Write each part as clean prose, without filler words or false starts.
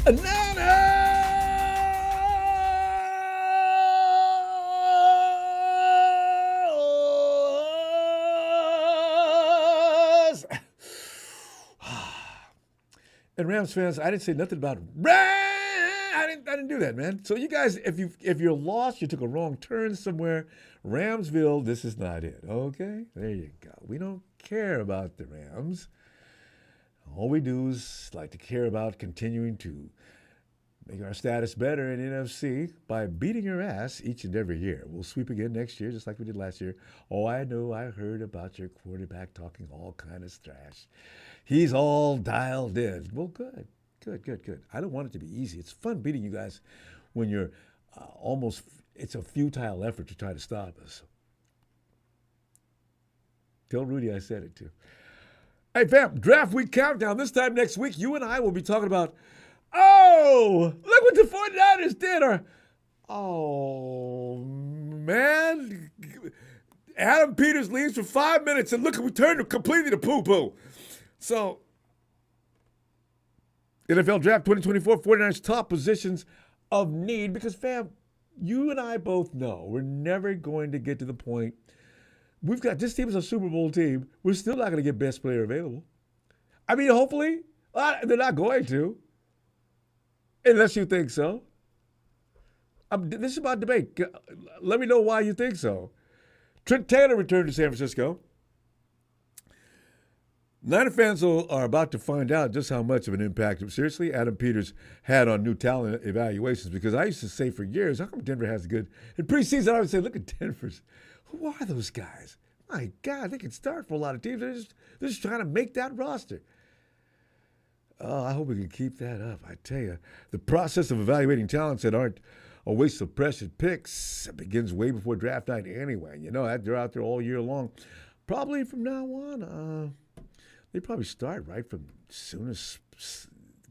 Bananas! And Rams fans, I didn't say nothing about I didn't do that, man. So you guys, if you're lost, you took a wrong turn somewhere. Ramsville, this is not it. Okay, there you go. We don't care about the Rams. All we do is like to care about continuing to make our status better in NFC by beating your ass each and every year. We'll sweep again next year, just like we did last year. Oh, I know. I heard about your quarterback talking all kind of trash. He's all dialed in. Well, good. I don't want it to be easy. It's fun beating you guys when you're it's a futile effort to try to stop us. Tell Rudy I said it too. Hey, fam, draft week countdown. This time next week, you and I will be talking about, oh, look what the 49ers did. Oh, man. Adam Peters leaves for 5 minutes, and look, we turned completely to poo-poo. So, NFL Draft 2024, 49ers top positions of need, because, fam, you and I both know we're never going to get to the point. We've got, this team is a Super Bowl team. We're still not going to get best player available. I mean, hopefully, they're not going to, unless you think so. This is about debate. Let me know why you think so. Trent Taylor returned to San Francisco. Niner fans are about to find out just how much of an impact, seriously, Adam Peters had on new talent evaluations, because I used to say for years, how come Denver has good, in preseason I would say, look at Denver's, who are those guys? My God, they can start for a lot of teams. They're just trying to make that roster. Oh, I hope we can keep that up. I tell you, the process of evaluating talents that aren't a waste of precious picks begins way before draft night anyway. You know, they're out there all year long. Probably from now on, they probably start right from as soon as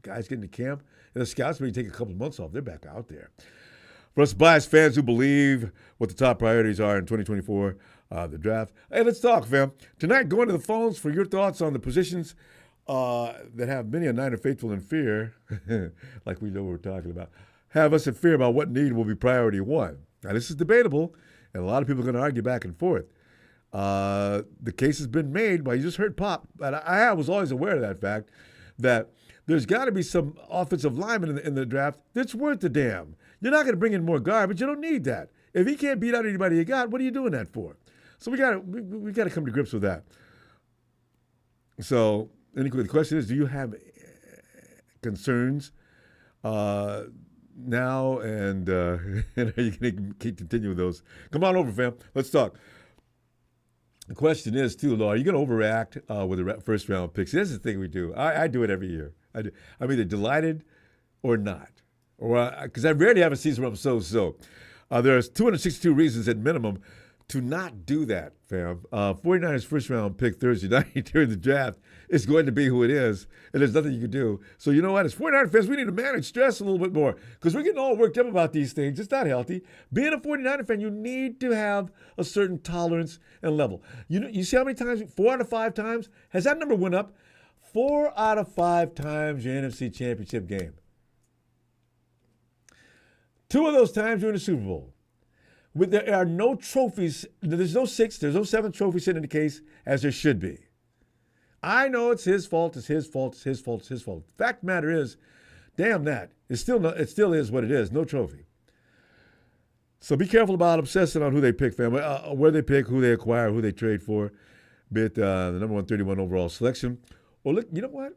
guys get into camp. And the scouts may take a couple of months off. They're back out there. For us biased fans who believe what the top priorities are in 2024, the draft. Hey, let's talk, fam. Tonight, going to the phones for your thoughts on the positions that have many a Niner faithful in fear, like we know what we're talking about, have us in fear about what need will be priority one. Now, this is debatable, and a lot of people are going to argue back and forth. The case has been made, but you just heard Pop, and I was always aware of that fact, that there's got to be some offensive lineman in the draft that's worth the damn. You're not going to bring in more garbage. You don't need that. If he can't beat out anybody you got, what are you doing that for? So we got to come to grips with that. So anyway, the question is, do you have concerns now, and are you going to continue with those? Come on over, fam. Let's talk. The question is, too, Law, are you going to overact with the first-round picks? That's the thing we do. I do it every year. I'm either delighted or not. Or because I rarely have a season where I'm so. There's 262 reasons at minimum to not do that, fam. 49ers first-round pick Thursday night during the draft is going to be who it is, and there's nothing you can do. So you know what? As 49er fans, we need to manage stress a little bit more, because we're getting all worked up about these things. It's not healthy. Being a 49er fan, you need to have a certain tolerance and level. You see how many times? 4 out of 5 times? Has that number went up? 4 out of 5 times your NFC Championship game. 2 of those times you're in the Super Bowl. There are no trophies. There's no 7 trophies sitting in the case, as there should be. I know it's his fault. Fact of the matter is, damn that. It still is what it is. No trophy. So be careful about obsessing on who they pick, family, where they pick, who they acquire, who they trade for, be it the number 131 overall selection. Or look, you know what?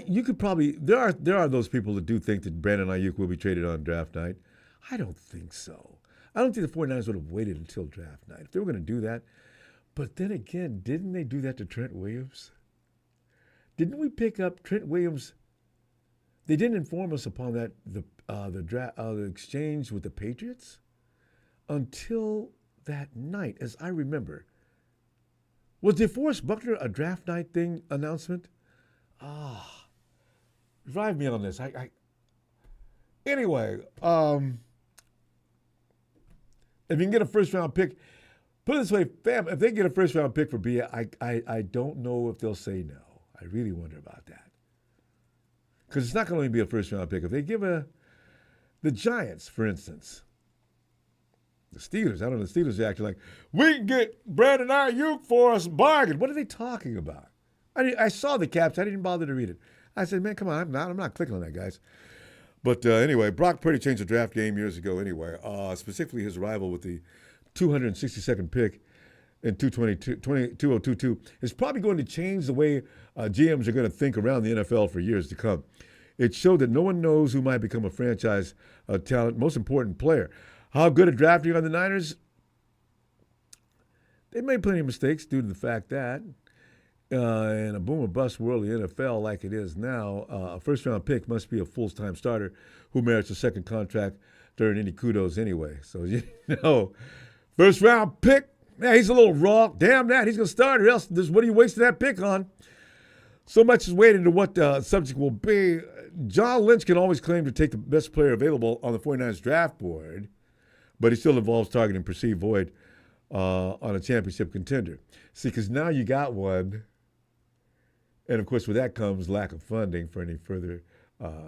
You could probably, there are those people that do think that Brandon Ayuk will be traded on draft night. I don't think so. I don't think the 49ers would have waited until draft night if they were going to do that. But then again, didn't they do that to Trent Williams? Didn't we pick up Trent Williams? They didn't inform us upon that the exchange with the Patriots until that night, as I remember. Was DeForest Buckner a draft night thing announcement? Drive me on this. Anyway, if you can get a first-round pick, put it this way, fam, if they get a first-round pick for B, I don't know if they'll say no. I really wonder about that. Because it's not going to only be a first-round pick. If they give the Giants, for instance, the Steelers, I don't know, the Steelers are acting like, we can get Brandon Ayuk for us bargain. What are they talking about? I saw the caps. I didn't bother to read it. I said, man, come on, I'm not clicking on that, guys. But anyway, Brock Purdy changed the draft game years ago anyway, specifically his arrival with the 262nd pick in 2022 is probably going to change the way GMs are going to think around the NFL for years to come. It showed that no one knows who might become a franchise talent, most important player. How good at drafting are the Niners? They made plenty of mistakes due to the fact that in a boom or bust world of the NFL like it is now, a first-round pick must be a full-time starter who merits a second contract during any kudos anyway. So, first-round pick, yeah, he's a little raw. Damn that, he's going to start or else what are you wasting that pick on? So much is waiting to what the subject will be. John Lynch can always claim to take the best player available on the 49ers draft board, but he still involves targeting perceived void on a championship contender. See, because now you got one, and of course with that comes lack of funding for any further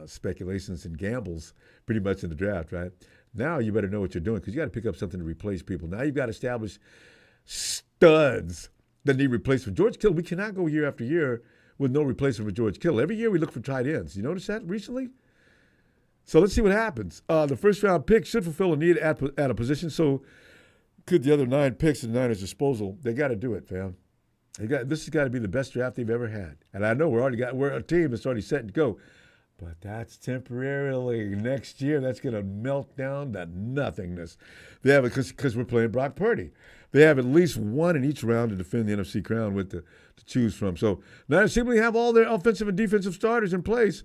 speculations and gambles pretty much in the draft, right? Now you better know what you're doing because you got to pick up something to replace people. Now you've got to establish studs that need replacement. George Kittle, we cannot go year after year with no replacement for George Kittle. Every year we look for tight ends. You notice that recently? So let's see what happens. The first-round pick should fulfill a need at a position, so could the other 9 picks at the Niners' disposal. They got to do it, fam. This has got to be the best draft they've ever had. And I know we're a team that's already set to go. But that's temporarily. Next year, that's going to melt down to nothingness. They have it because we're playing Brock Purdy. They have at least one in each round to defend the NFC crown with to choose from. So Niners seemingly have all their offensive and defensive starters in place,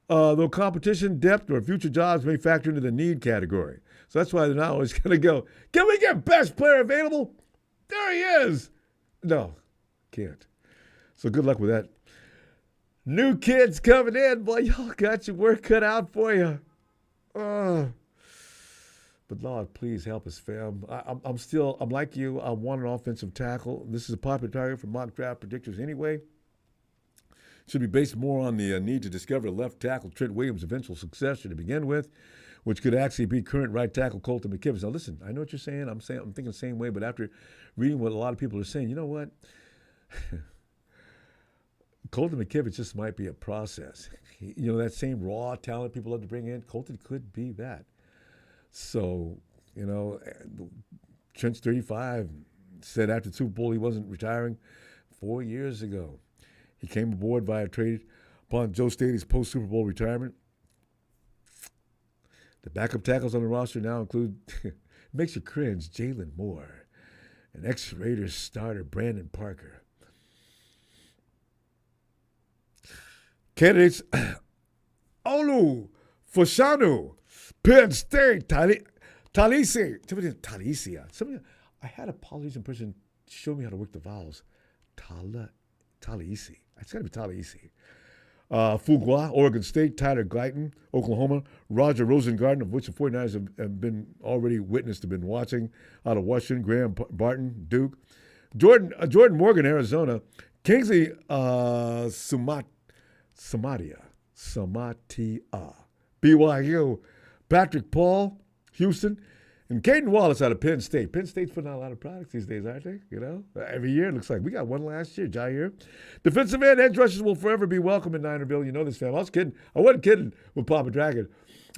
though competition, depth, or future jobs may factor into the need category. So that's why they're not always going to go, can we get best player available? There he is. No, can't. So good luck with that. New kids coming in. Boy, y'all got your work cut out for you. But Lord, please help us, fam. I'm like you. I want an offensive tackle. This is a popular target for mock draft predictors anyway. Should be based more on the need to discover left tackle Trent Williams' eventual successor to begin with, which could actually be current right tackle Colton McKivitz. Now listen, I know what you're saying. I'm thinking the same way, but after reading what a lot of people are saying, you know what? Colton McKivitz just might be a process. That same raw talent people love to bring in, Colton could be that. So, Trent's 35, said after the Super Bowl he wasn't retiring 4 years ago. He came aboard via trade upon Joe Staley's post-Super Bowl retirement. The backup tackles on the roster now include, makes you cringe, Jalen Moore, and ex-Raiders starter Brandon Parker. Candidates, Olu, Foshanu, Penn State, Talisia. I had a Polynesian person show me how to work the vowels. Talisi. It's got to be Talisi. Fuqua, Oregon State, Tyler Guyton, Oklahoma, Roger Rosengarten, of which the 49ers have been already witnessed, have been watching, out of Washington, Graham Barton, Duke, Jordan Morgan, Arizona, Kingsley Samatia, BYU, Patrick Paul, Houston, and Caden Wallace out of Penn State. Penn State's putting out a lot of products these days, aren't they? Every year it looks like. We got one last year, Jair. Defensive end edge rushers will forever be welcome in Ninerville. You know this, fam. I was kidding. I wasn't kidding with Papa Dragon.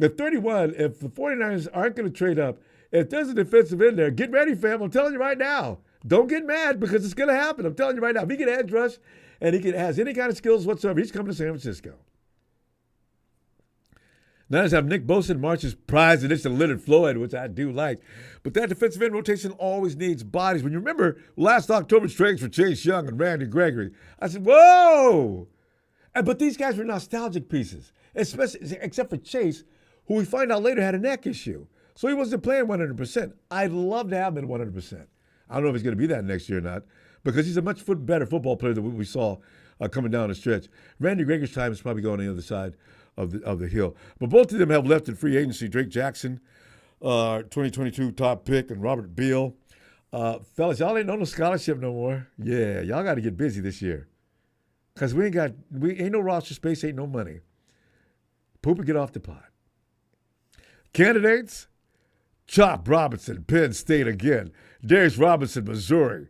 At 31, if the 49ers aren't going to trade up, if there's a defensive end there, get ready, fam. I'm telling you right now. Don't get mad because it's going to happen. I'm telling you right now. If he can edge rush and has any kind of skills whatsoever, he's coming to San Francisco. Niners have Nick Bosa and March's prize edition of Leonard Floyd, which I do like. But that defensive end rotation always needs bodies. When you remember last October's trades for Chase Young and Randy Gregory, I said, whoa! But these guys were nostalgic pieces, especially except for Chase, who we find out later had a neck issue. So he wasn't playing 100%. I'd love to have him at 100%. I don't know if he's going to be that next year or not, because he's a much better football player than we saw coming down the stretch. Randy Gregory's time is probably going on the other side of the hill. But both of them have left in free agency. Drake Jackson, 2022 top pick, and Robert Beal. Fellas, y'all ain't on no scholarship no more. Yeah, y'all got to get busy this year. Because we ain't no roster space, ain't no money. Pooper, get off the pot. Candidates, Chop Robinson, Penn State again. Darius Robinson, Missouri.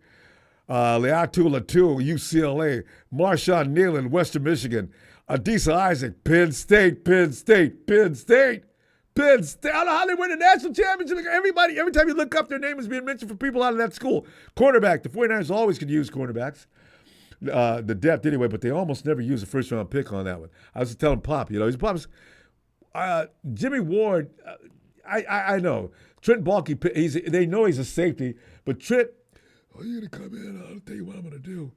Leatu Latu, UCLA. Marshawn Nealon, Western Michigan. Adisa Isaac, Penn State, Penn State, Penn State, Penn State. I don't know how they win the national championship. Every time you look up, their name is being mentioned for people out of that school. Cornerback, the 49ers always could use cornerbacks. The depth anyway, but they almost never use a first-round pick on that one. I was telling Pop, he's Pop's Jimmy Ward, I know. Trent Baalke, they know he's a safety, but Trent, you're going to come in, I'll tell you what I'm going to do.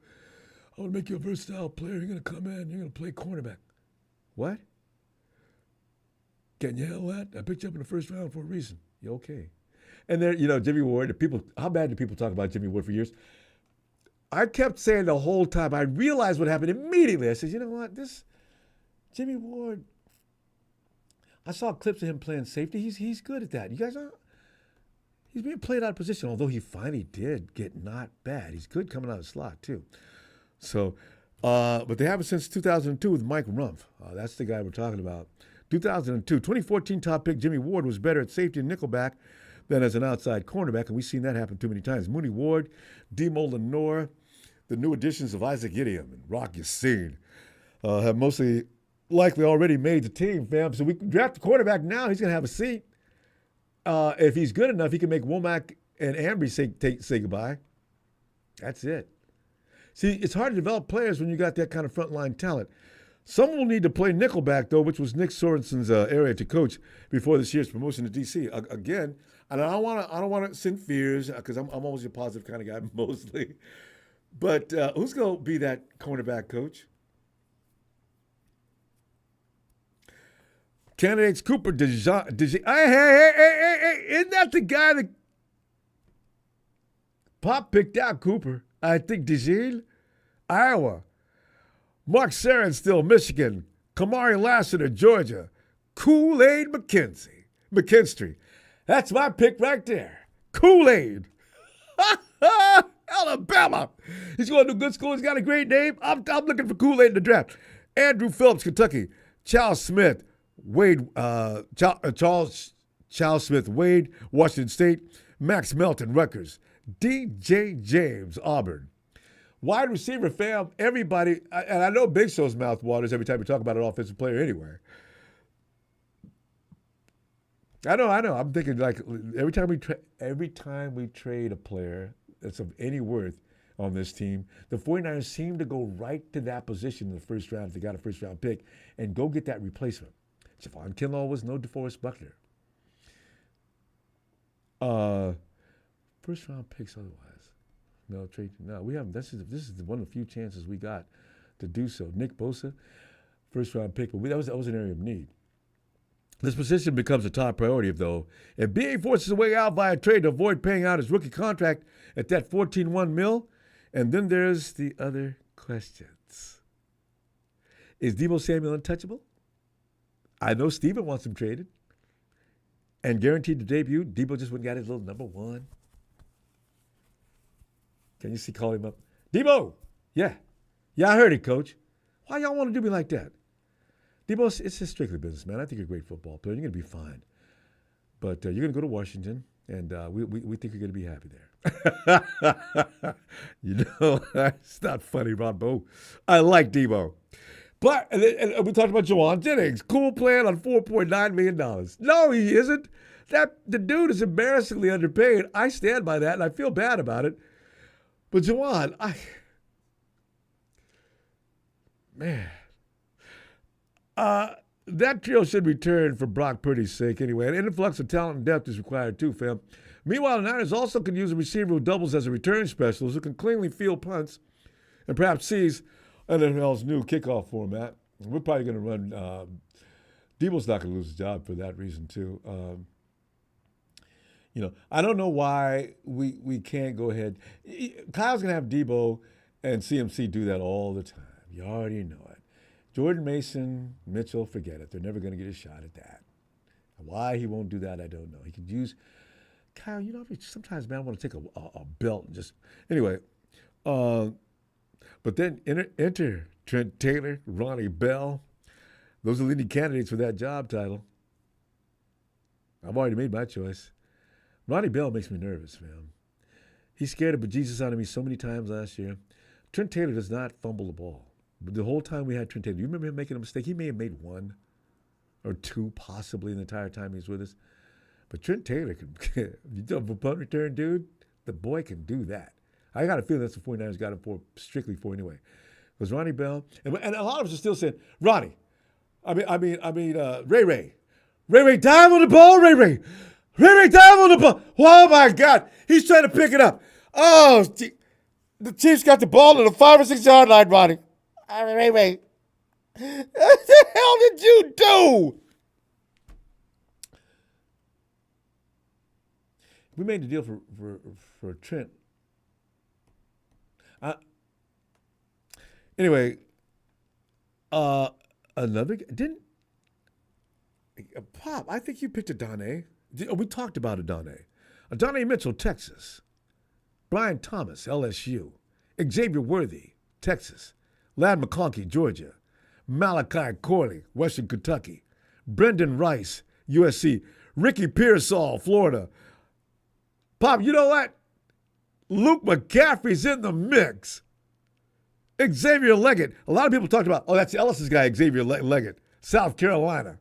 I'm going to make you a versatile player. You're going to come in, you're going to play cornerback. What? Can you handle that? I picked you up in the first round for a reason. You okay? And then, Jimmy Ward, how bad do people talk about Jimmy Ward for years? I kept saying the whole time, I realized what happened immediately. I said, you know what, this Jimmy Ward, I saw clips of him playing safety. He's good at that. You guys aren't? He's being played out of position, although he finally did get not bad. He's good coming out of the slot, too. So, but they haven't since 2002 with Mike Rumph. That's the guy we're talking about. 2002, 2014 top pick Jimmy Ward was better at safety and nickelback than as an outside cornerback, and we've seen that happen too many times. Mooney Ward, Demo Lenore, the new additions of Isaac Idiom and Rock Yassin have mostly likely already made the team, fam. So we can draft the quarterback now. He's going to have a seat. If he's good enough, he can make Womack and Ambry say goodbye. That's it. See, it's hard to develop players when you got that kind of frontline talent. Someone will need to play nickelback, though, which was Nick Sorensen's area to coach before this year's promotion to D.C. Again, and I don't want to send fears because I'm always a positive kind of guy mostly. But who's going to be that cornerback coach? Candidates Cooper Dijon. Hey, isn't that the guy that Pop picked out? Cooper. I think Dijon, Iowa. Mark Sarin, still Michigan. Kamari Lassiter, Georgia. Kool-Aid McKinstry. That's my pick right there. Kool-Aid. Alabama. He's going to a good school. He's got a great name. I'm looking for Kool-Aid in the draft. Andrew Phillips, Kentucky. Charles Smith, Charles Smith, Wade, Washington State. Max Melton, Rutgers. DJ James, Auburn. Wide receiver, fam, everybody, and I know Big Show's mouth waters every time we talk about an offensive player anyway. I know. I'm thinking like every time we trade a player that's of any worth on this team, the 49ers seem to go right to that position in the first round if they got a first-round pick and go get that replacement. Javon Kinlaw was no DeForest Buckner. First-round picks otherwise. No, trade. No, we haven't. This is one of the few chances we got to do so. Nick Bosa, first-round pick, but that was an area of need. This position becomes a top priority, though. If BA forces a way out via trade to avoid paying out his rookie contract at that $14.1 million, and then there's the other questions. Is Deebo Samuel untouchable? I know Steven wants him traded. And guaranteed to debut, Deebo just went and got his little number one. Can you see, call him up? Deebo! Yeah, I heard it, Coach. Why y'all want to do me like that? Deebo, it's just strictly business, man. I think you're a great football player. You're going to be fine. But you're going to go to Washington, and we think you're going to be happy there. It's not funny, Ronbo. I like Deebo. But and we talked about Jawan Jennings, cool playing on $4.9 million. No, he isn't. The dude is embarrassingly underpaid. I stand by that, and I feel bad about it. But Jawan, that trio should return for Brock Purdy's sake anyway. An influx of talent and depth is required too, fam. Meanwhile, the Niners also can use a receiver who doubles as a return specialist who can cleanly field punts and perhaps seize NFL's new kickoff format. We're probably going to run Deebo's not going to lose his job for that reason too. I don't know why we can't go ahead. Kyle's going to have Deebo and CMC do that all the time. You already know it. Jordan Mason, Mitchell, forget it. They're never going to get a shot at that. Why he won't do that, I don't know. He could use Kyle. Sometimes, man, I want to take a belt and just anyway. But then enter Trent Taylor, Ronnie Bell, Those are leading candidates for that job title. I've already made my choice. Ronnie Bell makes me nervous, man. He scared the bejesus out of me so many times last year. Trent Taylor does not fumble the ball. But the whole time we had Trent Taylor, you remember him making a mistake? He may have made one or two possibly in the entire time he was with us. But Trent Taylor, you know, for punt return, dude, the boy can do that. I got a feeling that's the 49ers got him for strictly for anyway. It was Ronnie Bell. And a lot of us are still saying, Ronnie, Ray. Ray, dive on the ball, Ray. Ray, dive on the ball. Oh, my God. He's trying to pick it up. Oh, the Chiefs got the ball to the 5 or 6 yard line, Ronnie. Ray. What the hell did you do? We made the deal for Trent. Anyway, another didn't Pop. I think you picked Adonai. We talked about Adonai. Adonai Mitchell, Texas. Brian Thomas, LSU. Xavier Worthy, Texas. Ladd McConkey, Georgia. Malachi Corley, Western Kentucky. Brendan Rice, USC. Ricky Pearsall, Florida. Pop, you know what? Luke McCaffrey's in the mix. Xavier Leggett. A lot of people talked about, that's Ellis's guy, Xavier Leggett, South Carolina.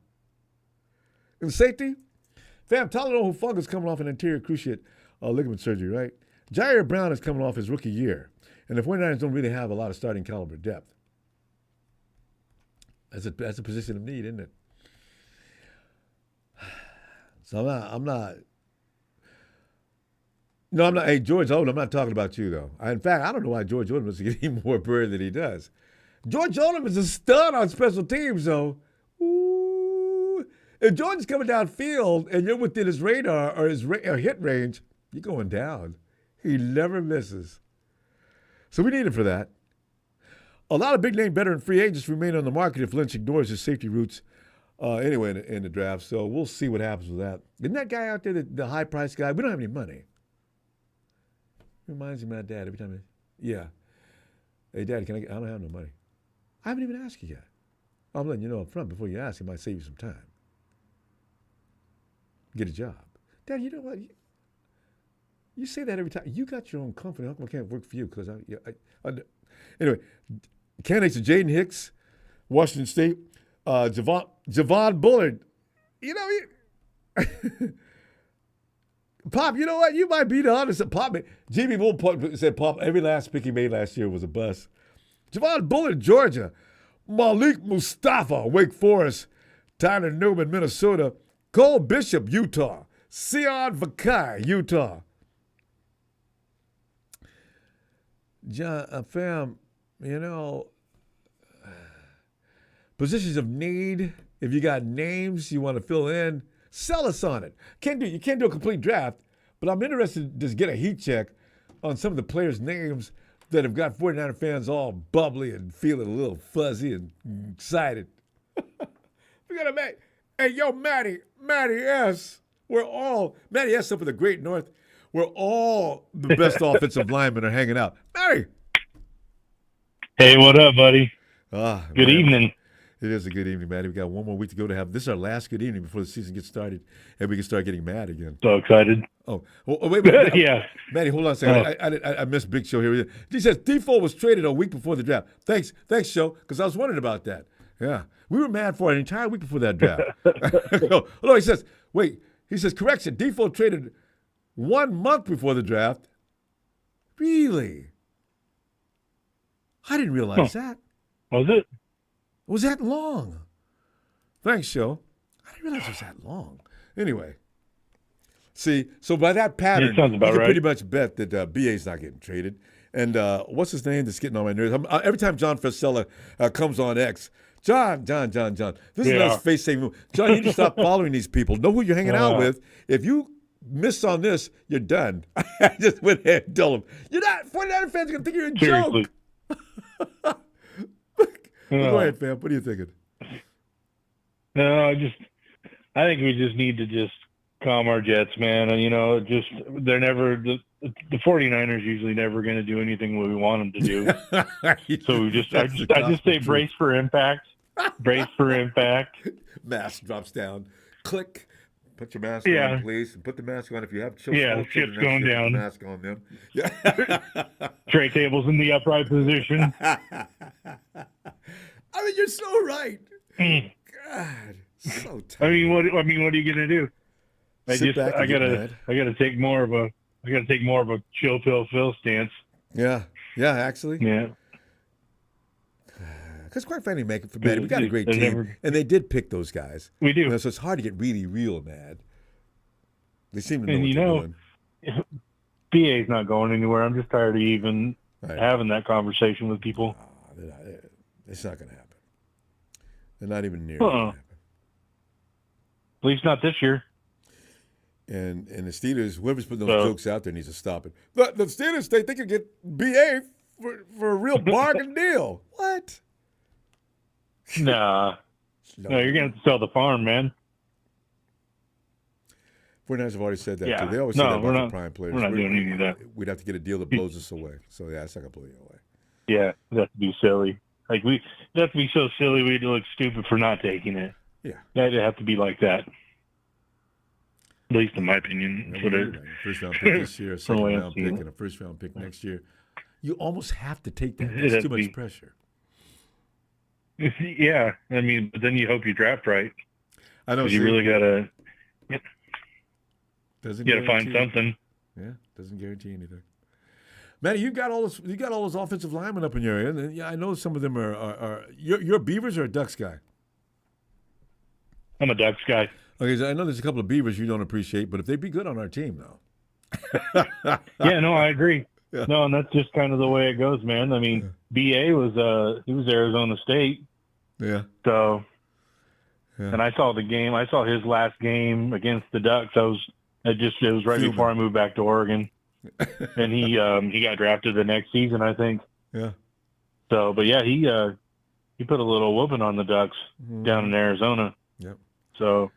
And safety, fam, Talanoa Hufunga's coming off an anterior cruciate ligament surgery, right? Jair Brown is coming off his rookie year. And the 49ers don't really have a lot of starting caliber depth. That's a position of need, isn't it? So I'm not. No, I'm not. Hey, George Odom, I'm not talking about you, though. In fact, I don't know why George Odom doesn't get any more bird than he does. George Odom is a stud on special teams, though. Ooh. If George is coming downfield and you're within his radar or his hit range, you're going down. He never misses. So we need him for that. A lot of big-name veteran free agents remain on the market if Lynch ignores his safety routes anyway in the draft. So we'll see what happens with that. Isn't that guy out there, the high-priced guy? We don't have any money. Reminds me of my dad every time. Yeah. Hey, Dad, I don't have no money. I haven't even asked you yet. I'm letting you know up front before you ask. It might save you some time. Get a job. Dad, you know what? You say that every time. You got your own company. How come I can't work for you? Because anyway, candidates are Jaden Hicks, Washington State, Javon Bullard. You know, Pop, you know what? You might be the honest. Pop, Jimmy Bull said, Pop, every last pick he made last year was a bust. Javon Bullard, Georgia. Malik Mustafa, Wake Forest. Tyler Newman, Minnesota. Cole Bishop, Utah. Sion Vakai, Utah. John, fam, you know, positions of need, if you got names you want to fill in, sell us on it. You can't do a complete draft, but I'm interested to just get a heat check on some of the players' names that have got 49er fans all bubbly and feeling a little fuzzy and excited. We got to hey, yo, Matty S. Matty S. up in the Great North. Where all the best offensive linemen are hanging out. Matty! Hey, what up, buddy? Good evening. It is a good evening, Matty. We got one more week to go to have. This is our last good evening before the season gets started, and we can start getting mad again. So excited. Oh wait. Yeah. Matty, hold on a second. I missed Big Show here. He says, Default was traded a week before the draft. Thanks, Show, because I was wondering about that. Yeah. We were mad for an entire week before that draft. No, he says, correction, Default traded 1 month before the draft. Really? I didn't realize that. Was it? Was that long? Thanks, Show. I didn't realize it was that long. Anyway. See, so by that pattern, you can pretty much bet that BA's not getting traded. And what's his name that's getting on my nerves? Every time John Frisella comes on X, John. This is another face-saving move. John, you need to stop following these people. Know who you're hanging out with. If you miss on this, you're done. I just went ahead and told him, you're not, 49er fans are going to think you're a Seriously. joke. Go ahead, fam. What are you thinking? No, I think we just need to just calm our jets, man. And, they're never, the 49ers usually never going to do anything we want them to do. So I just say brace for impact. Brace for impact. Mask drops down. Click. Put your mask on, Yeah. please. And put the mask on. If you have Yeah, small the children ship's next going to you, put the down. mask on them. Yeah. Tray tables in the upright position. I mean, you're so right. Mm. God, so I tired. mean, what are you gonna do? Sit back and get mad. I gotta take more of a chill pill Phil stance. Yeah, actually. Yeah. Because quite frankly, make it for Maddie, we got a great team, and they did pick those guys. We do. So it's hard to get really real mad. They seem to know And what they're doing. BA's not going anywhere. I'm just tired of even having that conversation with people. It's not going to happen. They're not even near going to happen. At least not this year. And the Steelers, whoever's putting those jokes out there needs to stop it. The Steelers, they think you get BA for a real bargain deal. What? Nah. No, you're going to sell the farm, man. 49ers have already said that, too. They always say that about the prime players. We're not doing any of that. We'd have to get a deal that blows us away. So, yeah, it's not going to blow you away. Yeah, it'd have to be silly. Like, it'd have to be so silly we'd look stupid for not taking it. Yeah. It'd have to be like that. At least in my opinion. First round pick this year, a second round pick, and a first round pick next year. You almost have to take that. It's too much pressure. Yeah. I mean, but then you hope you draft right. I know. You really got to find something. Yeah, doesn't guarantee anything. Matty, you got all those offensive linemen up in your area, and I know some of them are you're Beavers or a Ducks guy? I'm a Ducks guy. Okay, so I know there's a couple of Beavers you don't appreciate, but if they'd be good on our team, though. Yeah, no, I agree. Yeah. No, and that's just kind of the way it goes, man. I mean, BA was he was Arizona State. Yeah. So, and I saw the game. I saw his last game against the Ducks. It was right before I moved back to Oregon, and he got drafted the next season, I think. Yeah. So, but yeah, he put a little whooping on the Ducks down in Arizona. Yep. So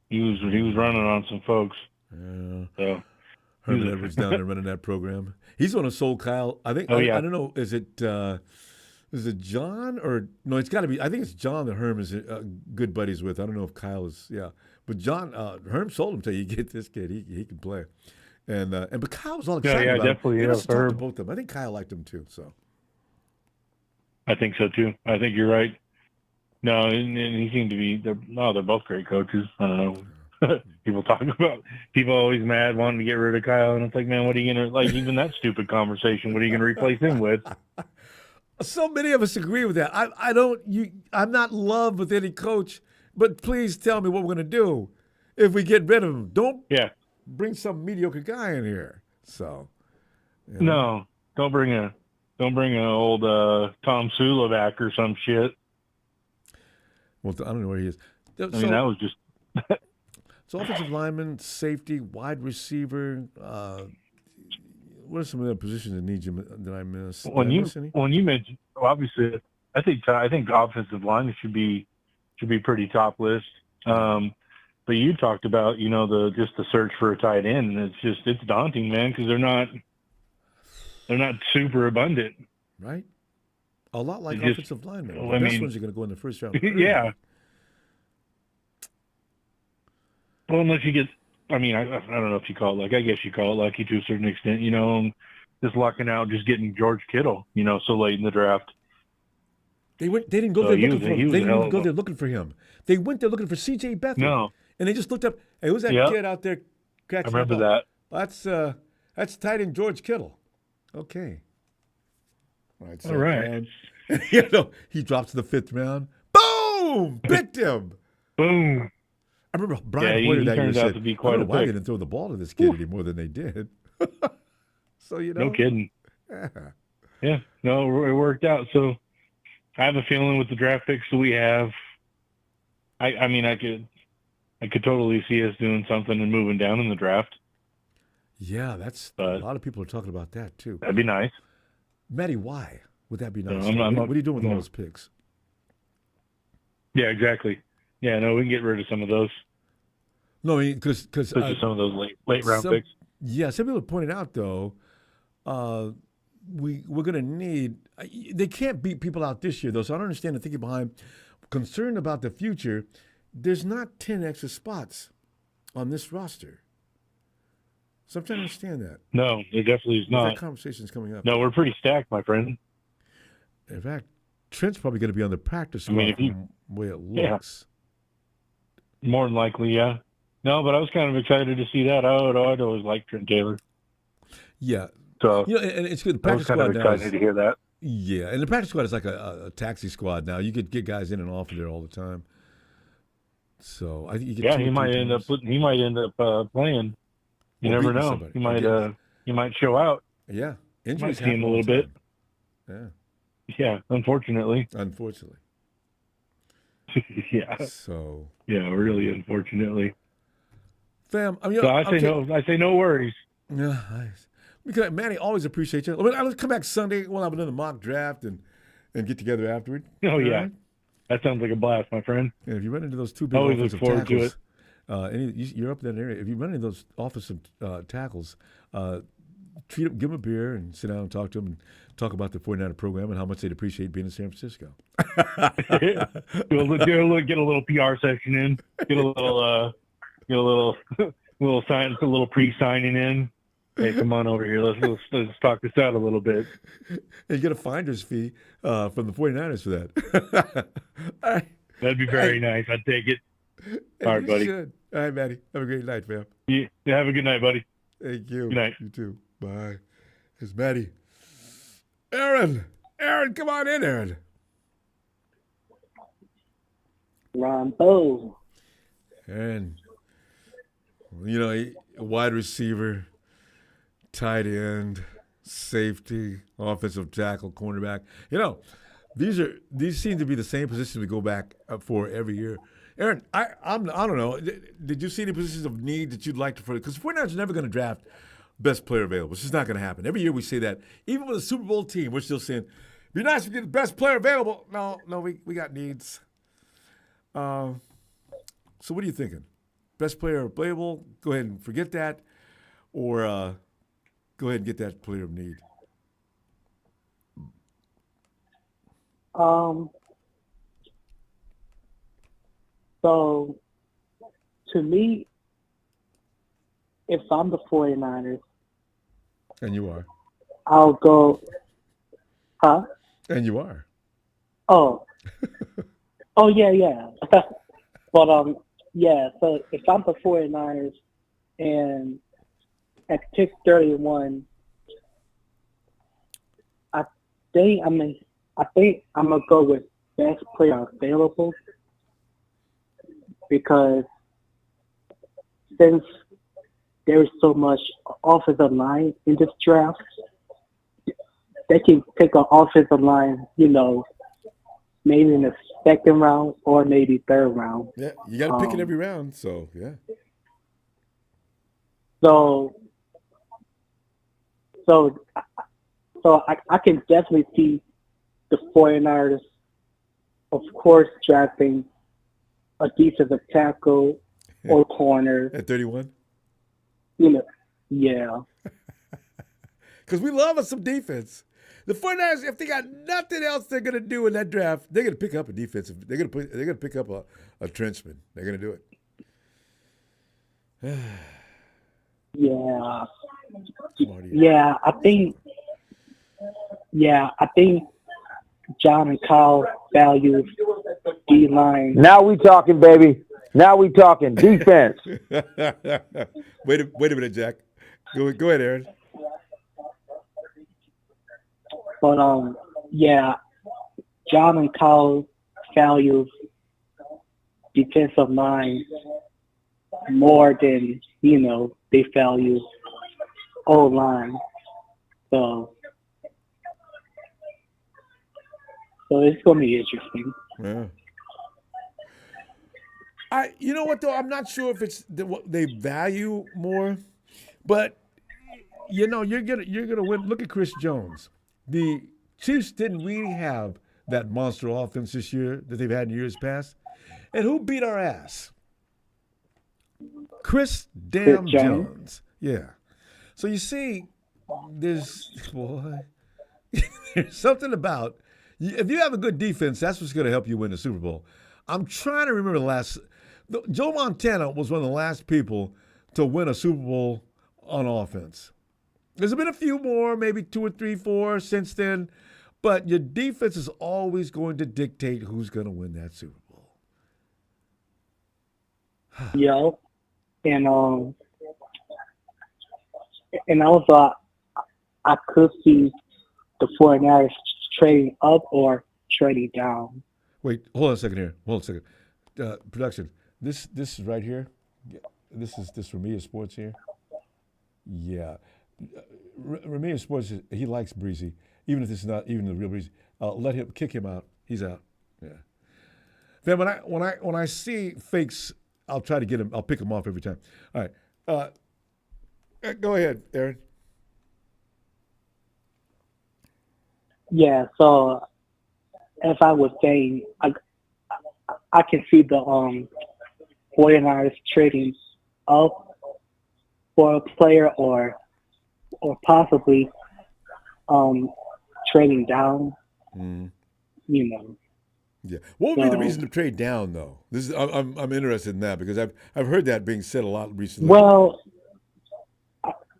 he was running on some folks. Yeah. So Herman Edwards down there running that program. He's the one who sold Kyle. I think. I don't know. Is it John or no? It's got to be. I think it's John that Herm is good buddies with. I don't know if Kyle is. Yeah, but John Herm sold him to you. Get this kid. He can play. But Kyle was all excited about definitely. him. He talked to both of them. I think Kyle liked him too. So. I think so too. I think you're right. No, and he seemed to be. They're both great coaches. I don't know. People always mad wanting to get rid of Kyle, and it's like, man, what are you gonna like? Even that stupid conversation, what are you gonna replace him with? So many of us agree with that. I'm not in love with any coach, but please tell me what we're gonna do if we get rid of him. Don't bring some mediocre guy in here. So no, don't bring an old Tom Sula back or some shit. Well, I don't know where he is. I mean, that was just. So offensive lineman, safety, wide receiver. What are some of the positions that need you that I missed? When you mentioned, obviously, I think offensive line should be pretty top list. But you talked about the search for a tight end, and it's daunting, man, because they're not super abundant. Right. A lot like offensive linemen. The best ones are going to go in the first round. Yeah. Well, unless you get, I mean, I don't know if you call it luck. I guess you call it lucky to a certain extent, just lucking out, just getting George Kittle, so late in the draft. They didn't go there looking for him. They didn't go there looking for him. They went there looking for C.J. Beathard. No. And they just looked up, hey, who's that kid out there catching I remember that. That's tight end George Kittle. Okay. All right. He drops to the 5th round. Boom! Picked him. Boom. I remember Brian Hoyer that year said, to be quite I don't know why they didn't throw the ball to this kid any more than they did. So, No kidding. Yeah. Yeah. No, it worked out. So I have a feeling with the draft picks that we have, I mean, I could totally see us doing something and moving down in the draft. Yeah, a lot of people are talking about that too. That'd be nice. Matty, why would that be nice? What are you doing with all those picks? Yeah, exactly. Yeah, no, we can get rid of some of those. No, I mean, because some of those late round picks. Yeah, some people pointed out though, we're going to need. They can't beat people out this year though, so I don't understand the thinking behind. Concerned about the future, there's not 10 extra spots on this roster. So I'm trying to understand that. No, there definitely is not. That conversation's coming up. No, we're pretty stacked, my friend. In fact, Trent's probably going to be on the practice squad from the way it looks. Yeah. More than likely, yeah. No, but I was kind of excited to see that. I'd always liked Trent Taylor. Yeah. So, and it's good. The I was practice kind squad of now excited to hear that. Yeah, and the practice squad is like a taxi squad now. You could get guys in and off of there all the time. So I think you get. Yeah, he might end up playing. You never know. Somebody. He might show out. Yeah, injuries happen a little bit. Yeah. Yeah, unfortunately. Yeah. So. Yeah, really, unfortunately. Fam, I say no worries. Yeah, because Manny, always appreciate you. Let's come back Sunday. We'll have another mock draft and get together afterward. Oh yeah, right? That sounds like a blast, my friend. And if you run into those two big always offensive look forward tackles, to it. You're up in that area. If you run into those offensive tackles, treat them, give them a beer, and sit down and talk to them, and talk about the 49er program and how much they'd appreciate being in San Francisco. Get a little PR session in. Get a little sign, a little pre-signing in. Hey, come on over here. Let's talk this out a little bit. And you get a finder's fee from the 49ers for that. All right. That'd be very nice. I'd take it. All right, buddy. Should. All right, Matty. Have a great night, fam. Yeah, have a good night, buddy. Thank you. Good night. You too. Bye. It's Matty. Aaron, come on in, Aaron. Ronbo. Aaron, a wide receiver, tight end, safety, offensive tackle, cornerback. These seem to be the same positions we go back for every year. Aaron, I don't know. Did you see any positions of need that you'd like to further? Because 49ers are never going to draft best player available. It's just not going to happen. Every year we say that. Even with a Super Bowl team, we're still saying, be nice if we get the best player available. No, we got needs. So what are you thinking? Best player available? Go ahead and forget that. Or go ahead and get that player of need. So, to me, if I'm the 49ers, and you are, I'll go, huh? And you are. Oh, yeah. But, yeah, so if I'm the 49ers and at pick 31, I think I'm going to go with best player available because since there's so much offensive line in this draft, they can pick an offensive line, maybe in the second round or maybe third round. Yeah, you got to pick it every round, so yeah. So I can definitely see the 49ers, of course, drafting a defensive tackle or corner. At 31? Yeah. Because we love us some defense. The 49ers, if they got nothing else they're going to do in that draft, they're going to pick up a defensive. They're going to pick up a trenchman. They're going to do it. Yeah. Yeah, I think John and Kyle value D-line. Now we talking, baby. Now we talking defense. Wait a minute, Jack. Go ahead, Aaron. But yeah, John and Kyle value defensive line more than they value O-line. So it's gonna be interesting. Yeah. You know what though? I'm not sure if it's what they value more, but you're gonna win. Look at Chris Jones. The Chiefs didn't really have that monster offense this year that they've had in years past, and who beat our ass? Chris Jones. Yeah. So you see, there's boy. There's something about if you have a good defense, that's what's going to help you win the Super Bowl. I'm trying to remember Joe Montana was one of the last people to win a Super Bowl on offense. There's been a few more, maybe 2 or 3, 4 since then, but your defense is always going to dictate who's going to win that Super Bowl. Yeah, and also I could see the 49ers trading up or trading down. Wait, hold on a second here. Hold on a second. Production. This is right here. This is Ramia Sports here. Yeah. Ramia Sports, he likes Breezy, even if this is not even the real Breezy. Let him kick him out. He's out. Yeah. Then when I see fakes, I'll try to get him. I'll pick him off every time. All right. Go ahead, Aaron. Yeah. So, as I was saying, I can see the 49ers trading up for a player or possibly trading down. Mm. You know. Yeah. What would be the reason to trade down, though? This is I'm interested in that because I've heard that being said a lot recently. Well,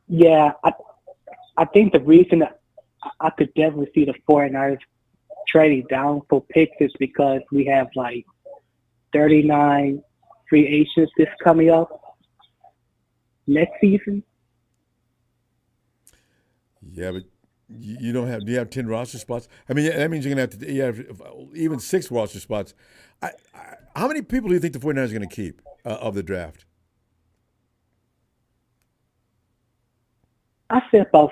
yeah, I think the reason I could definitely see the 49ers trading down for picks is because we have like 39 free agents this coming up next season. Yeah, but you don't have. Do you have 10 roster spots? I mean, that means you're going to have to. You have even 6 roster spots. How many people do you think the 49ers are going to keep of the draft? I say about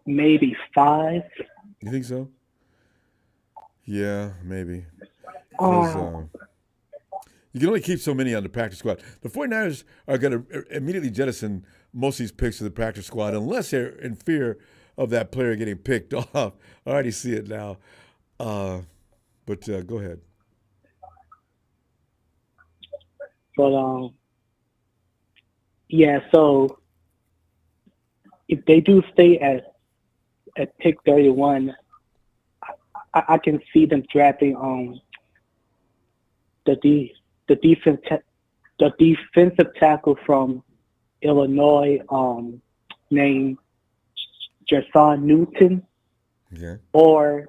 maybe 5. You think so? Yeah, maybe. You can only keep so many on the practice squad. The 49ers are going to immediately jettison most of these picks to the practice squad unless they're in fear of that player getting picked off. I already see it now. But go ahead. But, yeah, so if they do stay at pick 31, I can see them drafting the defensive tackle from Illinois named Jerson Newton, or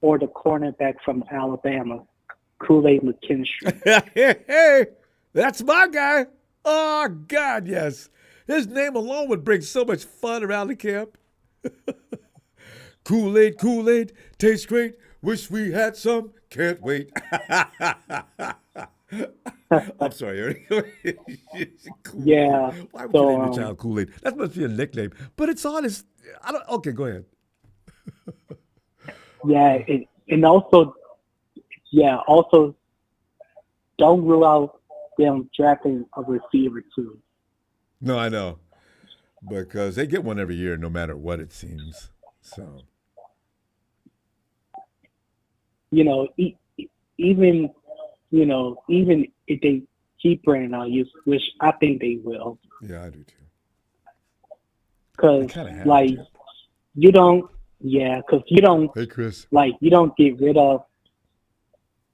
the cornerback from Alabama, Kool-Aid McKinstry. Hey, that's my guy. Oh God, yes. His name alone would bring so much fun around the camp. Kool-Aid, tastes great. Wish we had some. Can't wait. I'm sorry, Ernie. Yeah. Why would you name your child Kool-Aid? That must be a nickname. But it's honest. Okay, go ahead. Yeah, and also don't rule out them drafting a receiver too. No, I know. Because they get one every year no matter what it seems. So. Even if they keep Brandon Ayuk, which I think they will. Yeah, I do too. Because you don't. Hey, Chris. You don't get rid of.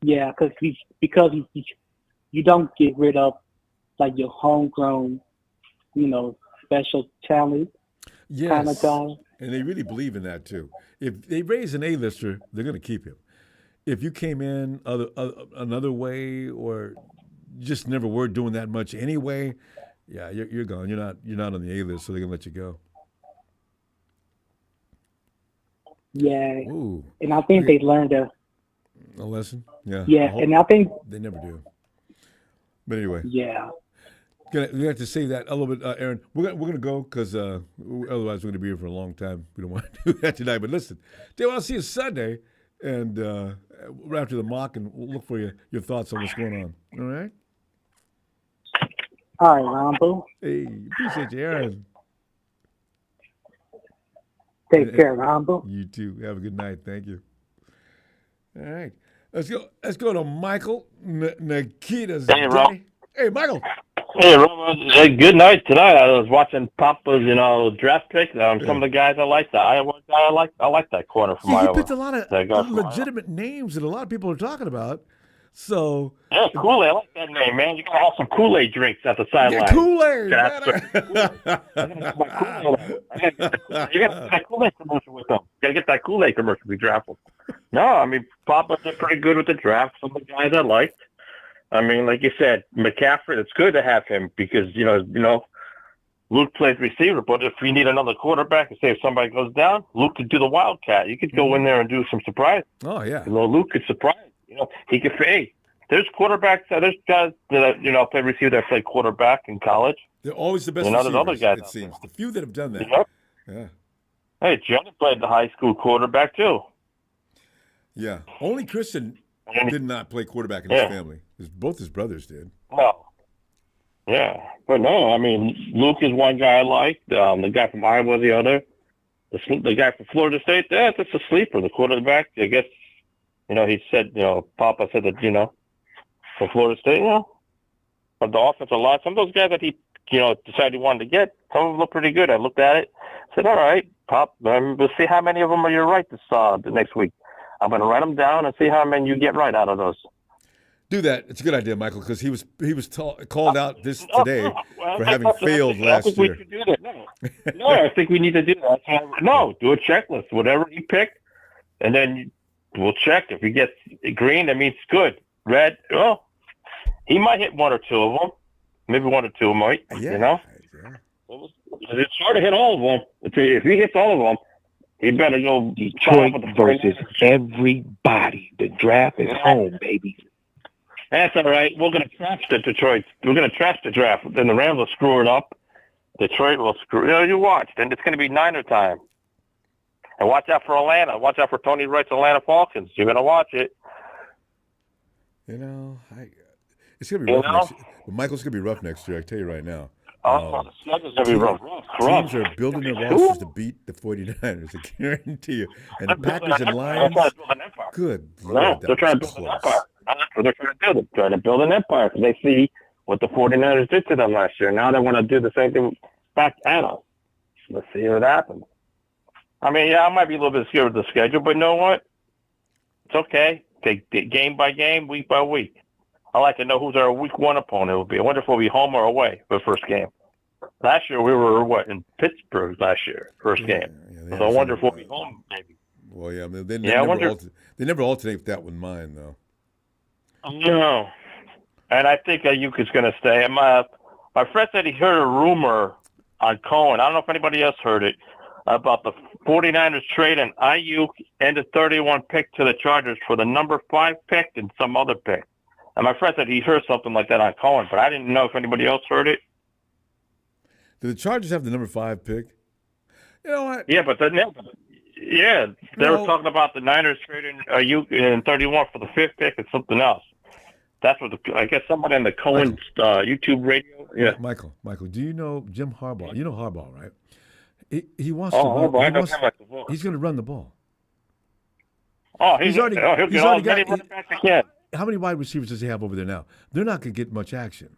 Yeah, because you don't get rid of your homegrown, special talent kind of guy. And they really believe in that too. If they raise an A-lister, they're going to keep him. If you came in another way or just never were doing that much anyway, yeah, you're gone. You're not on the A-list, so they're gonna let you go. Yeah. Ooh. And I think they learned a lesson. Yeah. Yeah, and I think they never do. But anyway. Yeah. We have to say that a little bit, Aaron. We're gonna go because otherwise we're gonna be here for a long time. We don't want to do that tonight. But listen, I'll see you Sunday. And we're after the mock, and we'll look for your thoughts on what's going on. All right? All right, Ronbo. Hey, appreciate you, Aaron. Take care, Ronbo. You too. Have a good night. Thank you. All right. Let's go to Michael Nikita's daddy. Hey, Michael. Hey, Roman, good night tonight. I was watching Papa's, draft pick. Some of the guys I like. The Iowa guy I like that corner from See, he Iowa. picked a lot of That guy from legitimate names that a lot of people are talking about. So Iowa. Yeah, Kool-Aid. I like that name, man. You gotta have some Kool-Aid drinks at the sideline. yeah, Kool-Aid. I gotta get my Kool-Aid. You gotta get that Kool-Aid commercial with them. You gotta get that Kool-Aid commercial we draft them. No, I mean Papa did pretty good with the draft. Some of the guys I liked. I mean, like you said, McCaffrey. It's good to have him because Luke plays receiver. But if we need another quarterback, and say if somebody goes down, Luke could do the wildcat. You could go in there and do some surprise. Oh yeah. Luke could surprise. He could. Hey, there's quarterbacks. There's guys that play receiver that play quarterback in college. They're always the best There's receivers, other guys it seems. The few that have done that. Yep. Yeah. Hey, Jenny played the high school quarterback too. Yeah. Only Christian did not play quarterback in his family. Both his brothers did. No. Yeah. But no, I mean, Luke is one guy I like. The guy from Iowa, the other. The guy from Florida State, that's a sleeper. The quarterback, I guess, he said, Papa said that, for Florida State, but the offensive line, some of those guys that he, decided he wanted to get, some of them look pretty good. I looked at it, said, all right, Pop, we'll see how many of them are you right the next week. I'm going to write them down and see how many you get right out of those. Do that. It's a good idea, Michael, because he was called out today for having failed last year. I think we should do that. No, I think we need to do that. No, do a checklist, whatever he picked, and then we'll check. If he gets green, that means good. Red, he might hit one or two of them. Maybe one or two might. Yeah. It's hard to hit all of them. If he hits all of them, he better go. Detroit versus everybody. The draft is home, baby. That's all right. We're going to trash the Detroit. We're going to trash the draft. Then the Rams will screw it up. Detroit will screw. You watch. Then it's going to be Niner time. And watch out for Atlanta. Watch out for Tony Wright's Atlanta Falcons. You're going to watch it. It's going to be rough next year. Well, Michael's going to be rough next year. I tell you right now. The schedule's going to be rough. Teams are building their rosters to beat the 49ers. I guarantee you. And the Packers and Lions. Good Lord, they're trying to build an empire. That's what they're trying to do. They're trying to build an empire because they see what the 49ers did to them last year. Now they want to do the same thing back at us. Let's see what happens. I mean, I might be a little bit scared with the schedule, but you know what? It's okay. Take game by game, week by week. I like to know who's our week one opponent will be. I wonder if we'll be home or away for the first game. Last year we were in Pittsburgh last year, first game. Yeah, so I wonder if we'll be home maybe. Well, yeah, I mean, they never alternate with that one mine though. No, and I think Ayuk is going to stay. And my friend said he heard a rumor on Cohen. I don't know if anybody else heard it about the 49ers trading Ayuk and the 31 pick to the Chargers for the number 5 pick and some other pick. And my friend said he heard something like that on Cohen, but I didn't know if anybody else heard it. Do the Chargers have the number 5 pick? You know what? Yeah, but they were talking about the Niners trading Ayuk and 31 for the 5th pick and something else. That's what I guess somebody on the Cohen's YouTube radio. Yeah, Michael, do you know Jim Harbaugh? You know Harbaugh, right? He wants to. He's going to run the ball. Oh, he's already got. How many wide receivers does he have over there now? They're not going to get much action.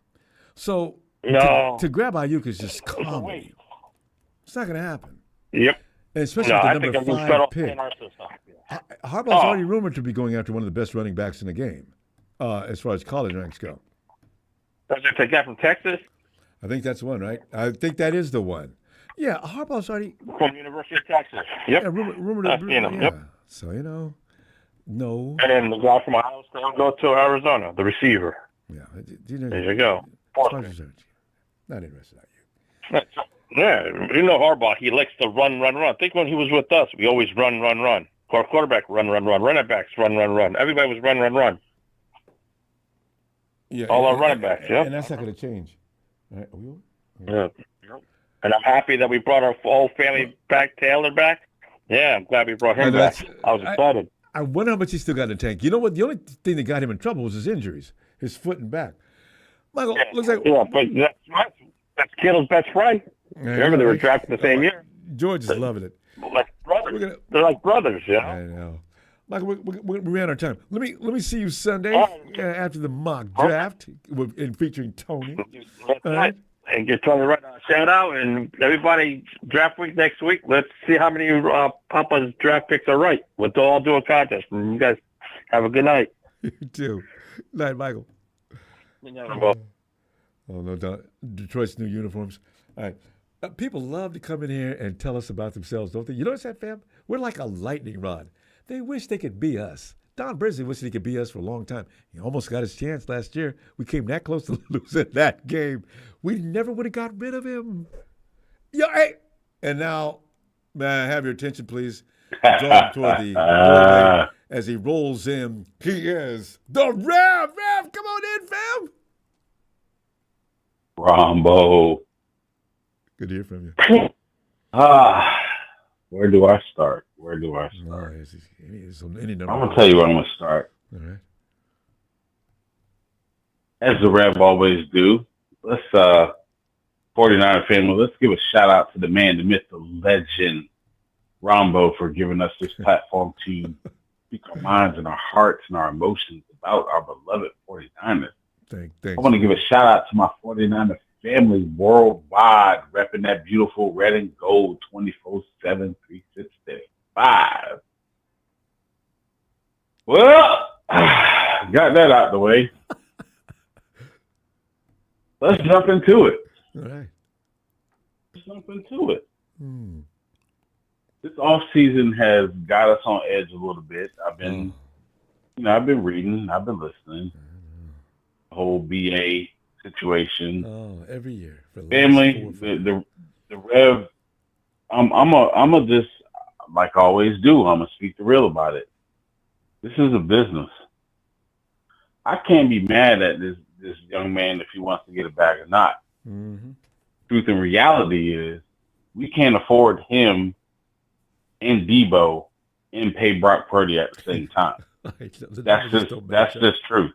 So to grab Ayuk is just comedy. It's not going to happen. Yep. And especially with the number 5 pick. Harbaugh's already rumored to be going after one of the best running backs in the game, as far as college ranks go. Is it the guy from Texas? I think that's the one, right? I think that is the one. Yeah, Harbaugh's already from University of Texas. Yep. Yeah, rumored to be. Yep. So no. And then the guy from Ohio State will go to Arizona, the receiver. Yeah. There you go. Not interested in you. Yeah, Harbaugh, he likes to run. I think when he was with us, we always run. Our quarterback, run. Running backs, run. Everybody was run. Yeah, all our running backs, yeah. And that's not going to change. Right? Yeah. And I'm happy that we brought our whole family back, Taylor back. Yeah, I'm glad we brought him back. I was excited. I wonder how much he still got in the tank. You know what? The only thing that got him in trouble was his injuries, his foot and back. Michael, looks like... Yeah, but that's Kittle's best friend. Remember, they were drafted the same year. George is loving it. Like brothers. They're like brothers, yeah. I know. Michael, we ran out of time. Let me see you Sunday after the mock draft and featuring Tony. That's All right. right. And get Tony right now. Shout out and everybody. Draft week next week. Let's see how many Papa's draft picks are right. We'll all do a contest. And you guys have a good night. You too. Night, Michael. Well, Oh no, Detroit's new uniforms. All right. People love to come in here and tell us about themselves, don't they? You notice that, fam? We're like a lightning rod. They wish they could be us. Don Brisley wished he could be us for a long time. He almost got his chance last year. We came that close to losing that game. We never would have got rid of him. Yo, hey! And now, man, have your attention, please. Draw him toward the doorway as he rolls in. He is the Rev. Rev, come on in, fam. Ronbo. Good to hear from you. Where do I start? Any number. I'm I'm gonna tell you where I'm gonna start. All right. As the Rev always do, let's 49er family, let's give a shout out to the man, the myth, the legend, Ronbo, for giving us this platform to speak our minds and our hearts and our emotions about our beloved 49ers. Thanks. I want to give a shout out to my 49er family worldwide, repping that beautiful red and gold 24/7, 365. Well, got that out the way. Let's jump into it. All right. Let's jump into it. This off season has got us on edge a little bit. I've been reading, I've been listening. The whole BA situation. Oh, every year. For the Family, last 4 or 5 the Rev. I'm a just like I always do. I'm gonna speak the real about it. This is a business. I can't be mad at this young man if he wants to get it back or not. Mm-hmm. Truth and reality is we can't afford him and Debo and pay Brock Purdy at the same time. That's just true.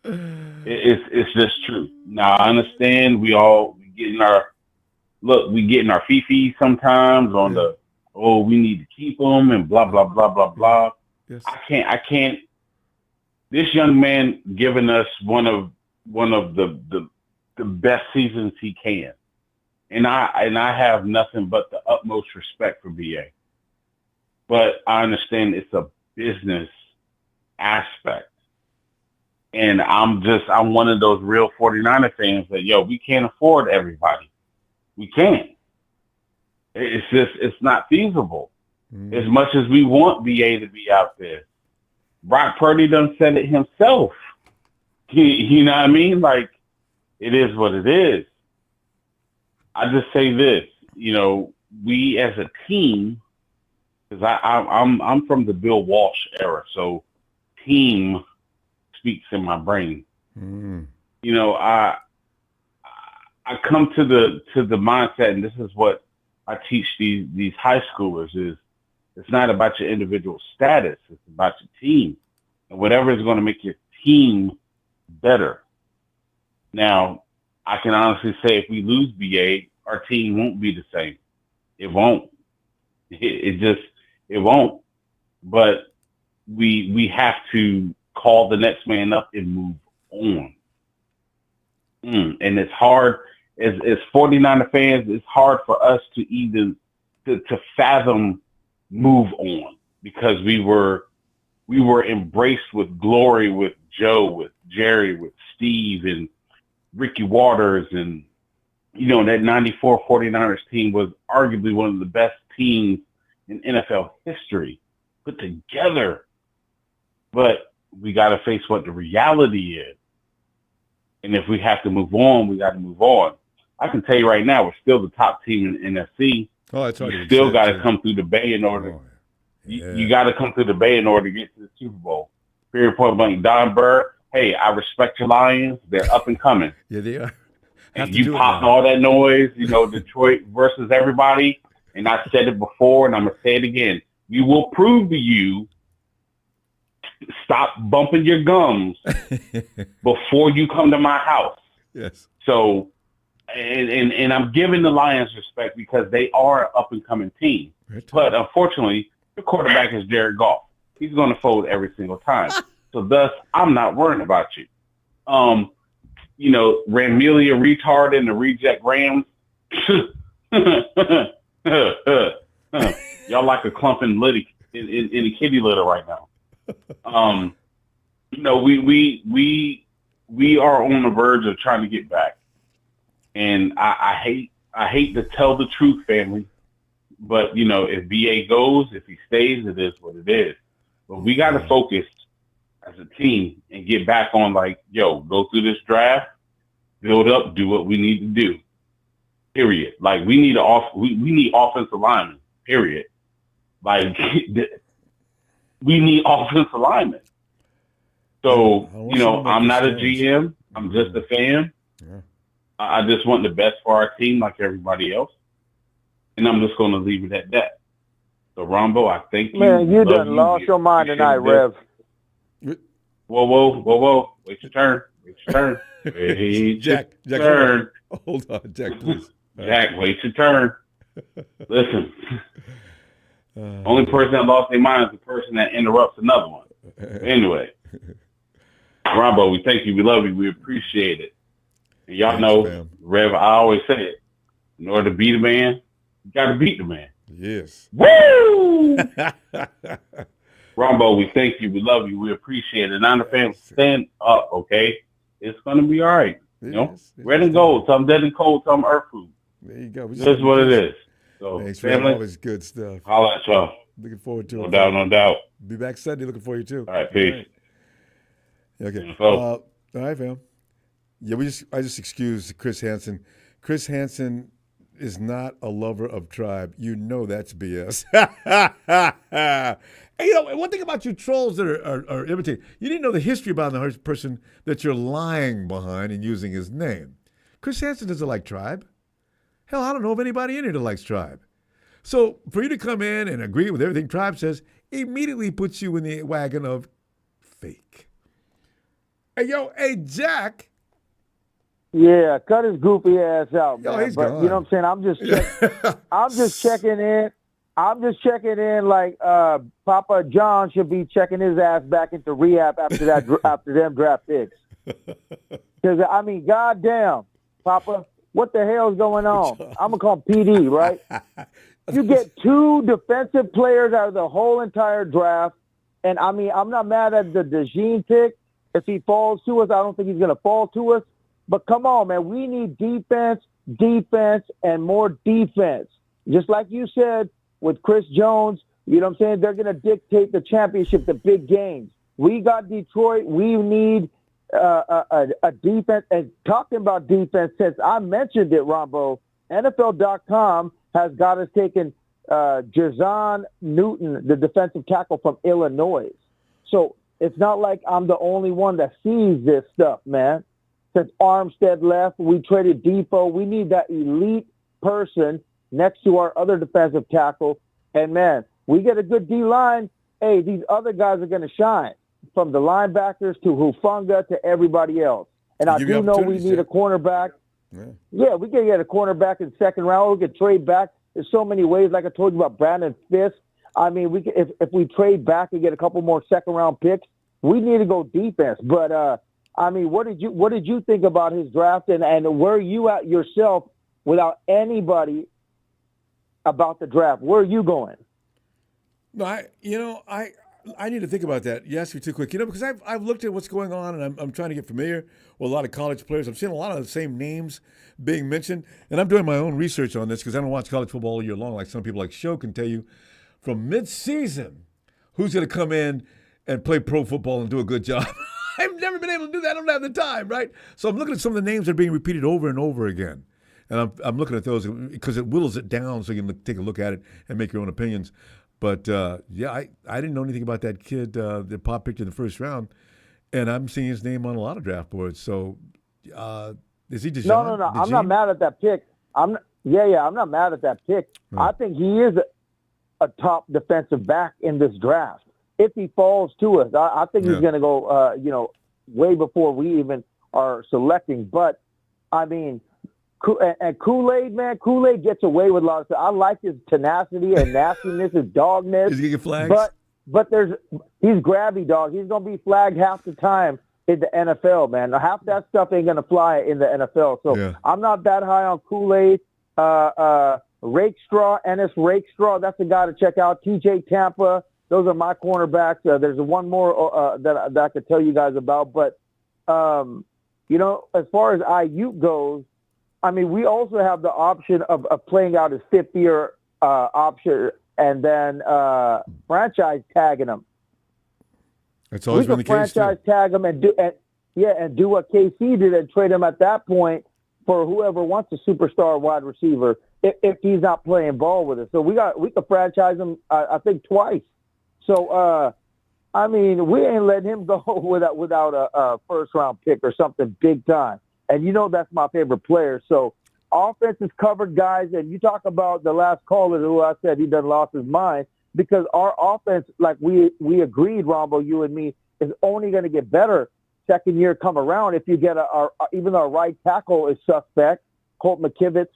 It's just true. Now I understand we get in our fifis sometimes on we need to keep them and blah blah blah blah blah. Yes. I can't. This young man giving us one of the best seasons he can, and I have nothing but the utmost respect for BA. But I understand it's a business aspect. And I'm one of those real 49er fans that, we can't afford everybody. We can't. It's not feasible. As much as we want BA to be out there. Brock Purdy done said it himself. You know what I mean? Like, it is what it is. I just say this, we as a team, because I'm from the Bill Walsh era, so team speaks in my brain. I come to the mindset, and this is what I teach these high schoolers is it's not about your individual status, it's about your team and whatever is going to make your team better. Now, I can honestly say if we lose BA, our team won't be the same. It won't. It won't. But we have to call the next man up and move on. And it's hard as 49er fans, it's hard for us to even to fathom move on because we were embraced with glory with Joe, with Jerry, with Steve and Ricky Waters, and that 94 49ers team was arguably one of the best teams in NFL history put together. But we got to face what the reality is. And if we have to move on, we got to move on. I can tell you right now, we're still the top team in the NFC. Oh, that's right. You still got to come through the Bay in order. You got to come through the Bay in order to get to the Super Bowl. Period, point blank. Don Burr, hey, I respect your Lions. They're up and coming. Yeah, they are. And you popping all that noise, Detroit versus everybody. And I said it before, and I'm going to say it again. We will prove to you, stop bumping your gums before you come to my house. Yes. So, and I'm giving the Lions respect because they are an up-and-coming team. Right. But unfortunately, the quarterback is Jared Goff. he's going to fold every single time. So thus, I'm not worrying about you. Ramelia retard and the reject Rams. Y'all like a clump in a kitty litter right now. We are on the verge of trying to get back, and I hate to tell the truth, family, but if BA goes, if he stays, it is what it is. But we got to focus as a team and get back on go through this draft, build up, do what we need to do. Period. Like we need we need offensive linemen. Period. Like we need offensive linemen. So I'm not a GM. I'm just a fan. Yeah. I just want the best for our team, like everybody else, and I'm just going to leave it at that. So Ronbo, I thank you. Man, you done lost your mind tonight, Rev. Whoa! Wait your turn. Wait your turn. Wait Jack, your turn. Hold on, Jack, please. Jack, wait your turn. Listen, only person that lost their mind is the person that interrupts another one. Anyway, Ronbo, we thank you. We love you. We appreciate it. And y'all know, Rev, I always say it. In order to beat a man, you got to beat the man. Yes. Woo! Ronbo, we thank you. We love you. We appreciate it. And I'm the fan. Stand up, okay? It's going to be all right. Red and gold. Some dead and cold. Some earth food. There you go. This is what it is. So, thanks, family, all this good stuff. Holla at y'all. Looking forward to it. No doubt. Be back Sunday. Looking for you too. All right, peace. All right. Okay. So, All right, fam. Yeah, I just excused Chris Hansen. Chris Hansen is not a lover of tribe. You know that's BS. Hey, one thing about you trolls that are imitating, you didn't know the history about the person that you're lying behind and using his name. Chris Hansen doesn't like tribe. Hell, I don't know of anybody in here that likes tribe. So for you to come in and agree with everything tribe says, immediately puts you in the wagon of fake. Hey, Jack. Yeah, cut his goofy ass out, man. He's but gone. You know what I'm saying? I'm just checking in. I'm just checking in like Papa John should be checking his ass back into rehab after them draft picks. Because, goddamn, Papa, what the hell's going on? I'm going to call him PD, right? You get 2 defensive players out of the whole entire draft. And, I'm not mad at the DeJean pick. If he falls to us, I don't think he's going to fall to us. But come on, man, we need defense, and more defense. Just like you said with Chris Jones, you know what I'm saying? They're going to dictate the championship, the big games. We got Detroit. We need a defense. And talking about defense, since I mentioned it, Ronbo, NFL.com has got us taking Jerzon Newton, the defensive tackle from Illinois. So it's not like I'm the only one that sees this stuff, man. Since Armstead left, we traded Depot. We need that elite person next to our other defensive tackle. And, man, we get a good D-line. Hey, these other guys are going to shine, from the linebackers to Hufanga to everybody else. And I do know we need a cornerback. Yeah, we can get a cornerback in second round. We could trade back. There's so many ways, like I told you about Brandon Fisk. We could, if we trade back and get a couple more second-round picks, we need to go defense. But, what did you think about his draft, and where are you at yourself without anybody about the draft? Where are you going? No, I need to think about that. You asked me too quick, because I've looked at what's going on, and I'm trying to get familiar with a lot of college players. I'm seeing a lot of the same names being mentioned, and I'm doing my own research on this because I don't watch college football all year long like some people like Show can tell you from mid-season who's going to come in and play pro football and do a good job. I've never been able to do that. I don't have the time, right? So I'm looking at some of the names that are being repeated over and over again. And I'm looking at those because it whittles it down so you can take a look at it and make your own opinions. But, I didn't know anything about that kid that Pop picked in the first round. And I'm seeing his name on a lot of draft boards. So is he just No. I'm not mad at that pick. I'm not mad at that pick. No. I think he is a top defensive back in this draft. If he falls to us, I think he's going to go, way before we even are selecting. But, and Kool-Aid, man, Kool-Aid gets away with a lot of stuff. I like his tenacity and nastiness, his dogness. Is he getting flags? But but he's grabby, dog. He's gonna be flagged half the time in the NFL, man. Now, half that stuff ain't gonna fly in the NFL. So I'm not that high on Kool-Aid. Rakestraw, Ennis Rakestraw, that's a guy to check out. TJ Tampa, those are my cornerbacks. There's one more that I could tell you guys about. But, as far as Ayuk goes, I mean, we also have the option of playing out his fifth-year option and then franchise tagging him. That's always been the case, franchise tag him and do what KC did and trade him at that point for whoever wants a superstar wide receiver if he's not playing ball with us. So we could franchise him, I think, twice. So, I mean, we ain't letting him go without a first-round pick or something big time. And that's my favorite player. So offense is covered, guys. And you talk about the last caller who I said he done lost his mind because our offense, like we agreed, Ronbo, you and me, is only going to get better second year come around if you get even our right tackle is suspect, Colt McKivitz,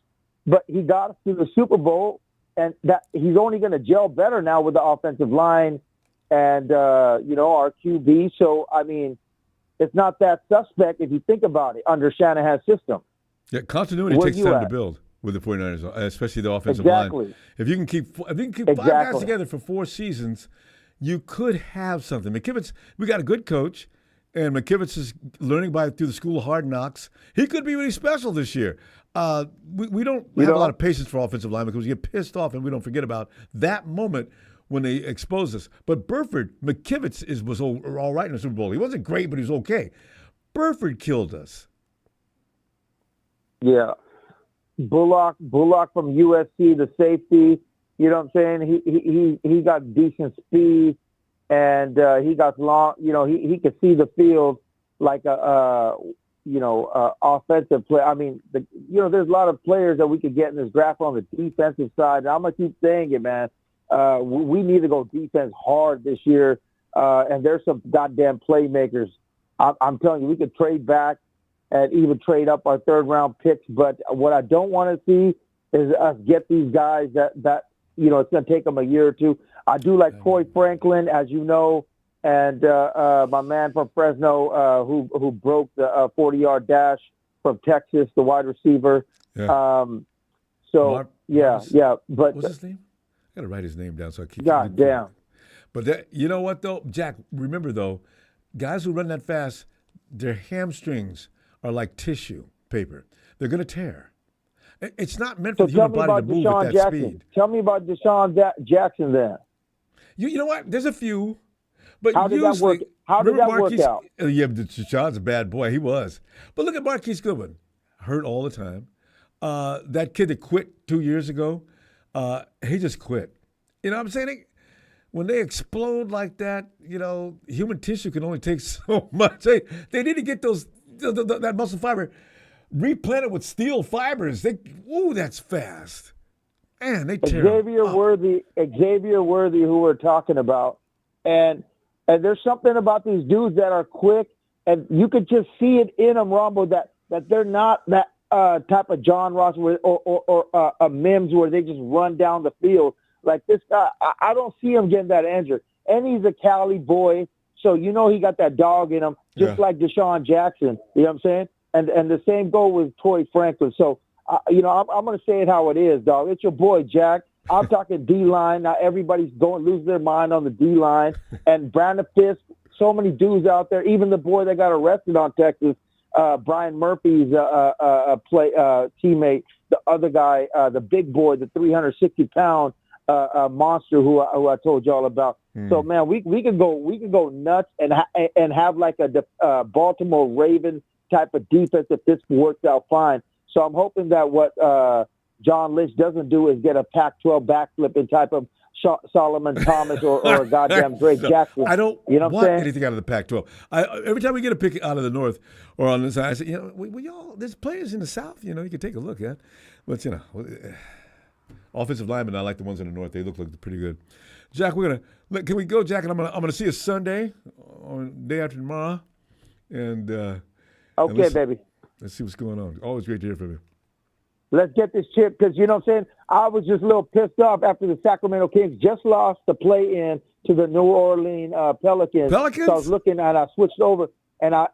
but he got us to the Super Bowl, and that he's only going to gel better now with the offensive line and, our QB. So, I mean, it's not that suspect if you think about it under Shanahan's system. Yeah, continuity takes time to build with the 49ers, especially the offensive line. If you can keep five guys together for 4 seasons, you could have something. McKivitz, we got a good coach, and McKivitz is learning through the school of hard knocks. He could be really special this year. We don't have a lot of patience for offensive linemen because we get pissed off and we don't forget about that moment when they expose us. But McKivitz was all right in the Super Bowl. He wasn't great, but he was okay. Burford killed us. Yeah. Bullock from USC, the safety, you know what I'm saying? He got decent speed and he got long, he could see the field like offensive play. I mean, there's a lot of players that we could get in this draft on the defensive side. And I'm going to keep saying it, man. We need to go defense hard this year. And there's some goddamn playmakers. I'm telling you, we could trade back and even trade up our third-round picks. But what I don't want to see is us get these guys that it's going to take them a year or two. I do like Troy Franklin, as you know, and my man from Fresno who broke the 40-yard dash from Texas, the wide receiver. Yeah. But what's his name? I got to write his name down so I keep. God damn. But you know what though, Jack? Remember though, guys who run that fast, their hamstrings are like tissue paper. They're going to tear. It's not meant for the human body to move at that speed. Tell me about Deshaun Jackson then. You know what? There's a few. But how did that work out? Yeah, Deshaun's a bad boy. He was. But look at Marquise Goodwin. Hurt all the time. That kid that quit 2 years ago, he just quit. You know what I'm saying? When they explode like that, human tissue can only take so much. They need to get that muscle fiber replanted with steel fibers. That's fast. Man, they tear Xavier Worthy, who we're talking about, and there's something about these dudes that are quick, and you could just see it in them, Ronbo, that they're not that type of John Ross or a Mims where they just run down the field. Like this guy, I don't see him getting that injured. And he's a Cali boy, so he got that dog in him, just like Deshaun Jackson. You know what I'm saying? And the same goal with Troy Franklin. So, I'm going to say it how it is, dog. It's your boy, Jack. I'm talking D-line. Now everybody's losing their mind on the D-line. And Brandon Fisk, so many dudes out there, even the boy that got arrested on Texas, Brian Murphy's teammate, the other guy, the big boy, the 360-pound monster who I told y'all about. So man, we could go nuts and have like a Baltimore Ravens type of defense if this works out fine. So I'm hoping that what John Lynch doesn't do is get a Pac-12 backflipping type of Solomon Thomas or a goddamn Drake Jackson. I don't want anything out of the Pac-12. Every time we get a pick out of the North or on this side, I say, there's players in the South, you can take a look at. But, offensive linemen, I like the ones in the North. They look pretty good. Jack, can we go, Jack? And I'm gonna see you Sunday, on day after tomorrow, and okay, baby. Let's see what's going on. Always great to hear from you. Let's get this chip because you know what I'm saying. I was just a little pissed off after the Sacramento Kings just lost the play-in to the New Orleans Pelicans. Pelicans? So I was looking and I switched over, and so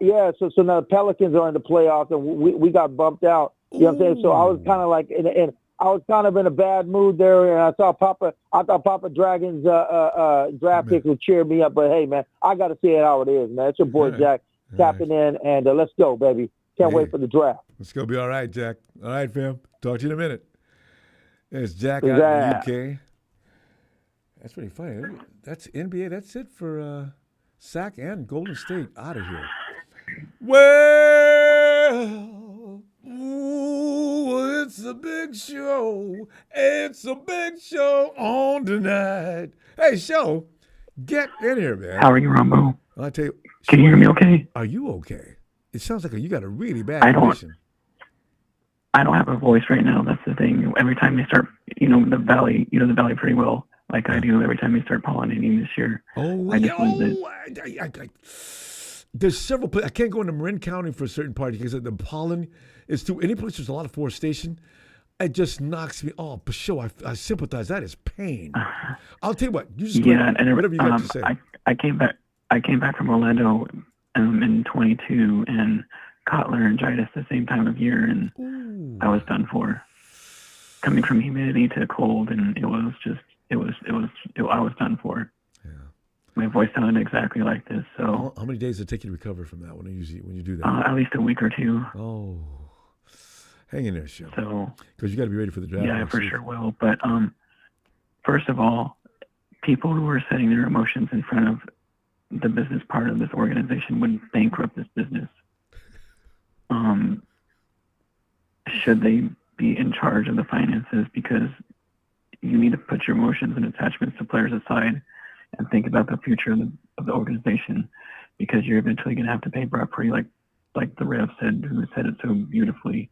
now the Pelicans are in the playoffs, and we got bumped out. You know what I'm saying? So I was kind of like I was kind of in a bad mood there, and I thought Papa Dragon's draft pick would cheer me up. But hey, man, I got to see it how it is, man. It's your boy Jack tapping in, and let's go, baby. Can't wait for the draft. It's going to be all right, Jack. All right, fam. Talk to you in a minute. There's Jack out in the UK. That's pretty funny. That's NBA. That's it for Sac and Golden State out of here. Well, ooh, it's a big show. It's a big show on tonight. Hey, show, get in here, man. How are you, Ronbo? I'll tell you. Can you hear me okay? Are you okay? It sounds like you got a really bad condition. I don't have a voice right now. That's the thing. Every time they start, the valley, the valley pretty well, like I do. Every time they start pollinating this year. There's several places. I can't go into Marin County for a certain part because the pollen is too. Any place there's a lot of forestation, it just knocks me off. But sure, I sympathize. That is pain. I'll tell you what. You just whatever you got to say. I came back from Orlando in 22 and caught laryngitis the same time of year, and I was done for. Coming from humidity to cold, and I was done for. Yeah. My voice sounded exactly like this. So how many days does it take you to recover from that when you do that? At least a week or two. Oh, hang in there, Shep. So because you got to be ready for the draft. Yeah, I for sure will. But first of all, people who are setting their emotions in front of the business part of this organization would bankrupt this business. Should they be in charge of the finances, because you need to put your emotions and attachments to players aside and think about the future of the organization, because you're eventually going to have to pay Brock Purdy, like the Rev said, who said it so beautifully.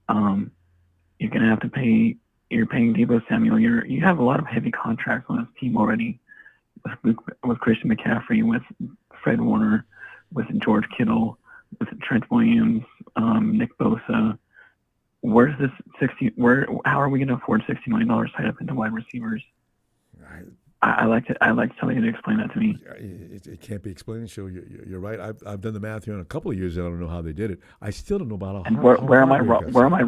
You're going to have to pay. You're paying Deebo Samuel. You have a lot of heavy contracts on this team already, with Christian McCaffrey, with Fred Warner, with George Kittle, with Trent Williams, Nick Bosa. Where's this 60? How are we going to afford $60 million tied up into wide receivers? I like somebody to explain that to me. It can't be explained. So you're right. I've done the math here in a couple of years. I don't know how they did it. I still don't know about how. And where am I wrong? Where am I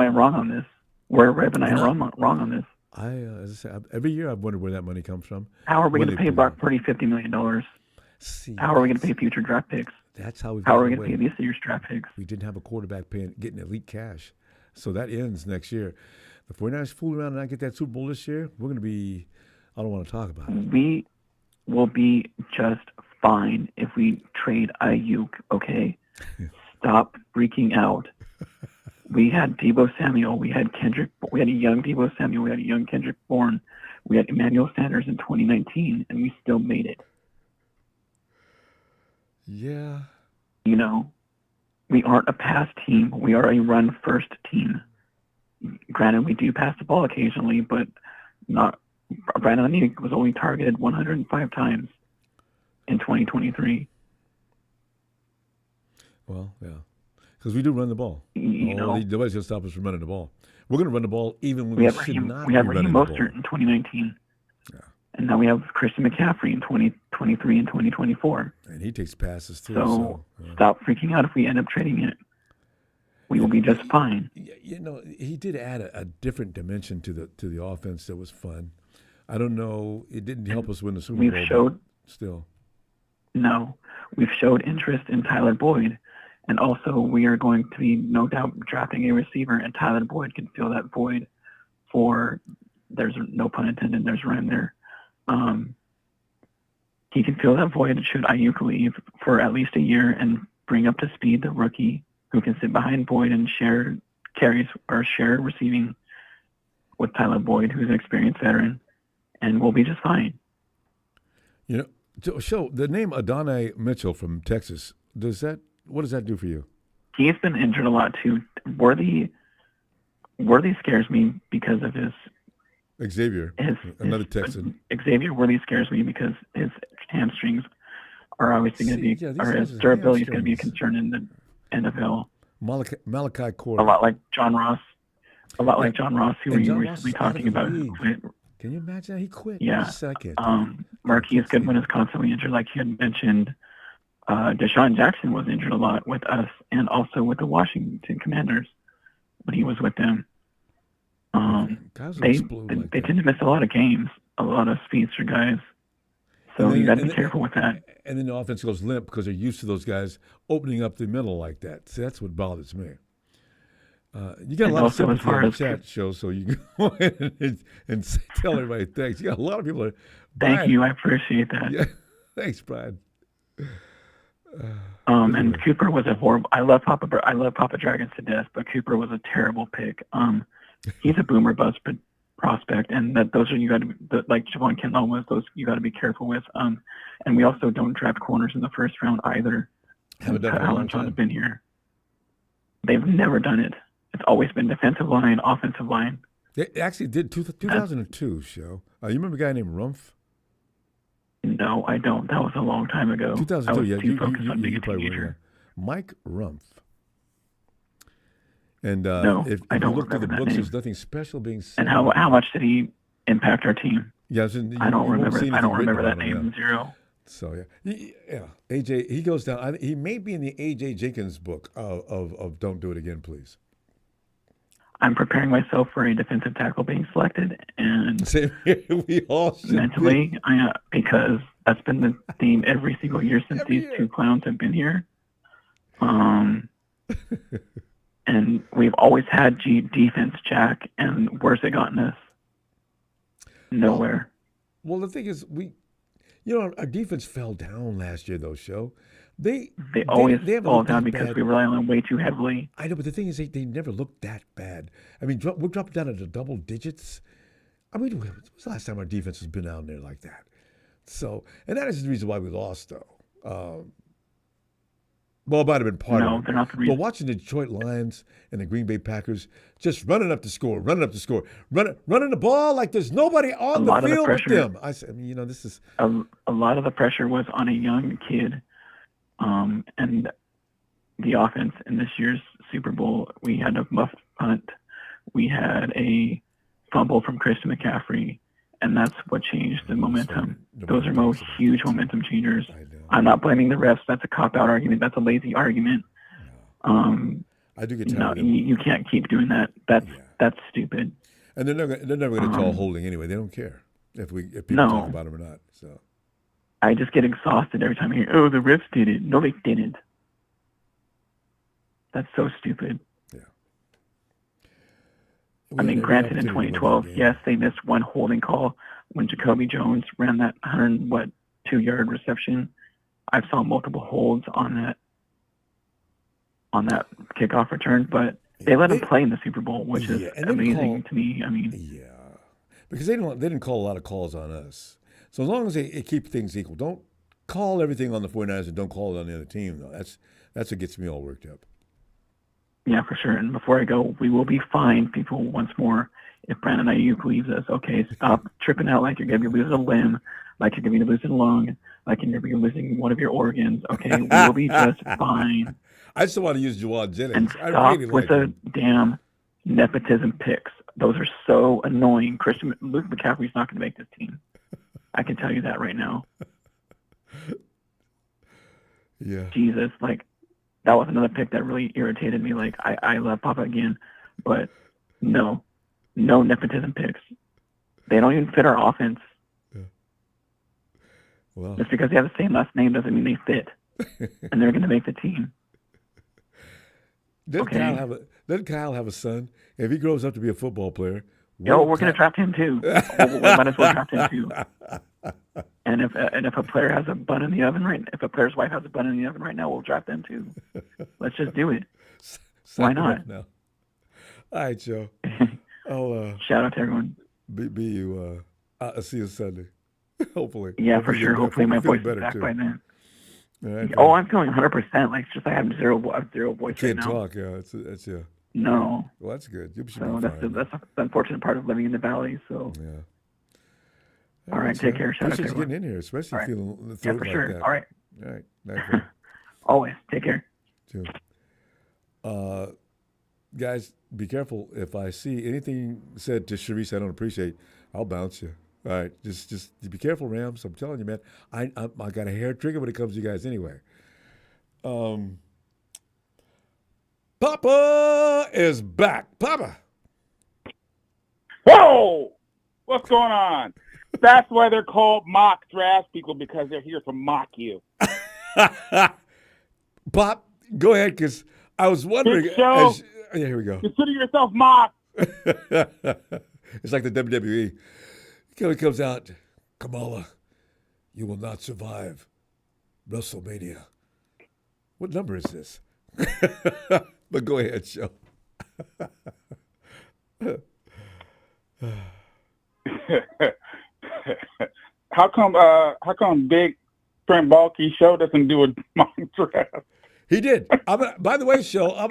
wrong on this? Where Rev and I are wrong on this? As I said, every year I've wondered where that money comes from. How are we going to pay Brock Purdy $50 million? How are we going to pay future draft picks? That's how are we going to pay this year's draft picks? We didn't have a quarterback getting elite cash. So that ends next year. The 49ers fool around and not get that Super Bowl this year, we're going to be, I don't want to talk about it. We will be just fine if we trade Ayuk, okay? Stop freaking out. We had Deebo Samuel. We had Kendrick. We had a young Deebo Samuel. We had a young Kendrick Bourne. We had Emmanuel Sanders in 2019, and we still made it. Yeah. We aren't a pass team. We are a run-first team. Granted, we do pass the ball occasionally, but not. Brandon Ayuk was only targeted 105 times in 2023. Well, yeah. Because we do run the ball. Nobody's going to stop us from running the ball. We're going to run the ball even when we should not be running the ball. We had Raheem Mostert in 2019. Yeah. And now we have Christian McCaffrey in 2023 and 2024. And he takes passes too. So stop freaking out if we end up trading it. We will be just fine. He did add a different dimension to the offense that was fun. I don't know. It didn't help us win the Super Bowl. We've showed interest in Tyler Boyd. And also, we are going to be, no doubt, drafting a receiver, and Tyler Boyd can fill that void there's no pun intended, there's rhyme there. He can fill that void should Ayuk leave for at least a year and bring up to speed the rookie who can sit behind Boyd and share carries or share receiving with Tyler Boyd, who's an experienced veteran, and we'll be just fine. So the name Adonai Mitchell from Texas, what does that do for you? He's been injured a lot too. Worthy scares me because of his another Texan. Xavier Worthy scares me because his hamstrings are obviously going to be, or his durability is going to be a concern in the NFL. Malachi Corey. A lot like John Ross. A lot like John Ross, who And were you John Ross recently is out of talking the about, who league. quit. Can you imagine that? He quit. Yeah. He just said, I can't do it. Marquise can't see Goodwin it. is constantly injured, like you had mentioned. Deshaun Jackson was injured a lot with us and also with the Washington Commanders when he was with them. Guys will They explode like that. tend to miss a lot of games, a lot of speedster guys. So And then- you got to and be then- careful with that. And then the offense goes limp because they're used to those guys opening up the middle like that. See, that's what bothers me. You got a And lot of also, as sympathy far on the as- chat show, so you can go ahead and tell everybody thanks. You got a lot of people. That, Thank Brian, you. I appreciate that. Yeah, thanks, Brian. And Cooper was a horrible. I love Papa Dragons to death, but Cooper was a terrible pick. He's a boomer bust prospect, and those are you got to like Javon Kinlaw was. Those you got to be careful with. And we also don't draft corners in the first round either. Haven't done it in a long Alan John time. has been here. They've never done it. It's always been defensive line, offensive line. They actually did 2002 show. You remember a guy named Rumpf? No, I don't. That was a long time ago. 2002, I was yeah. too focused on being You a probably teenager. were. Mike Rumpf. And No, if I you don't look through the remember that books, name. there's nothing special being said. And how much did he impact our team? Yeah, I don't remember. I don't remember that name. Zero. So yeah, AJ. He goes down. He may be in the AJ Jenkins book of "Don't Do It Again, Please." I'm preparing myself for a defensive tackle being selected, and Same here. We all should mentally, because that's been the theme every single year since Every these year. two clowns have been here. And we've always had defense, Jack, and where's it gotten us? Nowhere. Well, the thing is, our defense fell down last year, though. Show they always haven't fall looked down that because bad. we rely on them way too heavily. I know, but the thing is, they never looked that bad. I mean, we're dropping down into double digits. I mean, when was the last time our defense has been down there like that? So, and that is the reason why we lost, though. Well, it might have been part of No, it. they're not the But reason. watching the Detroit Lions and the Green Bay Packers just running up the score, running the ball like there's nobody on the lot of the field but pressure- them. I mean, this is A lot of the pressure was on a young kid, and the offense in this year's Super Bowl. We had a muffed punt, we had a fumble from Christian McCaffrey, and that's what changed the momentum. Those are huge momentum changers. I know. I'm not blaming the refs. That's a cop-out argument. That's a lazy argument. I do get tired No, of them. you can't keep doing that. That's stupid. And they're never going to call holding anyway. They don't care if people No. talk about them or not. So I just get exhausted every time I hear, oh, the refs did it. No, they didn't. That's so stupid. yeah. I mean, granted, in 2012, yes, they missed one holding call when Jacoby Jones ran that 2-yard reception. I saw multiple holds on that kickoff return, but they let him play in the Super Bowl, which is and they amazing to me. I mean, Yeah, because they didn't call a lot of calls on us. So as long as they keep things equal, don't call everything on the 49ers and don't call it on the other team, though. That's what gets me all worked up. yeah, for sure. And before I go, we will be fined, people, once more, if Brandon Ayuk leaves us. Okay, stop tripping out like you're going to be losing a limb, like you're going to be losing a lung, like you're going to be losing one of your organs. Okay, we will be just fine. I just want to use Jawad Jennings. And I stop really with like the him. damn nepotism picks. Those are so annoying. Luke McCaffrey's not going to make this team. I can tell you that right now. Yeah. Jesus, that was another pick that really irritated me. I love Papa again, but no nepotism picks. They don't even fit our offense. Well, Just because they have the same last name doesn't mean they fit, and they're going to make the team. Didn't Kyle have a son? If he grows up to be a football player, We're going to draft him too. We might as well draft him too. And if a player has a bun in the oven if a player's wife has a bun in the oven right now, we'll draft them too. Let's just do it. Why not? No. All right, Joe. I'll Shout out to everyone. be you. I'll see you Sunday. Hopefully. Yeah, for sure. Hopefully my voice better is back too. by then. All right, Oh, I'm feeling 100%. It's just I have zero voice right can't now. talk. Yeah, it's yeah. No. Well, that's good. You should So be fine. that's the unfortunate part of living in the valley. So Yeah. All right, take care. Shout out to Appreciate you everyone. getting in here, especially All right. feeling the yeah, throat for like sure. that. All right. All right. Nice one. Always. Take care. Too. Guys, be careful. If I see anything said to Sharice I don't appreciate, I'll bounce you. All right, just be careful, Rams. I'm telling you, man. I got a hair trigger when it comes to you guys anyway. Papa is back. Papa. Whoa! What's going on? That's why they're called mock draft people, because they're here to mock you. Pop, go ahead, because I was wondering. Big show. Yeah, here we go. Consider yourself mocked. It's like the WWE. Kelly comes out, Kamala, you will not survive WrestleMania. What number is this? But go ahead, show. How come big Trent Baalke show doesn't do a mock draft? He did. By the way, show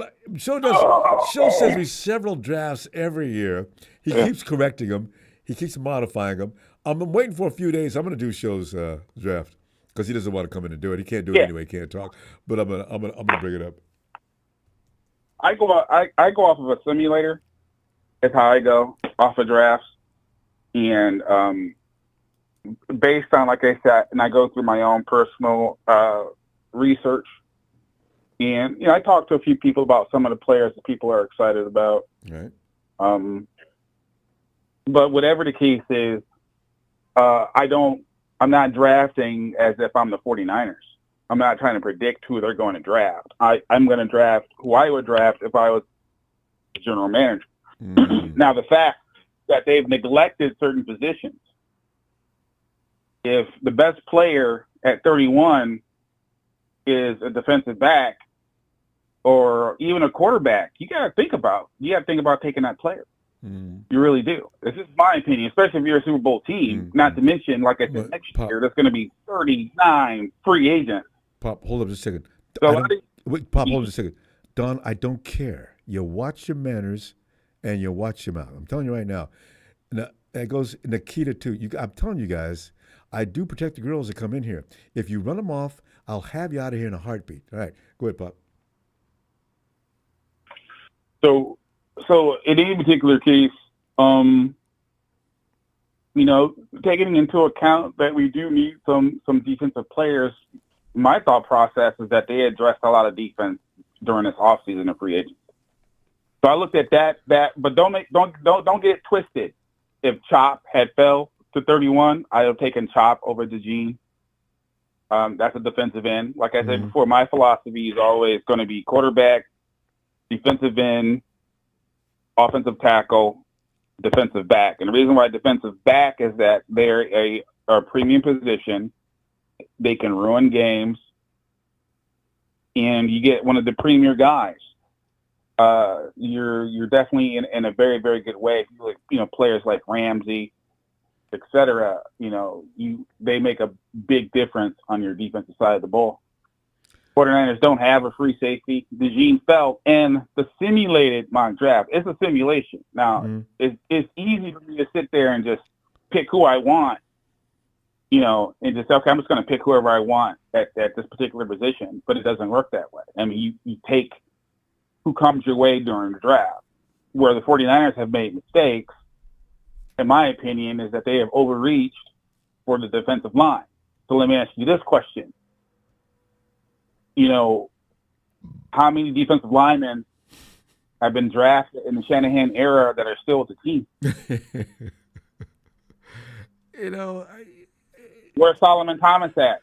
sends me several drafts every year. He keeps correcting them. He keeps modifying them. I'm waiting for a few days. I'm going to do Show's draft because he doesn't want to come in and do it. He can't do it anyway. He can't talk. But I'm gonna bring it up. I go off of a simulator. That's how I go off of drafts, and based on, like I said, and I go through my own personal research. And I talked to a few people about some of the players that people are excited about. Right. But whatever the case is, I'm not drafting as if I'm the 49ers. I'm not trying to predict who they're going to draft. I'm going to draft who I would draft if I was the general manager. Now, the fact that they've neglected certain positions, if the best player at 31 is a defensive back or even a quarterback, you got to think about taking that player. You really do. This is my opinion, especially if you're a Super Bowl team. Not to mention, like I said, next year there's going to be 39 free agents. Pop, hold up just a second. So Hold up just a second. Don, I don't care. You watch your manners and you watch your mouth. I'm telling you right now. Now that goes Nikita too. I'm telling you guys, I do protect the girls that come in here. If you run them off, I'll have you out of here in a heartbeat. All right, go ahead, Pop. So in any particular case, taking into account that we do need some defensive players, my thought process is that they addressed a lot of defense during this offseason of free agents. So I looked at that, but don't get it twisted. If Chop had fell to 31, I would have taken Chop over DeJean. That's a defensive end. Like I said before, my philosophy is always going to be quarterback, defensive end, offensive tackle, defensive back. And the reason why defensive back is that they're a premium position. They can ruin games, and you get one of the premier guys. You're definitely in a very, very good way. Players like Ramsey, etc. They make a big difference on your defensive side of the ball. 49ers don't have a free safety. DeJean fell in the simulated mock draft. It's a simulation. Now, it's easy for me to sit there and just pick who I want, and just say, okay, I'm just going to pick whoever I want at this particular position, but it doesn't work that way. I mean, you take who comes your way during the draft. Where the 49ers have made mistakes, in my opinion, is that they have overreached for the defensive line. So let me ask you this question. How many defensive linemen have been drafted in the Shanahan era that are still with the team? Where's Solomon Thomas at?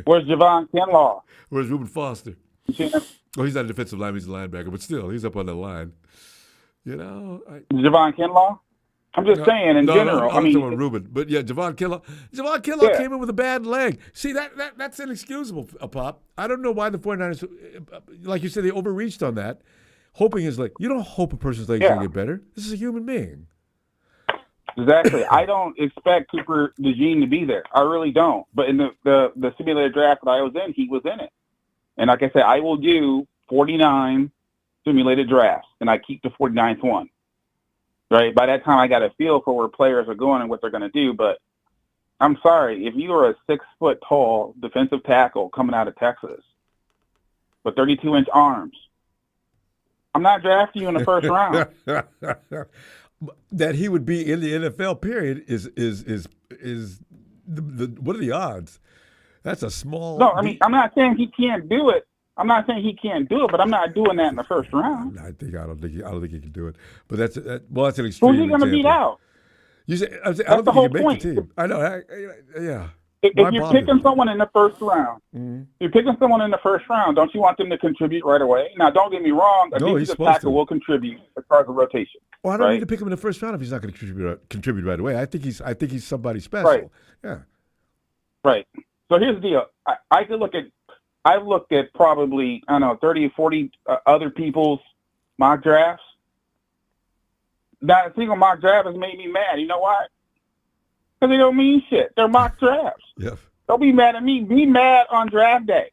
Where's Javon Kinlaw? Where's Reuben Foster? Oh, he's not a defensive lineman, he's a linebacker, but still, he's up on the line. Javon Kinlaw? I'm just saying in general. I'm talking about Reuben. But yeah, Javon Kinlaw came in with a bad leg. See, that's inexcusable, Pop. I don't know why the 49ers, like you said, they overreached on that. Hoping is like, you don't hope a person's leg's going to get better. This is a human being. Exactly. I don't expect Cooper DeJean to be there. I really don't. But in the simulated draft that I was in, he was in it. And like I said, I will do 49 simulated drafts, and I keep the 49th one. Right? By that time, I got a feel for where players are going and what they're going to do. But I'm sorry, if you are a 6-foot-tall defensive tackle coming out of Texas with 32-inch arms, I'm not drafting you in the first round. That he would be in the NFL period is what are the odds? That's a small. No, I mean, I'm not saying he can't do it. I'm not saying he can't do it, but I'm not doing that in the first round. I don't think he can do it. But that's an extreme. Who's he going to beat out? You say, I don't the think whole he can make point. the team. I know. Yeah. If you're picking someone in the first round, mm-hmm. you're picking someone in the first round. Don't you want them to contribute right away? Now, don't get me wrong. A defensive tackle will contribute as far as the rotation. Well, I don't need to pick him in the first round if he's not going to contribute right away. I think he's somebody special. Right. Yeah. Right. So here's the deal. I've looked at probably, 30 or 40 other people's mock drafts. Not a single mock draft has made me mad. You know why? Because they don't mean shit. They're mock drafts. Yep. Don't be mad at me. Be mad on draft day.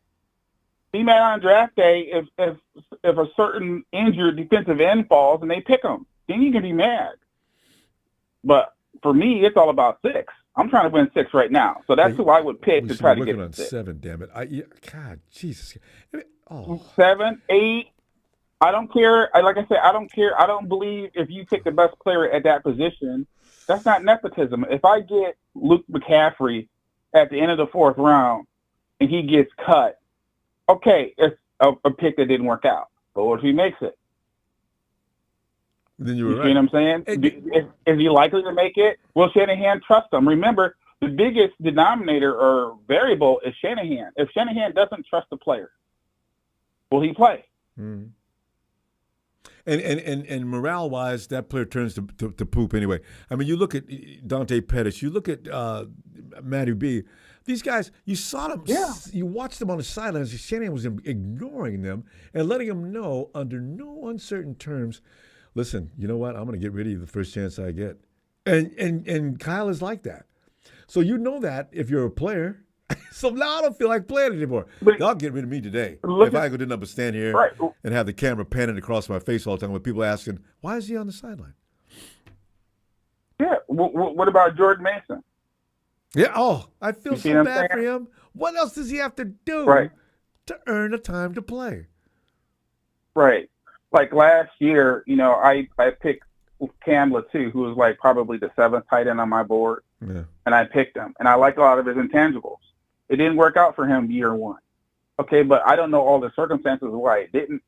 Be mad on draft day if a certain injured defensive end falls and they pick them. Then you can be mad. But for me, it's all about 6. I'm trying to win 6 right now. So that's who I would pick to try to get on 6. 7, damn it. God, Jesus. 7, 8. I don't care. Like I said, I don't care. I don't believe if you pick the best player at that position, that's not nepotism. If I get Luke McCaffrey at the end of the 4th round and he gets cut, okay, it's a pick that didn't work out. But what if he makes it? Then you were see what I'm saying? Is he likely to make it? Will Shanahan trust him? Remember, the biggest denominator or variable is Shanahan. If Shanahan doesn't trust the player, will he play? Mm-hmm. And morale-wise, that player turns to poop anyway. I mean, you look at Dante Pettis, you look at Matthew B. These guys, you saw them, you watched them on the sidelines. Shanahan was ignoring them and letting them know under no uncertain terms, listen, you know what? I'm going to get rid of you the first chance I get. And Kyle is like that. So you know that if you're a player. So now I don't feel like playing anymore. Y'all get rid of me today. If I didn't stand here and have the camera panning across my face all the time with people asking, why is he on the sideline? Yeah. What about Jordan Mason? Yeah. Oh, I feel so bad for him. What else does he have to do to earn the time to play? Right. Like last year, I picked Cam Latu, who was like probably the 7th tight end on my board. Yeah. And I picked him. And I liked a lot of his intangibles. It didn't work out for him year 1. Okay, but I don't know all the circumstances why it didn't.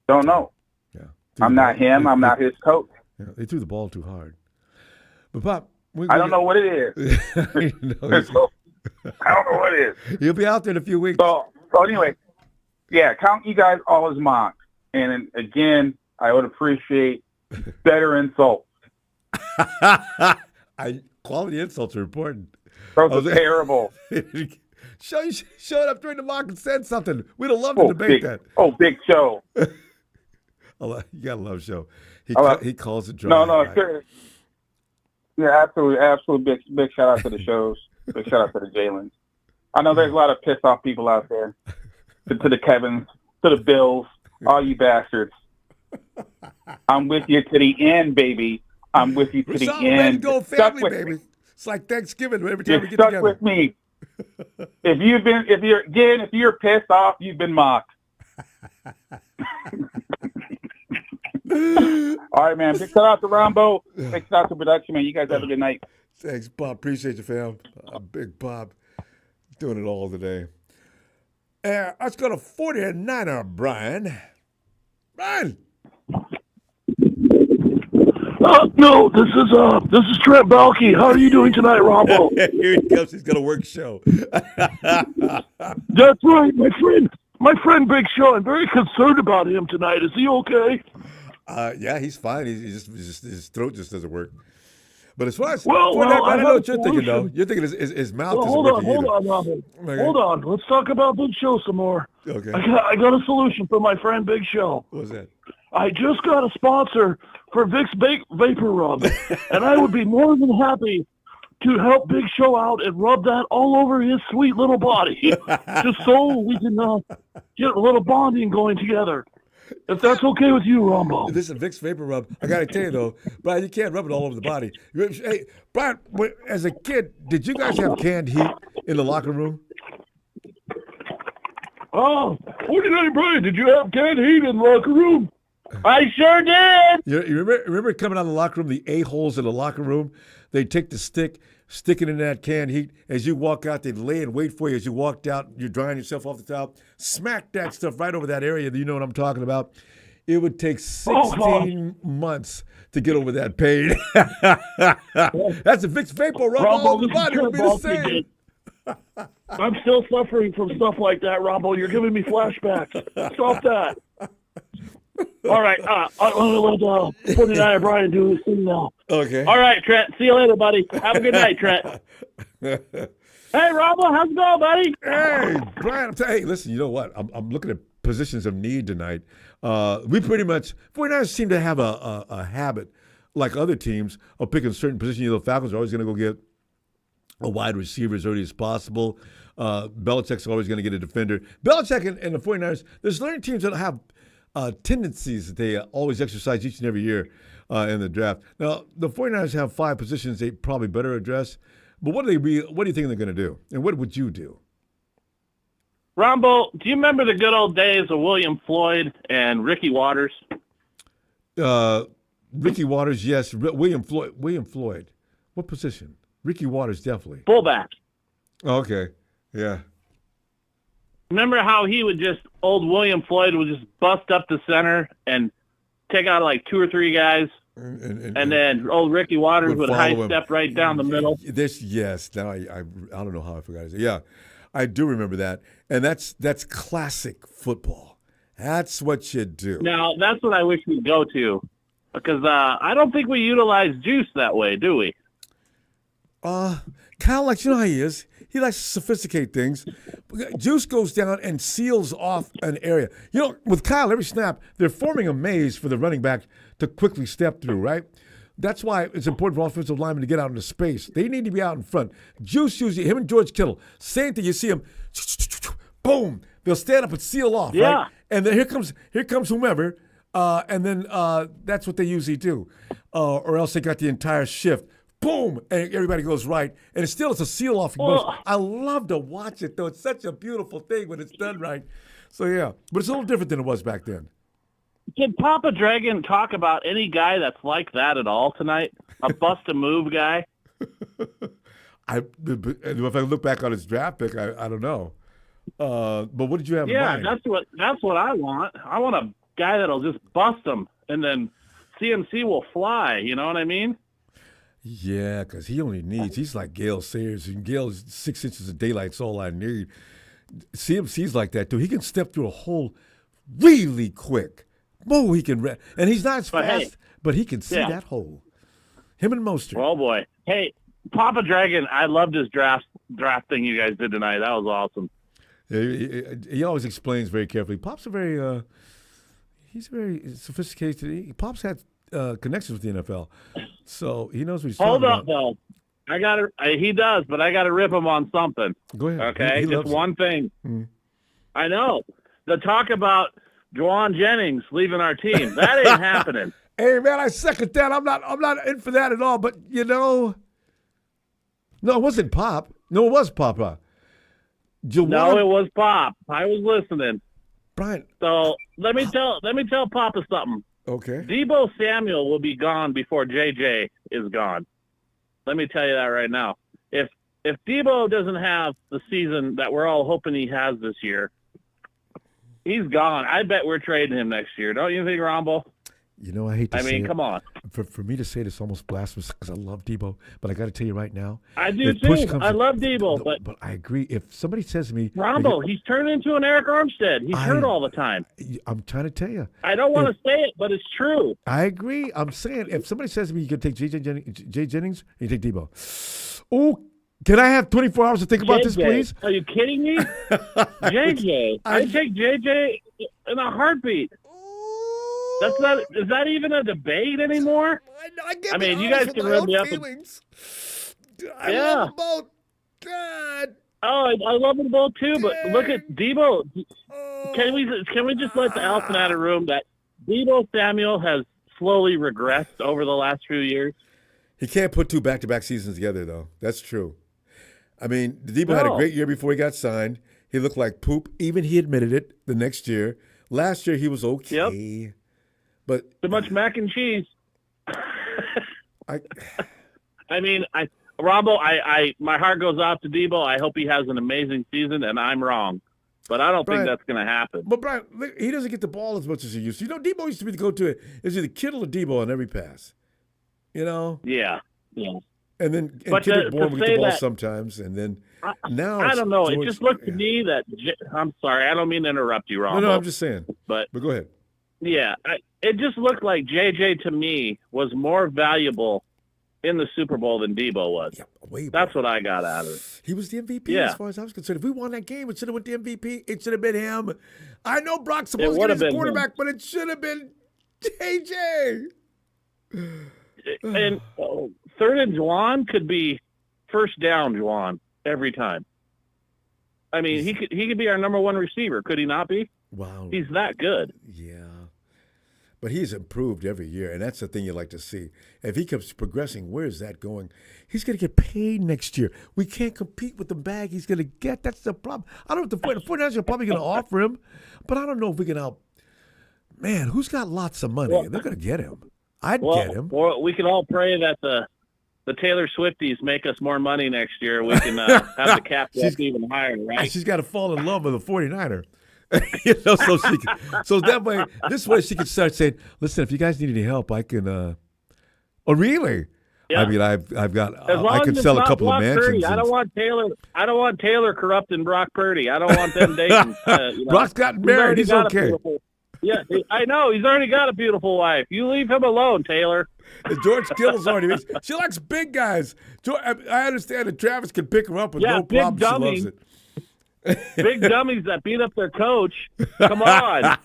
Don't know. Yeah. I'm not him. I'm not his coach. Yeah, they threw the ball too hard. But, Pop, I don't know what it is. I don't know what it is. He'll be out there in a few weeks. So anyway, count you guys all as mocks. And again, I would appreciate better insults. Quality insults are important. Those are terrible. Show it up during the mock and said something. We'd have loved to debate that. Oh, Big Show. You gotta love Show. He calls it dry. No, sure. Yeah, absolutely. Big shout out to the shows. Big shout out to the Jalen's. I know there's a lot of pissed off people out there. To the Kevins, to the Bills, all you bastards. I'm with you to the end, baby. I'm with you to the end. Go family, baby. It's like Thanksgiving every time we get stuck together. With me. If you're pissed off, you've been mocked. All right, man. Big shout out to Ronbo. Big shout out to production, man. You guys have a good night. Thanks, Bob. Appreciate you, fam. Big Bob. Doing it all today. Let's go to 49er, Brian. Brian. No, this is Trent Balky. How are you doing tonight, Ronbo? Here he comes. He's gonna work show. That's right, my friend Big Show. I'm very concerned about him tonight. Is he okay? Yeah, he's fine. His throat just doesn't work. But as far as I know what you're thinking, though. You're thinking his mouth isn't working either. Hold on, Robin. Hold on. Let's talk about Big Show some more. Okay. I got a solution for my friend Big Show. What's that? I just got a sponsor for Vicks Vapor Rub, and I would be more than happy to help Big Show out and rub that all over his sweet little body, just so we can get a little bonding going together. If that's okay with you, Ronbo. This is Vicks Vapor Rub. I got to tell you, though, Brian, you can't rub it all over the body. Hey, Brian, as a kid, did you guys have canned heat in the locker room? Oh, 49 Brian, did you have canned heat in the locker room? I sure did. You remember coming out of the locker room, the a-holes in the locker room? They'd take the stick it in that canned heat. As you walk out, they'd lay and wait for you. As you walked out, you're drying yourself off the top. Smack that stuff right over that area. You know what I'm talking about. It would take 16 months to get over that pain. That's a Vicks Vapor rub all over the body. It would be the same. I'm still suffering from stuff like that, Ronbo. You're giving me flashbacks. Stop that. All right. I'm going to let 49 Brian do his thing now. Okay. All right, Trent. See you later, buddy. Have a good night, Trent. Hey, Ronbo, how's it going, buddy? Hey, Brian. Hey, listen, you know what? I'm looking at positions of need tonight. We pretty much, 49ers seem to have a habit, like other teams, of picking certain positions. You know, the Falcons are always going to go get a wide receiver as early as possible. Belichick's always going to get a defender. Belichick and the 49ers, there's certain teams that have tendencies that they always exercise each and every year in the draft. Now, the 49ers have 5 positions they probably better address. But what do you think they're going to do? And what would you do? Ronbo, do you remember the good old days of William Floyd and Ricky Waters? Ricky Waters, yes. William Floyd. What position? Ricky Waters, definitely. Fullback. Okay, yeah. Remember how old William Floyd would just bust up the center and take out like 2 or 3 guys? And then old Ricky Waters would high step right down the middle. Yes. Now I don't know how I forgot it. Yeah, I do remember that, and that's classic football. That's what you do. Now that's what I wish we'd go to, because I don't think we utilize Juice that way, do we? Kyle likes, you know how he is. He likes to sophisticate things. Juice goes down and seals off an area. You know, with Kyle, every snap, they're forming a maze for the running back to quickly step through, right? That's why it's important for offensive linemen to get out into space. They need to be out in front. Juice usually, him and George Kittle, same thing. You see them, boom, they'll stand up and seal off, right? And then here comes whomever, and then that's what they usually do. Or else they got the entire shift. Boom, and everybody goes right, and it's a seal-off. I love to watch it, though. It's such a beautiful thing when it's done right. So, yeah, but it's a little different than it was back then. Can Papa Dragon talk about any guy that's like that at all tonight? A bust-a-move guy? If I look back on his draft pick, I don't know. But what did you have in mind? Yeah, that's what I want. I want a guy that'll just bust them, and then CMC will fly. You know what I mean? Yeah, because he's like Gale Sayers, and Gale's 6 inches of daylight's all I need. CMC's like that, too. He can step through a hole really quick. Oh, he can, and he's not as fast, but he can see that hole. Him and Mostert. Oh, boy. Hey, Papa Dragon, I loved his draft thing you guys did tonight. That was awesome. Yeah, he always explains very carefully. Pop's he's very sophisticated. Pop's had connections with the NFL, so he knows what he's talking about. Hold up, though. He does, but I got to rip him on something. Go ahead. Okay, just one thing. I know. The talk about Juwan Jennings leaving our team, that ain't happening. Hey, man, I second that. I'm not in for that at all. But no, it wasn't Pop. No, it was Papa. No, it was Pop. I was listening. Brian. So let me tell Papa something. Okay. Deebo Samuel will be gone before JJ is gone. Let me tell you that right now. If Deebo doesn't have the season that we're all hoping he has this year, he's gone. I bet we're trading him next year. Don't you think, Ronbo? You know, I hate to say it. Come on. For me to say this almost blasphemous because I love Deebo, but I got to tell you right now. I do too. I love Deebo, but I agree. If somebody says to me, Ronbo, he's turned into an Eric Armstead. He's hurt all the time. I'm trying to tell you. I don't want to say it, but it's true. I agree. I'm saying if somebody says to me, you can take Jay Jennings, you take Deebo. Oh, can I have 24 hours to think about this, please? Are you kidding me? JJ. I take JJ in a heartbeat. Is that even a debate anymore? I mean, you guys can rub me up. I love them both. God. Oh, I love them both too. But look at Deebo. Can we just let the elephant out of the room that Deebo Samuel has slowly regressed over the last few years? He can't put 2 back-to-back seasons together, though. That's true. I mean, Deebo had a great year before he got signed. He looked like poop. Even he admitted it the next year. Last year, he was okay. Yep. Too much mac and cheese. I mean, Ronbo, my heart goes out to Debo. I hope he has an amazing season, and I'm wrong. But I don't think that's going to happen. But Brian, he doesn't get the ball as much as he used to. Debo used to be the go-to. It's either Kittle or Debo on every pass. Yeah. And then But Kendrick Bourne to would get say the ball that- sometimes, and then now I don't know. It George- just looked to me that I'm sorry. I don't mean to interrupt you, Ronbo. No, I'm just saying. But go ahead. Yeah, it just looked like JJ to me was more valuable in the Super Bowl than Debo was. Yeah, way more. That's what I got out of it. He was the MVP as far as I was concerned. If we won that game, it should have went to MVP. It should have been him. I know Brock's supposed to get his quarterback, but it should have been JJ. And third and Juwan could be first down Juwan every time. I mean, he could be our number one receiver, could he not be? Wow. He's that good. Yeah. But he's improved every year, and that's the thing you like to see. If he keeps progressing, where is that going? He's going to get paid next year. We can't compete with the bag he's going to get. That's the problem. I don't know if the 49ers are probably going to offer him, but I don't know if we can Man, who's got lots of money? They're going to get him. I'd get him. Well, we can all pray that the Taylor Swifties make us more money next year. We can have the cap up even higher, right? She's got to fall in love with a 49er. So that way, this way she can start saying, "Listen, if you guys need any help, I can." Oh, really? Yeah. I mean, I've got. I can sell a couple of mansions. I don't want Taylor corrupting Brock Purdy. I don't want them dating. Brock's gotten married. He's okay. Yeah, I know. He's already got a beautiful wife. You leave him alone, Taylor. George Kittle's already. She likes big guys. I understand that Travis can pick her up with no problem. She loves it. Big dummies that beat up their coach. Come on.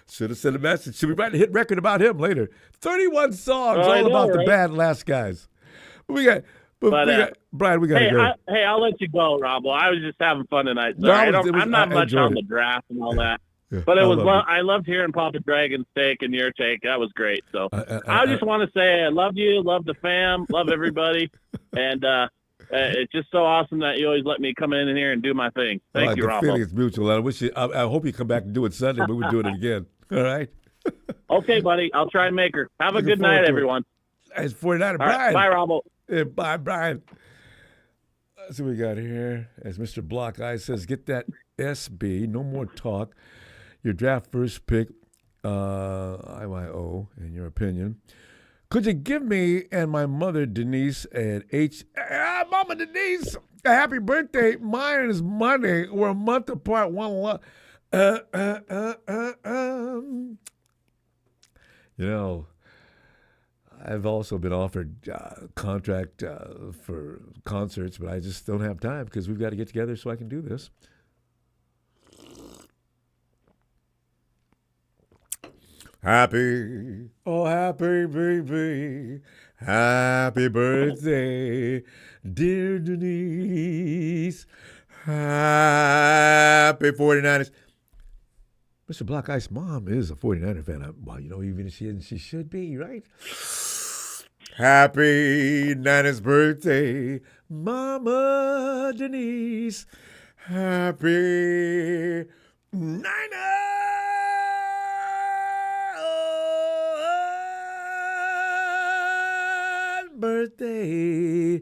Should have sent a message. Should we write a hit record about him later? 31 songs all about the bad last guys. Brian, we got to go. I'll let you go, Ronbo. I was just having fun tonight. Sorry, I'm not much on the draft and all that. Yeah, but I loved hearing Papa Dragon's take and your take. That was great. So I just want to say I love you, love the fam, love everybody, and it's just so awesome that you always let me come in here and do my thing. Thank you, Ronbo. The feeling is mutual. I hope you come back and do it Sunday. We would do it again. All right. Okay, buddy. I'll try and make her. Have a good night, everyone. It's 49er. Brian. Right, bye, Ronbo. Yeah, bye, Brian. Let's see what we got here. As Mr. Block Eye says, get that SB. No more talk. Your draft first pick, IYO, in your opinion. Could you give me and my mother, Denise, and Mama Denise, a happy birthday? Mine is Monday. We're a month apart. One love. I've also been offered contract for concerts, but I just don't have time because we've got to get together so I can do this. Happy baby, happy birthday, dear Denise. Happy 49ers. Mr. Block Ice mom is a 49er fan. Well, even if she should be, right? Happy Niners birthday, Mama Denise. Happy Niners birthday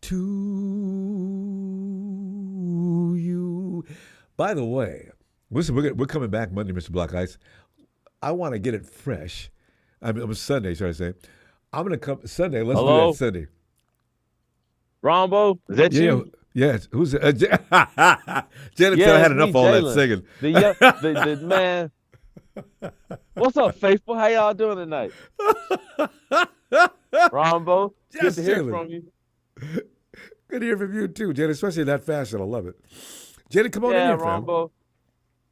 to you. By the way, listen, we're coming back Monday, Mr. Block Ice. I want to get it fresh. It was Sunday, should I say. I'm going to come Sunday. Let's do that Sunday. Ronbo, is that you? Yes. Who's it? Janet said I had enough of all that singing. The man. What's up, faithful? How y'all doing tonight? Ronbo, good to hear from you. Good to hear from you too, Janet, especially in that fashion. I love it. Janet, come on in here, Ronbo.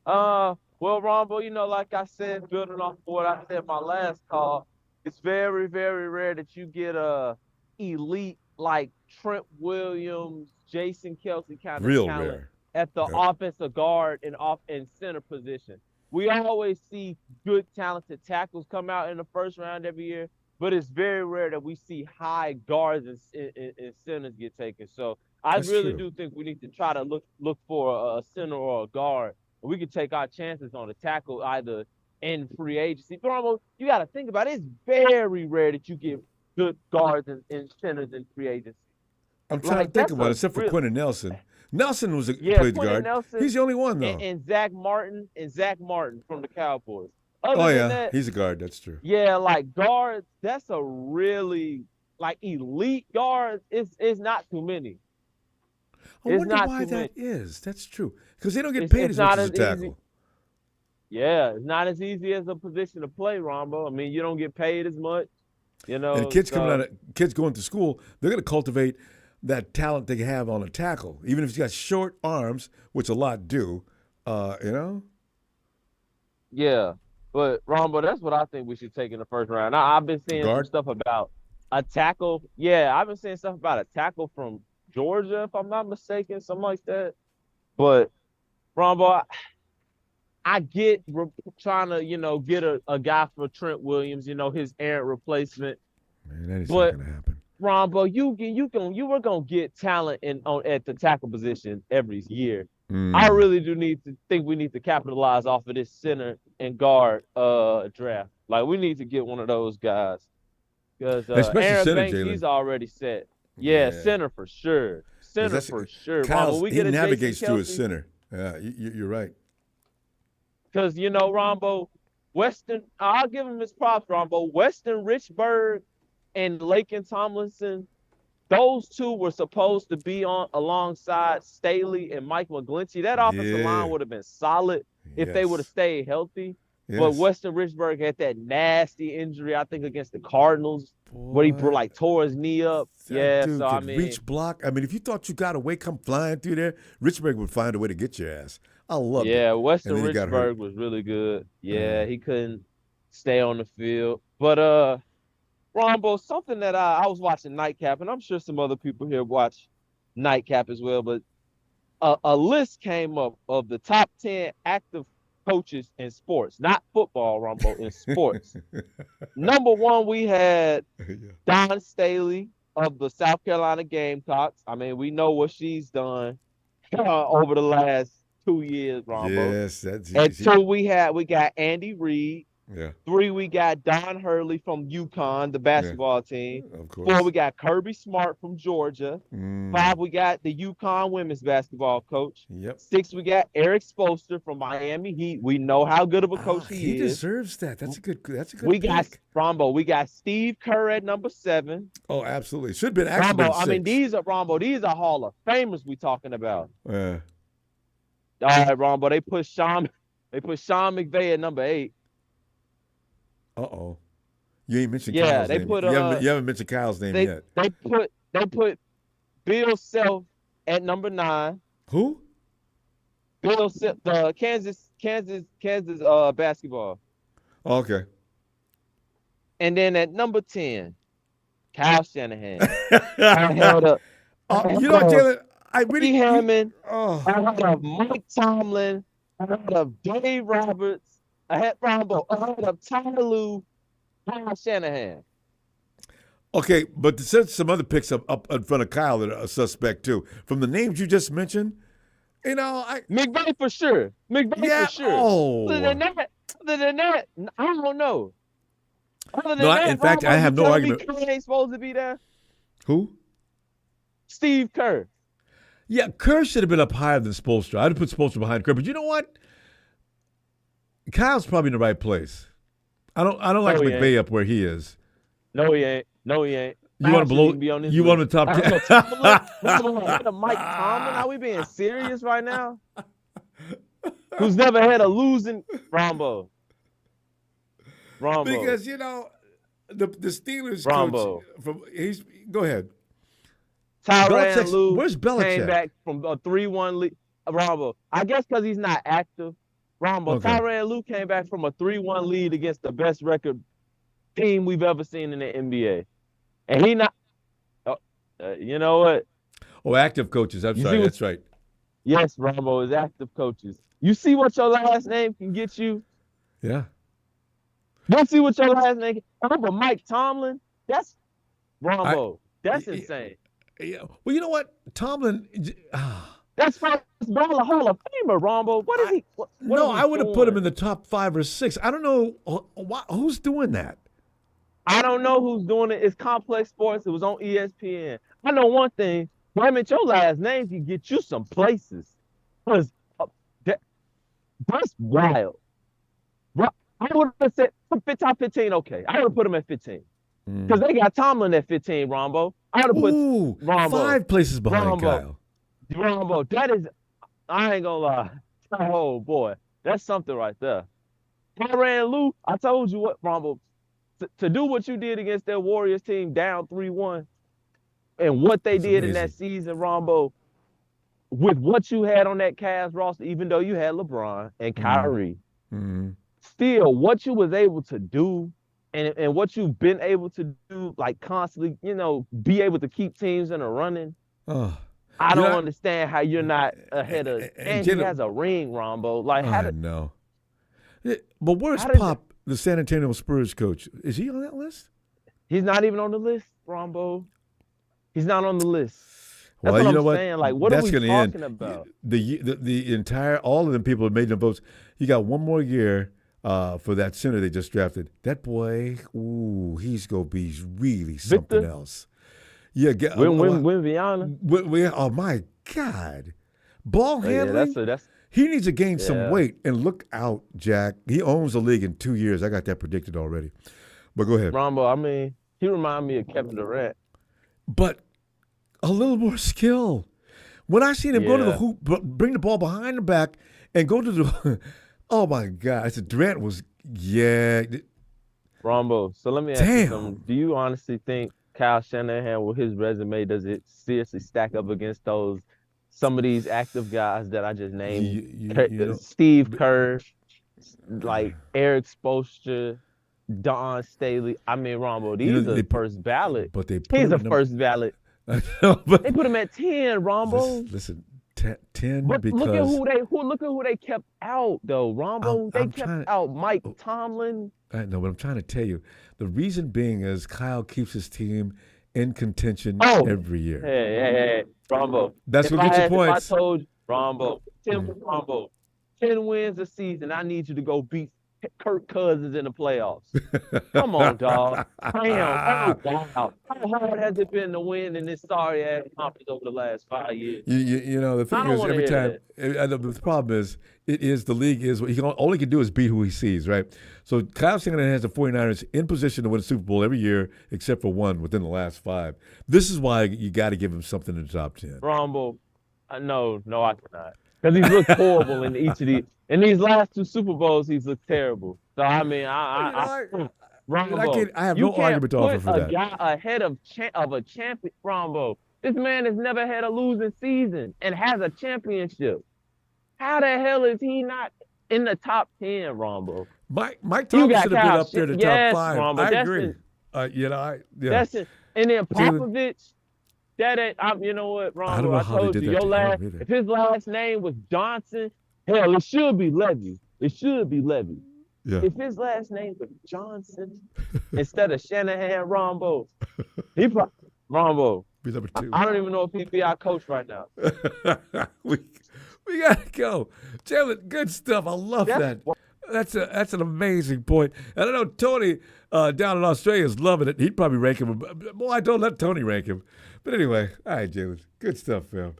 Well, Ronbo, like I said, building off what I said in my last call, it's very, very rare that you get a elite like Trent Williams, Jason Kelce kind of talent rare. At the offensive guard and center position. We always see good, talented tackles come out in the first round every year, but it's very rare that we see high guards and centers get taken. So That's really true. do think we need to try to look for a center or a guard. We could take our chances on a tackle either in free agency. But you got to think about it. It's very rare that you get good guards and centers in free agency. I'm trying to think about it, except for Quentin Nelson. Nelson played the guard. Nelson He's the only one, though. and Zach Martin from the Cowboys. Other Oh, than yeah. that, He's a guard. That's true. yeah, like guards, that's a really, like elite guards, it's not too many. I wonder why that is. That's true. Because they don't get paid as much as a tackle. Easy. Yeah, it's not as easy as a position to play, Ronbo. I mean, you don't get paid as much, you know. And kids going to school, they're going to cultivate that talent they have on a tackle, even if he's got short arms, which a lot do, you know? Yeah, but Ronbo, that's what I think we should take in the first round. I've been seeing some stuff about a tackle. Yeah, I've been seeing stuff about a tackle from Georgia, if I'm not mistaken, something like that. But Ronbo, I get trying to, get a guy for Trent Williams, his errant replacement. Man, that is not going to happen. Ronbo, you were gonna get talent at the tackle position every year. I really do think we need to capitalize off of this center and guard draft. Like, we need to get one of those guys because Aaron Banks, Jalen. He's already set. Yeah, center for sure. Center for sure. Kyle's, Ronbo, he navigates through his center. Yeah, you're right. Because Ronbo, I'll give him his props, Ronbo. Weston Richburg and Lakin Tomlinson, those two were supposed to be on alongside Staley and Mike McGlinchey. That offensive line would have been solid if they would have stayed healthy. Yes. But Weston Richburg had that nasty injury, I think, against the Cardinals, where he tore his knee up. Dude, so reach block. I mean, if you thought you got away, come flying through there, Richburg would find a way to get your ass. I love it. Yeah, Weston Richburg was really good. Yeah, he couldn't stay on the field. But Ronbo, something that I was watching Nightcap, and I'm sure some other people here watch Nightcap as well, but a list came up of the top 10 active coaches in sports, not football, Ronbo, in sports. Number 1, we had Don Staley of the South Carolina Gamecocks. I mean, we know what she's done over the last 2 years, Ronbo. Yes, that's easy. And 2, we got Andy Reid. Yeah. 3, we got Don Hurley from UConn, the basketball team. Of course. 4, we got Kirby Smart from Georgia. 5, we got the UConn women's basketball coach. Yep. 6, we got Eric Spoelstra from Miami Heat. We know how good of a coach he is. He deserves that. That's a good. We got Ronbo. We got Steve Kerr at number 7. Oh, absolutely. Should have been actually Ronbo. I mean, these are Hall of Famers we talking about. Yeah. All right, Ronbo. They put Sean McVay at number 8. Uh-oh. You ain't mentioned Kyle's name. You haven't mentioned Kyle's name yet. They put Bill Self at number 9. Who? Bill Self, the Kansas basketball. Oh, okay. And then at number 10, Kyle Shanahan. I had Jalen, I really Hammond. I had Mike Tomlin. I had Dave Roberts. I had Ronbo. I had Tyler Lue, Kyle Shanahan. Okay, but there's some other picks up in front of Kyle that are a suspect too. From the names you just mentioned, McVay for sure. For sure. Oh. Other than that, I don't know. In fact, I have no argument. Kerr ain't supposed to be there. Who? Steve Kerr. Yeah, Kerr should have been up higher than Spoelstra. I'd have put Spoelstra behind Kerr, but you know what? Kyle's probably in the right place. I don't like McVay up where he is. No, he ain't. You want him in the top 10? Mike Tomlin? Are we being serious right now? Who's never had a losing Ronbo? Because the Steelers Ronbo. coach go ahead. Tyrann Lue where's Belichick? Came back from a 3-1 lead. Ronbo. I guess because he's not active. Ronbo. Okay. Tyrann Lue came back from a 3-1 lead against the best record team we've ever seen in the NBA. And he not you know what? Oh, active coaches. I'm sorry. That's right. Yes, Ronbo is active coaches. You see what your last name can get you? Yeah. You see what your last name can but Mike Tomlin? That's Ronbo. That's insane. Yeah. Well, you know what? Tomlin That's first ballot Hall of Famer, Ronbo. What is he? What No, is he I would have put him doing? in the top 5 or 6. I don't know who's doing that. I don't know who's doing it. It's Complex Sports. It was on ESPN. I know one thing. Damn it, your last name can get you some places. Because that's wild. I would have said top 15, okay. I would have put him at 15. Because they got Tomlin at 15, Rombo. I would have put Rombo. 5 places behind Kyle. Rombo, that is, I ain't gonna lie. Oh, boy. That's something right there. Tyrann Lue, I told you what, Rombo, to do what you did against that Warriors team down 3-1 and what they did in that season, Rombo, with what you had on that Cavs roster, even though you had LeBron and Kyrie, still what you was able to do and what you've been able to do, like constantly, be able to keep teams in a running. I don't understand how you're not ahead of, and he has a ring, Rombo. Like, I know. But where's Pop, the San Antonio Spurs coach? Is he on that list? He's not even on the list, Rombo. He's not on the list. That's Well, what you know I'm saying. Like, what are we talking about? The entire, all of them people have made them votes. You got one more year for that center they just drafted. That boy, he's going to be really something else. Yeah, Wimbiana. Oh, my God. Ball handling? He needs to gain some weight. And look out, Jack. He owns the league in 2 years. I got that predicted already. But go ahead. Rombo, I mean, he reminds me of Kevin Durant. But a little more skill. When I seen him go to the hoop, bring the ball behind the back, and go to the oh, my God. I said, Durant was, Rombo, so let me ask you something. Do you honestly think Kyle Shanahan, with his resume, does it seriously stack up against some of these active guys that I just named? Steve Kerr, like Eric Spoelstra, Don Staley. I mean, Rombo, these are first ballot. But he's a first ballot. They put him at 10, Rombo. Listen, 10 but because look at who they kept out though, Rombo. They kept out Mike Tomlin. I know, but I'm trying to tell you, the reason being is Kyle keeps his team in contention every year. Hey, Rombo. That's what gets you points. If I told you, Rombo, 10 wins a season, I need you to go beat Kirk Cousins in the playoffs. Come on, dog. Damn. How hard has it been to win in this sorry-ass conference over the last 5 years? The thing is, every time, the problem is, the league is, what he only can do is beat who he sees, right? So Kyle Shanahan has the 49ers in position to win a Super Bowl every year except for one within the last 5. This is why you got to give him something in the top 10. Rombo, no, I cannot. Because he's looked horrible in each of these. In these last 2 Super Bowls, he's looked terrible. So, I mean, Rombo, I have no argument to offer for that. You can't put a guy ahead of a champion, Rombo. This man has never had a losing season and has a championship. How the hell is he not in the top 10, Rombo? Mike Thomas should have been up there in the top 5. Rombo, I agree. That's it. And then Popovich, that ain't. You know what, Rombo? I don't know how they did that to him either. If his last name was Johnson, hell, it should be Levy. Yeah. If his last name was Johnson instead of Shanahan, Rombo, Rombo. Be number 2. I don't even know if he'd be our coach right now. we gotta go, Jalen. Good stuff. I love that. That's an amazing point. And I know Tony down in Australia is loving it. He'd probably rank him. Boy, I don't let Tony rank him. But anyway, all right, Jalen. Good stuff, fam.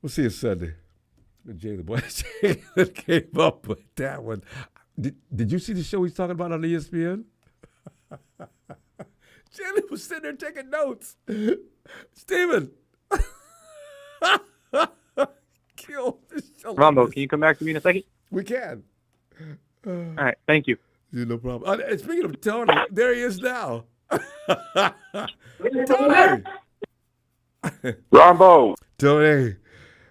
We'll see you Sunday. Jalen, boy, Jalen came up with that one. Did you see the show he's talking about on ESPN? Jalen was sitting there taking notes. Steven. Kill this show. Ronbo, can you come back to me in a second? We can. All right, thank you. No problem. Speaking of Tony, there he is now. Tony. Ronbo. Tony.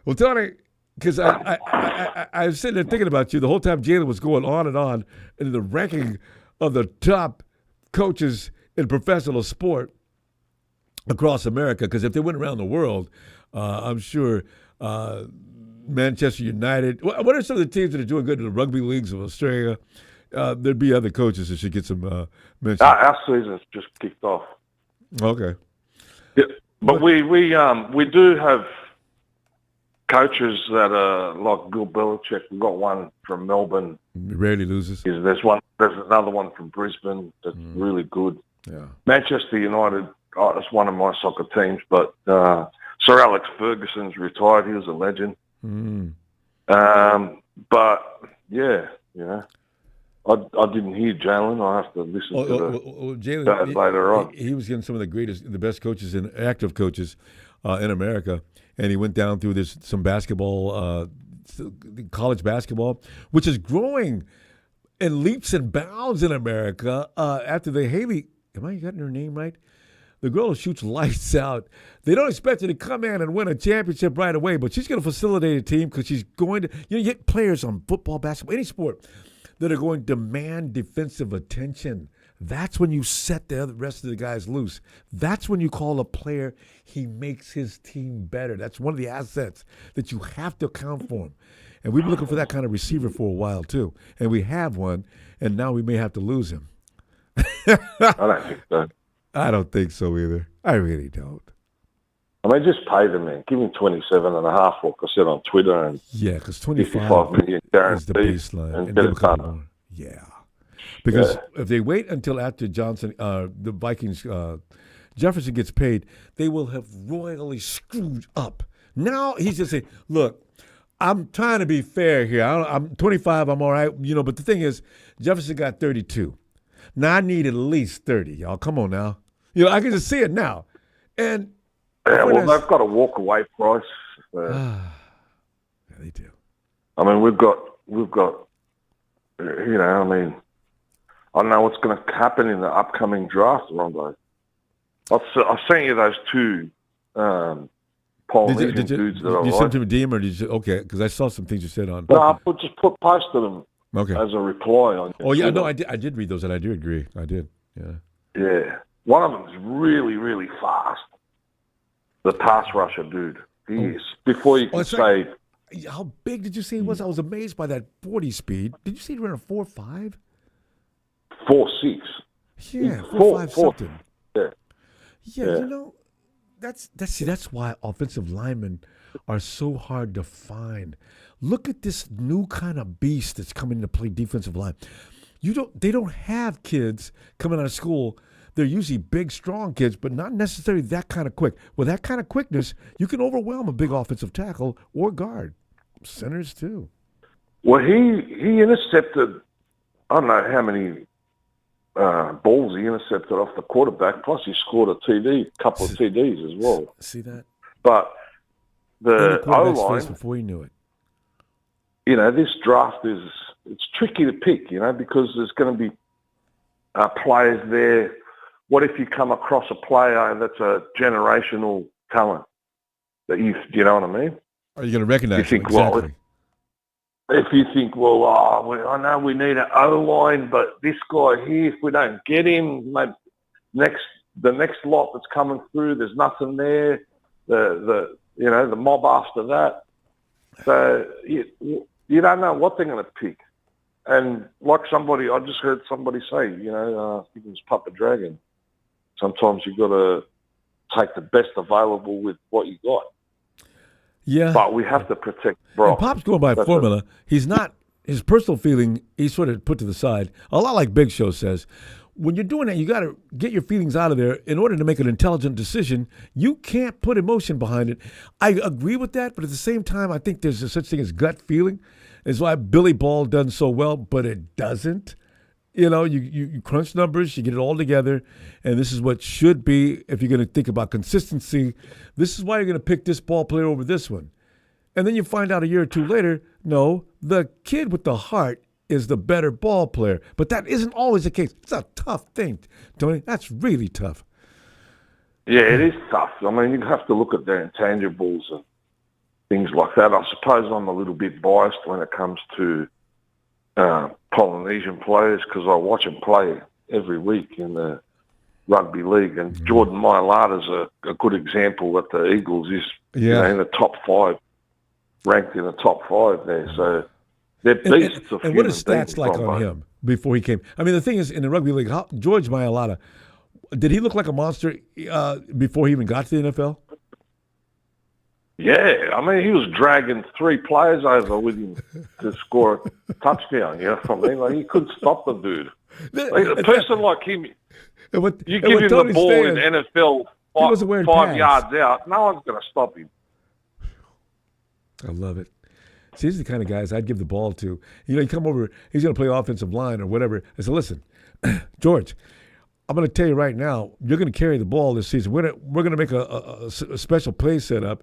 Well, Tony, because I was sitting there thinking about you the whole time Jalen was going on in the ranking of the top coaches in professional sport across America. Because if they went around the world, I'm sure Manchester United. What are some of the teams that are doing good in the rugby leagues of Australia? There'd be other coaches that should get some mention. Our season's just kicked off. Okay. Yeah, but we do have coaches that are like Bill Belichick. We've got one from Melbourne. He rarely loses. There's another one from Brisbane that's really good. Yeah. Manchester United, it's one of my soccer teams, but Sir Alex Ferguson's retired. He was a legend. But yeah, I didn't hear Jalen. I have to listen to that later on. He was getting some of the best coaches active coaches in America, and he went down through some basketball, college basketball, which is growing in leaps and bounds in America. After the Haley, am I getting her name right? The girl who shoots lights out. They don't expect her to come in and win a championship right away, but she's going to facilitate a team because she's going to, you get players on football, basketball, any sport that are going to demand defensive attention. That's when you set the rest of the guys loose. That's when you call a player, he makes his team better. That's one of the assets that you have to account for him. And we've been looking for that kind of receiver for a while, too. And we have one, and now we may have to lose him. I don't think so. I don't think so either. I really don't. I mean, just pay the man. Give him 27.5, like I said on Twitter. And yeah, because 25 million is the baseline. And get it done. Yeah. Because if they wait until after Johnson, the Vikings, Jefferson gets paid, they will have royally screwed up. Now he's just saying, look, I'm trying to be fair here. I'm 25, I'm all right. But the thing is, Jefferson got 32. Now I need at least 30, y'all. Come on now. I can just see it now. And they've got a walk away price. Yeah, they do. I mean, we've got. I don't know what's going to happen in the upcoming draft, Ronbo. I've sent you those two Polynesian dudes that I like. Did you send them a DM or did you? Okay, because I saw some things you said on. No, I posted them. Okay. As a reply on. Oh yeah, no, I did read those, and I do agree. I did. Yeah. Yeah, one of them is really, really fast. The pass rusher dude. He is. Before you can say. How big did you say he was? I was amazed by that 40 speed. Did you say he ran a 4.5? 4.6. Yeah, 4.5 something. Yeah. That's why offensive linemen are so hard to find. Look at this new kind of beast that's coming to play defensive line. They don't have kids coming out of school. They're usually big, strong kids, but not necessarily that kind of quick. With that kind of quickness, you can overwhelm a big offensive tackle or guard. Centers too. Well, he intercepted, I don't know how many balls he intercepted off the quarterback, plus he scored a couple of TDs as well. See that? But the O-line, before he knew it. This draft it's tricky to pick, because there's going to be players there. What if you come across a player that's a generational talent that you know what I mean? Are you going to recognize him? Exactly. If you think, I know we need an O-line, but this guy here, if we don't get him, maybe the next lot that's coming through, there's nothing there. The mob after that. So you don't know what they're going to pick. And like I just heard somebody say, I think it was Papa Dragon, sometimes you've got to take the best available with what you got. Yeah. But we have to protect Brock. And Pop's going by formula. He's not, his personal feeling, he's sort of put to the side. A lot like Big Show says. When you're doing that, you got to get your feelings out of there in order to make an intelligent decision. You can't put emotion behind it. I agree with that, but at the same time, I think there's such thing as gut feeling. It's why Billy Ball done so well, but it doesn't. You crunch numbers, you get it all together, and this is what should be, if you're going to think about consistency, this is why you're going to pick this ball player over this one. And then you find out a year or two later, no, the kid with the heart is the better ball player. But that isn't always the case. It's a tough thing, Tony. That's really tough. Yeah, it is tough. I mean, you have to look at their intangibles and things like that. I suppose I'm a little bit biased when it comes to Polynesian players because I watch them play every week in the rugby league. And Jordan Mailata's a good example that the Eagles is in the top 5, ranked in the top 5 there. So they're beasts of and what are stats like on him before he came? I mean, the thing is, in the rugby league, George Mailata, did he look like a monster before he even got to the NFL? Yeah, I mean, he was dragging 3 players over with him to score a touchdown. You know what I mean? Like, he couldn't stop the dude. Like, a person like him, you give him the ball in NFL 5 yards out, no one's going to stop him. I love it. See, these are the kind of guys I'd give the ball to. You know, you come over, he's going to play offensive line or whatever. I said, listen, George, I'm going to tell you right now, you're going to carry the ball this season. We're going to make a special play setup,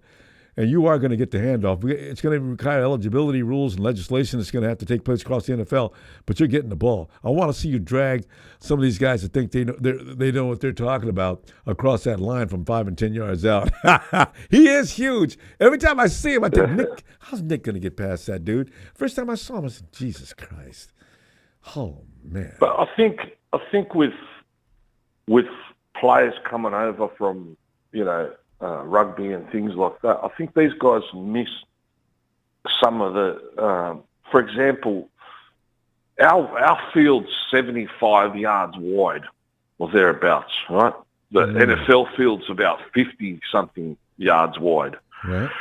and you are going to get the handoff. It's going to require eligibility rules and legislation that's going to have to take place across the NFL, but you're getting the ball. I want to see you drag some of these guys that think they know what they're talking about across that line from 5 and 10 yards out. He is huge. Every time I see him, I think, Nick, how's Nick going to get past that dude? First time I saw him, I said, Jesus Christ. Oh, man. But I think with players coming over from, rugby and things like that, I think these guys miss some of the, for example, our field's 75 yards wide or thereabouts, right? The NFL field's about 50-something yards wide. Right.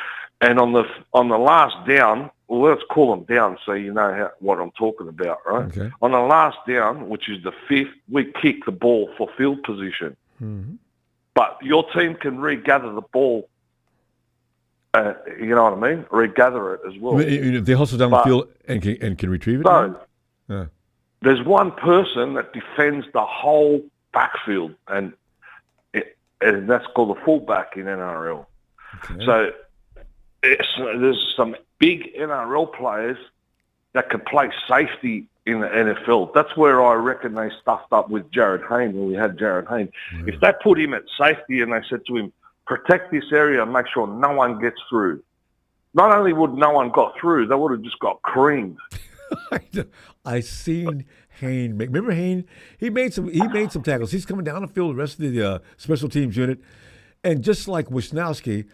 And on the last down, well, let's call them down so you know what I'm talking about, right? Okay. On the last down, which is the 5th, we kick the ball for field position. Mm-hmm. But your team can regather the ball, you know what I mean? Regather it as well. They hustle down the field and can retrieve it? So, yeah. There's one person that defends the whole backfield, and that's called a fullback in NRL. Okay. So there's some big NRL players that can play safety in the NFL. That's where I reckon they stuffed up with Jared Hayne when we had Jared Hayne. Mm. If they put him at safety and they said to him, protect this area and make sure no one gets through, not only would no one got through, they would have just got creamed. I seen Hayne. Remember Hayne? He made some tackles. He's coming down the field, the rest of the special teams unit, and just like Wisnowski,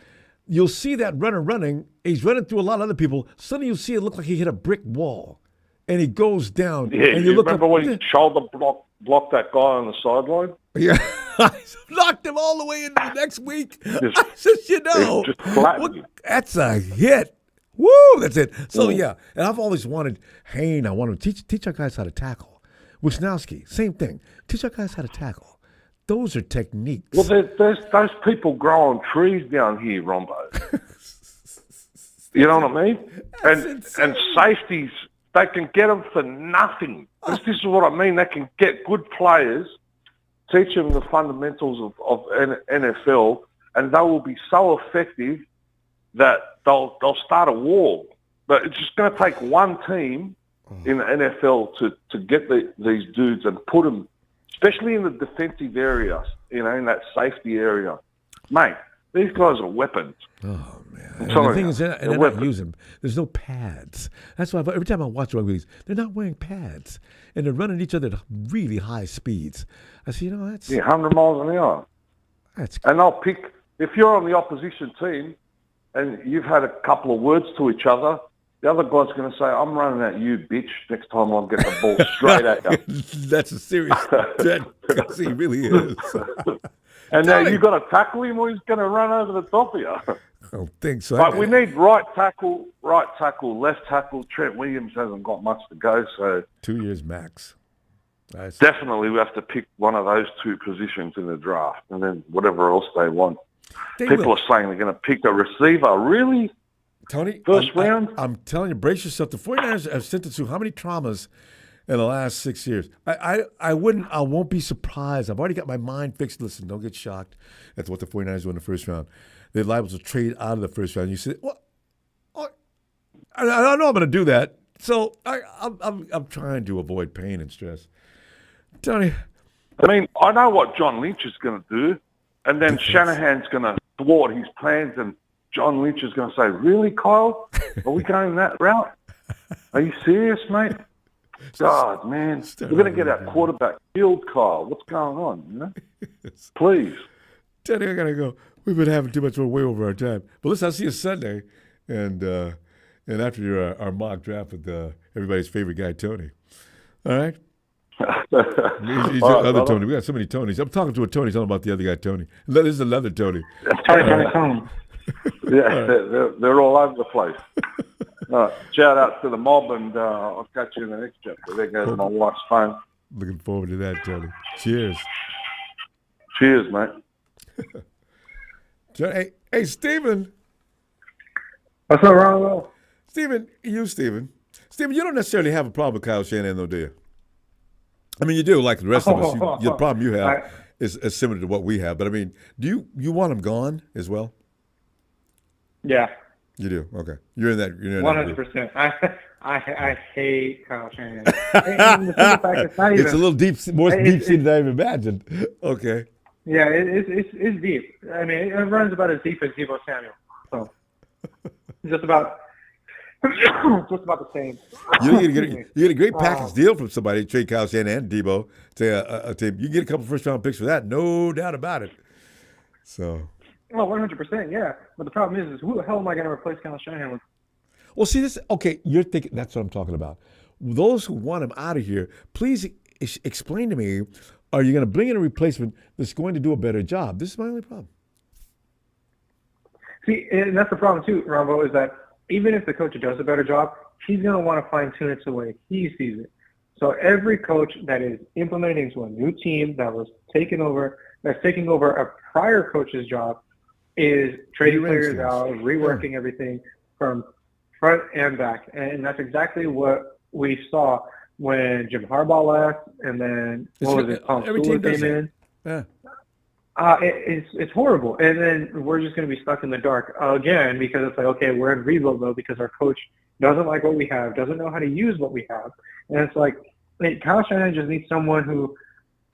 you'll see that runner running. He's running through a lot of other people. Suddenly you'll see it look like he hit a brick wall, and he goes down. Yeah, and you look remember up, when he shoulder blocked that guy on the sideline? Yeah, I knocked him all the way into the next week. I said, just flattened him. That's a hit. Woo, that's it. So, yeah, and I've always wanted Hayne. I want to teach our guys how to tackle. Wisnowski, same thing. Teach our guys how to tackle. Those are techniques. Well, there's those people growing trees down here, Ronbo. You know what I mean? And safeties, they can get them for nothing. This is what I mean. They can get good players, teach them the fundamentals of NFL, and they will be so effective that they'll start a war. But it's just going to take one team in the NFL to get these dudes and put them, especially in the defensive areas, in that safety area. Mate, these guys are weapons. Oh, man. And the thing is, they're not using, there's no pads. That's why every time I watch rugby, they're not wearing pads. And they're running each other at really high speeds. I say, that's... Yeah, 100 miles an hour. And they'll pick, if you're on the opposition team and you've had a couple of words to each other, the other guy's going to say, I'm running at you, bitch. Next time I'll get the ball straight at you. That's a serious threat, because he really is. And now you've got to tackle him or he's going to run over the top of you. I don't think so. But we need right tackle, left tackle. Trent Williams hasn't got much to go, so 2 years max. Definitely we have to pick one of those two positions in the draft, and then whatever else they want. People are saying they're going to pick a receiver. Really? Tony, first round? I'm telling you, brace yourself. The 49ers have sent it through how many traumas in the last 6 years? I won't be surprised. I've already got my mind fixed. Listen, don't get shocked at what the 49ers do in the first round. They're liable to trade out of the first round. You say, well, I know I'm going to do that. So I'm trying to avoid pain and stress. Tony. I mean, I know what John Lynch is going to do, and then Shanahan's going to thwart his plans, and John Lynch is going to say, really, Kyle? Are we going that route? Are you serious, mate? God, man. We're going to get our quarterback killed, Kyle. What's going on? Please. Tony, I got to go. We've been having too much way over our time. But listen, I'll see you Sunday, and after our mock draft with everybody's favorite guy, Tony. All right? He's the other Tony. We got so many Tonys. I'm talking to a Tony, talking about the other guy, Tony. This is another Tony. Tony. Yeah, they're all over the place. Shout out to the mob, and I'll catch you in the next chapter. There goes my wife's phone. Looking forward to that, Tony. Cheers. Cheers, mate. Hey, Stephen. What's up, Ronbo? Stephen, you don't necessarily have a problem with Kyle Shanahan, though, do you? I mean, you do, like the rest of us. The problem you have is similar to what we have. But, I mean, do you want him gone as well? Yeah. You do? Okay. You're in that. 100%. I hate Kyle Shanahan. And the simple fact, it's not even. It's a little more deep-seated than I even imagined. Okay. Yeah, it's deep. I mean, it runs about as deep as Deebo Samuel. So, just about the same. You get a great package deal from somebody, trade Kyle Shanahan and Debo to a team. You get a couple first-round picks for that, no doubt about it. So. Well, 100%, yeah. But the problem is who the hell am I going to replace Kyle Shanahan with? Well, see, you're thinking, that's what I'm talking about. Those who want him out of here, please explain to me, are you going to bring in a replacement that's going to do a better job? This is my only problem. See, and that's the problem too, Ronbo, is that even if the coach does a better job, he's going to want to fine-tune it the way he sees it. So every coach that is implementing into a new team that's taking over a prior coach's job is trading players out, reworking everything from front and back. And that's exactly what we saw when Jim Harbaugh left, and then Tom Sula came in. Yeah. It's horrible. And then we're just going to be stuck in the dark again because it's like, okay, we're in rebuild mode because our coach doesn't like what we have, doesn't know how to use what we have. And it's like, Kyle Shanahan just needs someone who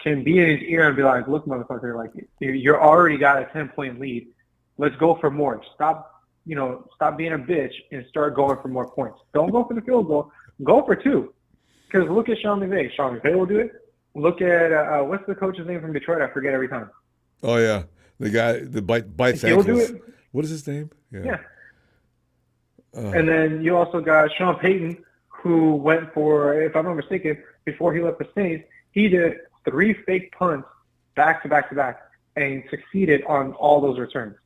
can be in his ear and be like, look, motherfucker, like, you're already got a 10-point lead. Let's go for more. Stop being a bitch and start going for more points. Don't go for the field goal. Go for 2. Because look at Sean McVay. Sean McVay will do it. Look at, what's the coach's name from Detroit? I forget every time. Oh, yeah. The guy that bites He'll ankles. do it. What is his name? Yeah. And then you also got Sean Payton, who went for, if I'm not mistaken, before he left the Saints, he did 3 fake punts back to back to back and succeeded on all those returns.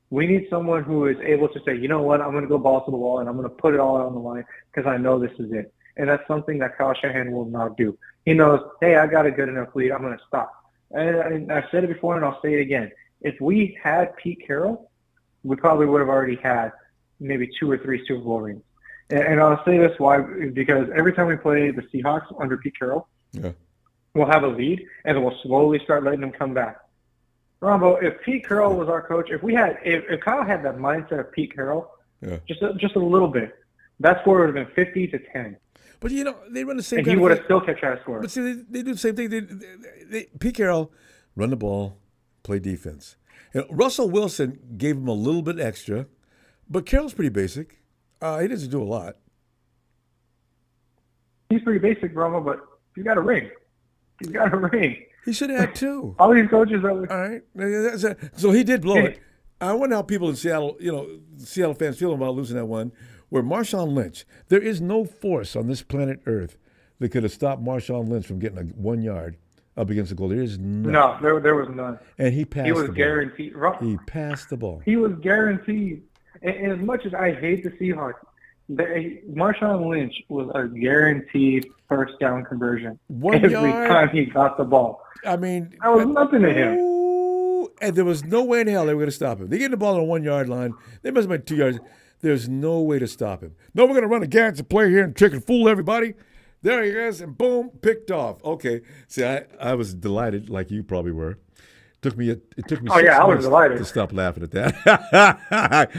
We need someone who is able to say, you know what, I'm going to go balls to the wall and I'm going to put it all on the line because I know this is it. And that's something that Kyle Shanahan will not do. He knows, hey, I got a good enough lead. I'm going to stop. And I've said it before and I'll say it again. If we had Pete Carroll, we probably would have already had maybe 2 or 3 Super Bowl rings. And I'll say this why, because every time we play the Seahawks under Pete Carroll, we'll have a lead and then we'll slowly start letting them come back. Ronbo, if Pete Carroll was our coach, if Kyle had that mindset of Pete Carroll, just a little bit, that score would have been 50-10. But they run the same. And he would have still kept trying to score. But see, they do the same thing. Pete Carroll run the ball, play defense. Russell Wilson gave him a little bit extra, but Carroll's pretty basic. He doesn't do a lot. He's pretty basic, Ronbo, but he's got a ring. He's got a ring. He should have had 2. All these coaches are. All right. So he did blow it. I wonder how people in Seattle, Seattle fans feel about losing that one. Where Marshawn Lynch, there is no force on this planet Earth that could have stopped Marshawn Lynch from getting 1 yard up against the goal. There is none. No, there was none. And he passed. He was guaranteed. He passed the ball. He was guaranteed. And as much as I hate the Seahawks, Marshawn Lynch was a guaranteed first down conversion every time he got the ball. I mean, that was nothing to him. And there was no way in hell they were going to stop him. They get the ball on the 1 yard line. They must have been 2 yards. There's no way to stop him. No, we're going to run a guaranteed play here and trick and fool everybody. There he is, and boom, picked off. Okay. See, I was delighted, like you probably were. It took me 6 months to stop laughing at that.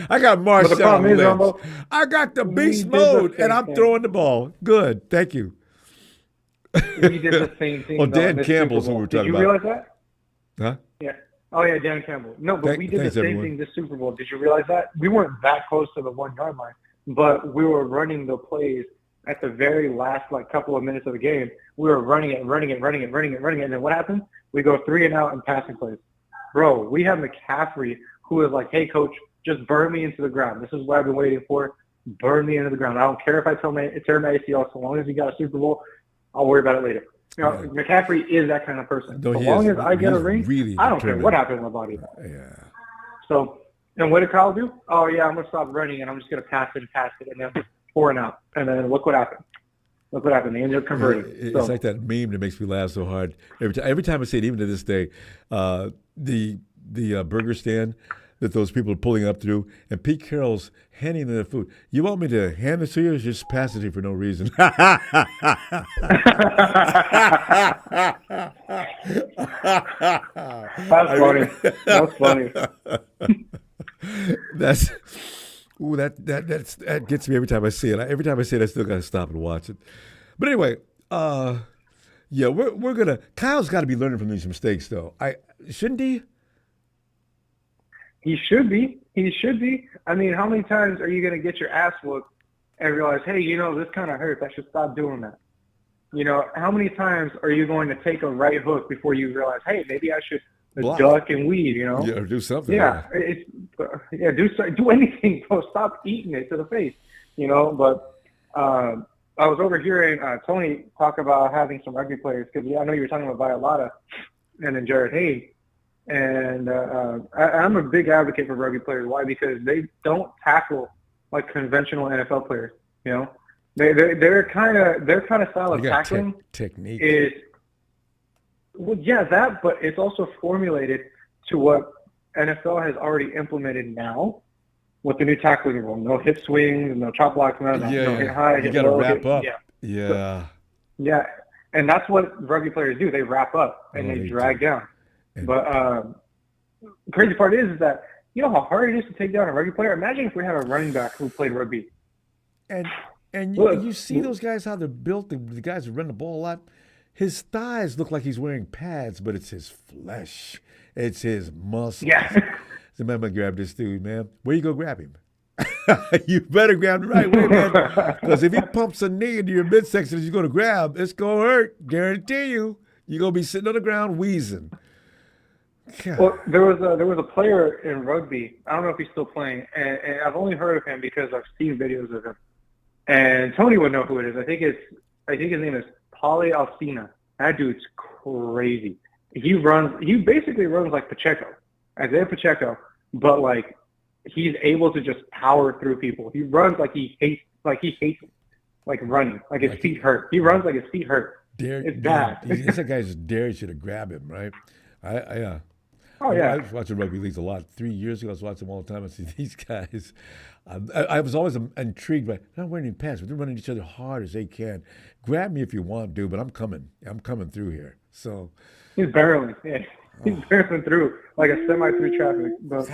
I got Marshawn Lynch. I got the beast mode, and I'm throwing the ball. Good. Thank you. We did the same thing. Dan Campbell's who we were talking about. Did you realize that? Huh? Yeah. Oh, yeah, Dan Campbell. No, but we did the same thing this Super Bowl. Did you realize that? We weren't that close to the 1 yard line, but we were running the plays at the very last, couple of minutes of the game. We were running it. And then what happens? We go 3 and out in passing plays. Bro, we have McCaffrey who is like, hey, coach, just burn me into the ground. This is what I've been waiting for. Burn me into the ground. I don't care if I tear my ACL. So long as you got a Super Bowl, I'll worry about it later. McCaffrey is that kind of person. So long as I get a ring, I don't care what happens to my body. Yeah. So And what did Kyle do? Oh yeah, I'm gonna stop running and I'm just gonna pass it, and then pouring out. And then look what happened. Look what happened. They ended up converting. It's like that meme that makes me laugh so hard every time I see it, even to this day. The burger stand that those people are pulling up through, and Pete Carroll's handing them the food. You want me to hand this to you, or just pass it to you for no reason? That's funny. That's funny. That gets me every time I see it. Every time I see it, I still gotta stop and watch it. But anyway, yeah, we're gonna. Kyle's got to be learning from these mistakes, though. Shouldn't he? He should be. He should be. I mean, how many times are you going to get your ass whooped and realize, hey, this kind of hurts. I should stop doing that. How many times are you going to take a right hook before you realize, hey, maybe I should duck and weave, Yeah, or do something. Yeah, do anything. Stop eating it to the face, But I was overhearing Tony talk about having some rugby players, because I know you were talking about Violata and then Jared Hayes. And I'm a big advocate for rugby players. Why? Because they don't tackle like conventional NFL players. Their kind of style of tackling technique is that, but it's also formulated to what NFL has already implemented now with the new tackling rule. No hip swings, no chop blocks, no hit high, you got to wrap up. Yeah, and that's what rugby players do. They wrap up and they drag down. But the crazy part is that how hard it is to take down a rugby player. Imagine if we had a running back who played rugby. And you see those guys, how they're built, the guys who run the ball a lot. His thighs look like he's wearing pads, but it's his flesh. It's his muscle. Yeah. So I'm gonna grab this dude, man. Where you go grab him? You better grab the right way, man. Because if he pumps a knee into your midsection that you're gonna grab, it's gonna hurt. Guarantee you. You're gonna be sitting on the ground wheezing. God. Well, there was a player in rugby. I don't know if he's still playing, and I've only heard of him because I've seen videos of him. And Tony would know who it is. I think his name is Pauly Alcina. That dude's crazy. He basically runs like Pacheco, Isaiah Pacheco, but like he's able to just power through people. He runs like he hates running. Like his feet hurt. He runs like his feet hurt. It's bad. This guy's dare you to grab him, right? Oh, yeah. I was watching rugby leagues a lot. 3 years ago, I was watching them all the time. I see these guys. I was always intrigued by, they're not wearing any pants, but they're running each other hard as they can. Grab me if you want, dude, but I'm coming. I'm coming through here. So he's barreling. Yeah. He's barreling through like a semi through traffic. But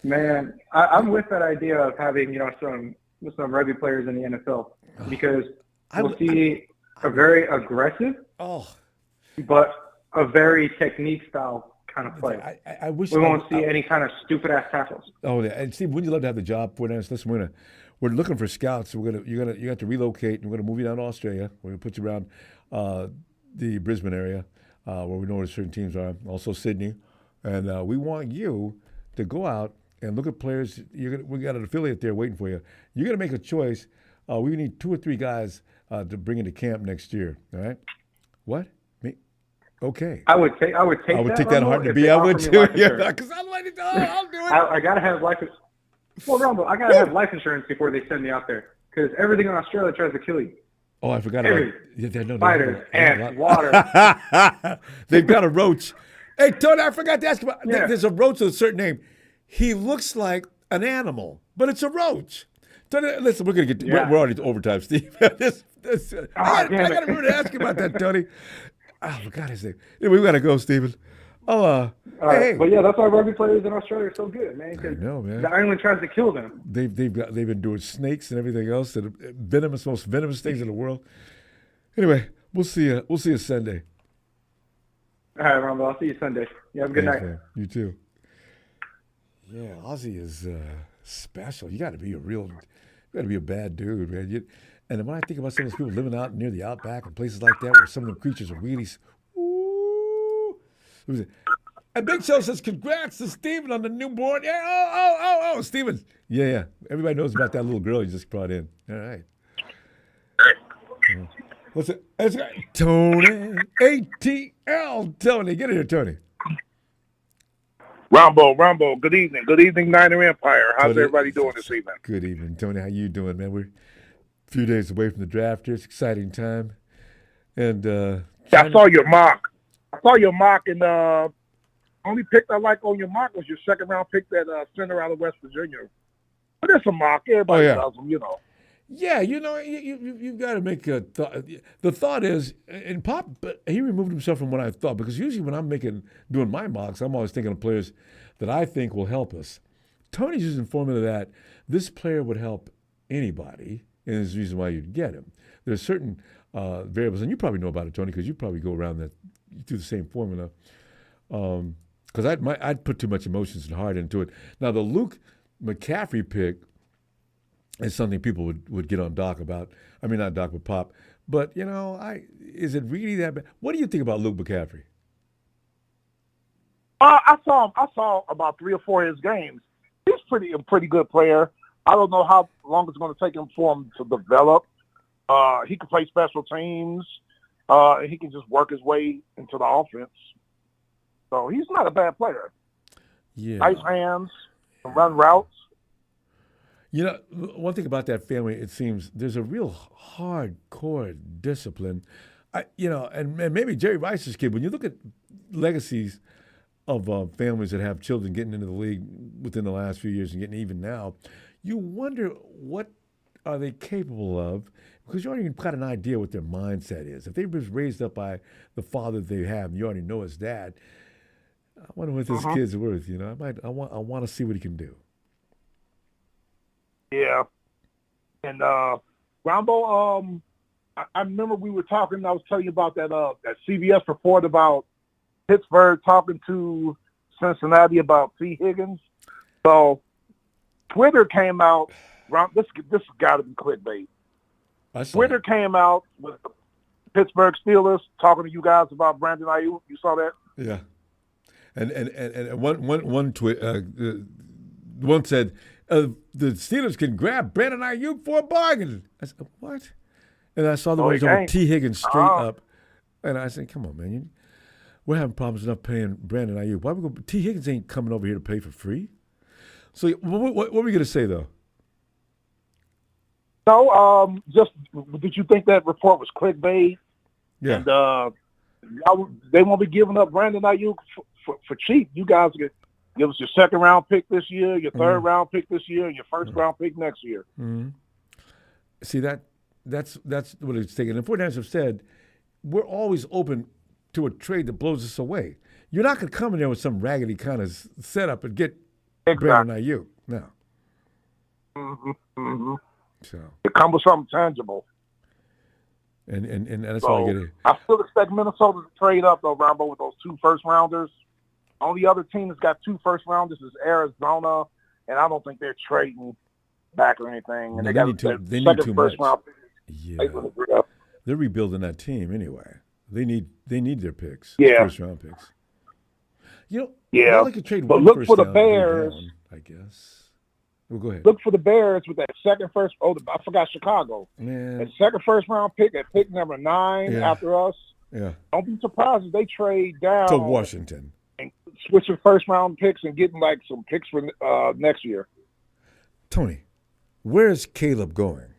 man, I'm with that idea of having some rugby players in the NFL, because we'll see a very aggressive, but a very technique style kind of play. I wish we won't see any kind of stupid ass tackles. Oh yeah, and Steve, wouldn't you love to have the job for us? Listen, we're looking for scouts. So you have to relocate, and we're gonna move you down to Australia. We're gonna put you around the Brisbane area where we know where certain teams are. Also Sydney, and we want you to go out and look at players. We got an affiliate there waiting for you. You're gonna make a choice. We need 2 or 3 guys to bring into camp next year. All right? What? Me? Okay. I would take that hard to be. I would too. Yeah, because I'll do it. I gotta have life. Well, Ronbo, I gotta have life insurance before they send me out there, because everything in Australia tries to kill you. Oh, I forgot about spiders, ants, water. They've got a roach. Hey, Tony, I forgot to ask about. There's a roach with a certain name. He looks like an animal, but it's a roach. Tony, listen, we're gonna get. We're already to overtime, Steve. I gotta remember to ask you about that, Tony. Oh, I forgot his name. We gotta go, Stephen. Hey. But yeah, that's why rugby players in Australia are so good, man. I know, man. The island tries to kill them. They've endured snakes and everything else, that are most venomous things in the world. Anyway, we'll see you Sunday. All right, Ronbo. I'll see you Sunday. You have a good night. Man. You too. Yeah, Ozzy is special. You got to be a bad dude, man. And when I think about some of those people living out near the outback and places like that, where some of the creatures are really, and Big Show says, "Congrats to Steven on the newborn." Yeah, oh, Steven. Yeah. Everybody knows about that little girl you just brought in. All right. What's it? It's Tony ATL. Tony, get in here, Tony. Ronbo, good evening. Good evening, Niner Empire. How's Tony, everybody doing this evening? Good evening, Tony. How you doing, man? We're a few days away from the draft here. It's an exciting time. And I saw your mock. And only pick I like on your mock was your second round pick, that center out of West Virginia. But it's a mock. Everybody does them, Yeah, you've got to make a thought. The thought is, and Pop, he removed himself from what I thought, because usually when I'm doing my mocks, I'm always thinking of players that I think will help us. Tony's using formula that this player would help anybody, and there's a reason why you'd get him. There's certain variables, and you probably know about it, Tony, because you probably go around that through the same formula. Because I'd put too much emotions and heart into it. Now, the Luke McCaffrey pick is something people would get on Doc about. I mean, not Doc, but Pop. But, is it really that bad? What do you think about Luke McCaffrey? I saw about 3 or 4 of his games. He's a pretty good player. I don't know how long it's going to take him for him to develop. He can play special teams. And he can just work his way into the offense. So he's not a bad player. Yeah. Nice hands, can run routes. One thing about that family, it seems there's a real hardcore discipline. And maybe Jerry Rice's kid, when you look at legacies of families that have children getting into the league within the last few years and getting even now, you wonder what are they capable of, because you already got an idea what their mindset is. If they were raised up by the father they have, and you already know his dad, I wonder what this kid's worth. I want to see what he can do. Yeah. And Ronbo, I remember we were talking. I was telling you about that CBS report about Pittsburgh talking to Cincinnati about T. Higgins. So Twitter came out. This has got to be clickbait. Twitter came out with the Pittsburgh Steelers talking to you guys about Brandon Ayuk. You saw that? Yeah. And one tweet, one said, the Steelers can grab Brandon Ayuk for a bargain. I said, what? And I saw the words over T. Higgins straight up. And I said, come on, man. We're having problems enough paying Brandon Ayuk. Why we go? T. Higgins ain't coming over here to play for free. So what were we going to say, though? No, just did you think that report was clickbait? Yeah. And they won't be giving up Brandon Ayuk for cheap. You guys give us your second round pick this year, your third round pick this year, and your first round pick next year. Mm-hmm. See, that's what it's taking. And 49ers have said, we're always open to a trade that blows us away. You're not going to come in there with some raggedy kind of setup and get Brandon Ayuk. No. Mm-hmm. So it comes with something tangible. And that's all I get. I still expect Minnesota to trade up, though, Ronbo, with those 2 first-rounders. Only other team that's got 2 first-rounders is Arizona, and I don't think they're trading back or anything. And they need too much. Yeah. They're rebuilding that team anyway. They need their picks. Yeah. First-round picks. Yeah. They could trade but one look first for the down, Bears. down, I guess. Well, go ahead. Look for the Bears with that I forgot Chicago. Man. That second first-round pick at pick number 9 after us. Yeah. Don't be surprised if they trade down to Washington and switching first-round picks and getting like some picks for next year. Tony, where's Caleb going?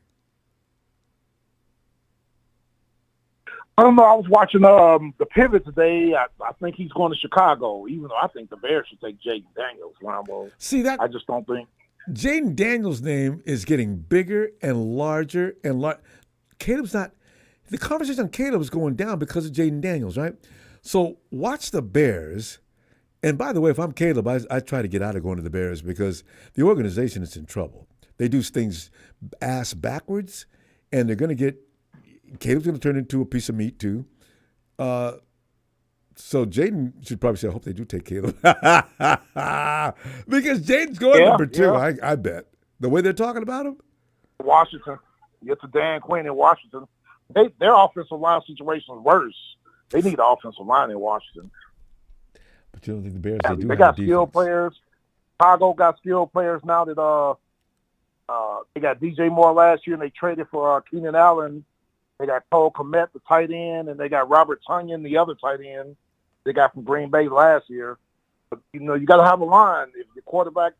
I don't know. I was watching the pivot today. I think he's going to Chicago, even though I think the Bears should take Jaden Daniels. Ronbo. See that? I just don't think. Jaden Daniels' name is getting bigger and larger and Caleb's not. The conversation on Caleb is going down because of Jaden Daniels, right? So watch the Bears. And by the way, if I'm Caleb, I try to get out of going to the Bears because the organization is in trouble. They do things ass backwards, and they're going to get. Caleb's going to turn into a piece of meat too. So Jaden should probably say, I hope they do take Caleb. Because Jaden's going number 2, I bet. The way they're talking about him. Washington. Get to Dan Quinn in Washington. Their offensive line situation is worse. They need an offensive line in Washington. But you don't think the Bears, they got skilled players. Chicago got skilled players now that they got DJ Moore last year and they traded for Keenan Allen. They got Cole Kmet, the tight end, and they got Robert Tonyan, the other tight end they got from Green Bay last year. But, you got to have a line. If your quarterback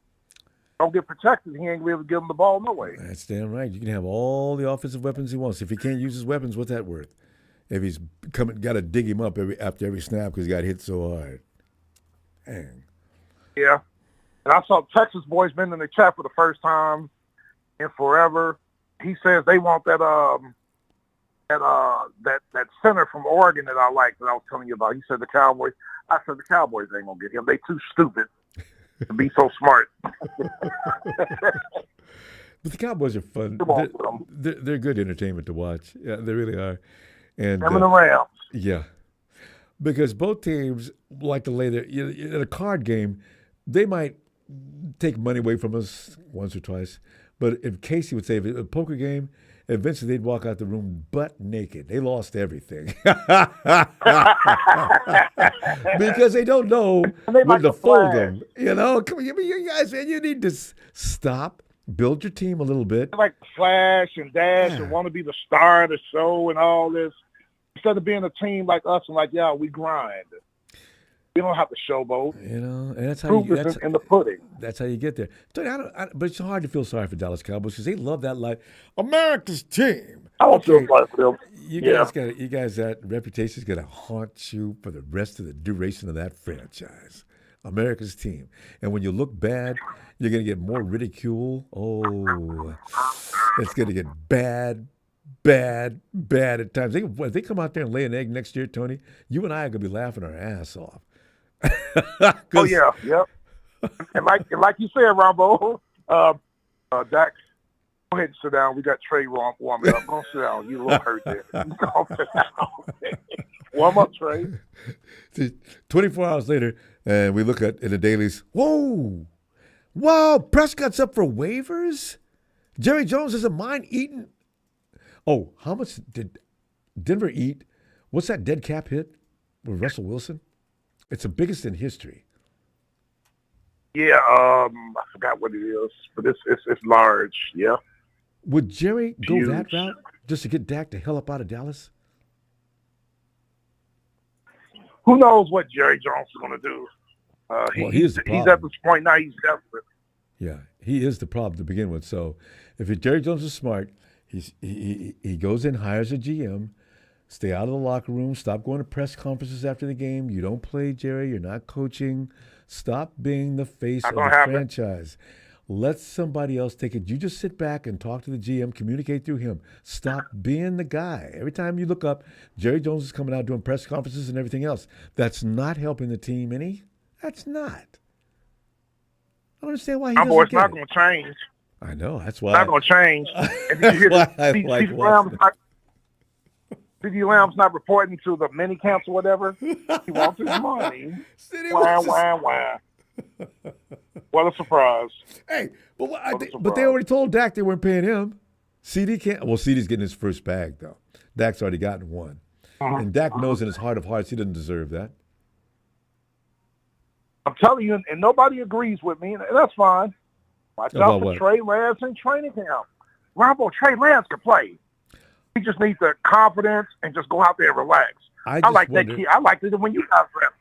don't get protected, he ain't going to be able to give him the ball no way. That's damn right. You can have all the offensive weapons he wants. If he can't use his weapons, what's that worth? If he's got to dig him up after every snap because he got hit so hard. Dang. Yeah. And I saw Texas boys been in the chat for the first time in forever. He says they want that center from Oregon that I like that I was telling you about. He said the Cowboys. I said the Cowboys ain't gonna get him. They too stupid to be so smart. But the Cowboys are fun. They're good entertainment to watch. Yeah, they really are. And them and the Rams. Yeah. Because both teams like to lay their in a card game, they might take money away from us once or twice. But if Casey would say, if it's a poker game, eventually they'd walk out the room butt naked. They lost everything. Because they don't know when to fold them. Come on, you guys, man, you need to stop, build your team a little bit. They like to flash and dash and want to be the star of the show and all this. Instead of being a team like us and we grind. We don't have to showboat. And that's how that's in the pudding. That's how you get there. But it's hard to feel sorry for Dallas Cowboys because they love that life. America's team. I don't feel sorry for them. You guys, that reputation is going to haunt you for the rest of the duration of that franchise. America's team. And when you look bad, you're going to get more ridicule. Oh, it's going to get bad at times. If they come out there and lay an egg next year, Tony, you and I are going to be laughing our ass off. Oh, yeah, yep. And like you said, Ronbo, Dak, go ahead and sit down. We got Trey warming up. Go sit down. You a little hurt there. Go sit down. Warm up, Trey. 24 hours later, and we look at in the dailies, whoa, wow, Prescott's up for waivers? Jerry Jones doesn't mind eating. Oh, how much did Denver eat? What's that dead cap hit with Russell Wilson? It's the biggest in history. Yeah, I forgot what it is, but it's large. Yeah. Would Jerry go that route just to get Dak the hell up out of Dallas? Who knows what Jerry Jones is going to do? He's at this point now. He's desperate. Yeah, he is the problem to begin with. So, if Jerry Jones is smart, he goes in, hires a GM. Stay out of the locker room. Stop going to press conferences after the game. You don't play, Jerry. You're not coaching. Stop being the face of the franchise. Let somebody else take it. You just sit back and talk to the GM, communicate through him. Stop being the guy. Every time you look up, Jerry Jones is coming out doing press conferences and everything else. That's not helping the team any. That's not. I don't understand why he doesn't it's not going to change. I know. That's why. It's not going to change. CD Lamb's not reporting to the mini camps or whatever. He wants his money. Wah. What a surprise. Hey, but they already told Dak they weren't paying him. CD can't. Well, CD's getting his first bag, though. Dak's already gotten one. And Dak knows in his heart of hearts he doesn't deserve that. I'm telling you, and nobody agrees with me, and that's fine. Watch out for Trey Lance in training camp. Ronbo, Trey Lance can play. He just needs the confidence and just go out there and relax. I like that kid. I like it when you guys rep.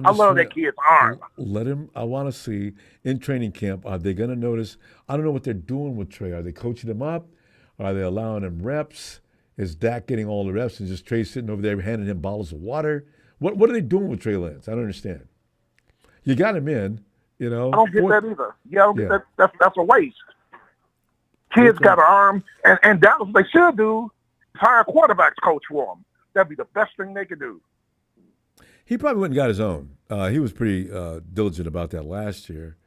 I love that kid's arm. Let him. I want to see in training camp, are they going to notice? I don't know what they're doing with Trey. Are they coaching him up? Are they allowing him reps? Is Dak getting all the reps and just Trey sitting over there handing him bottles of water? What are they doing with Trey Lance? I don't understand. You got him in, I don't get that either. Yeah, I don't get that. That's a waste. Kid's got an arm, and that's what they should do. Hire a quarterbacks coach for him. That'd be the best thing they could do. He probably went and got his own. He was pretty diligent about that last year.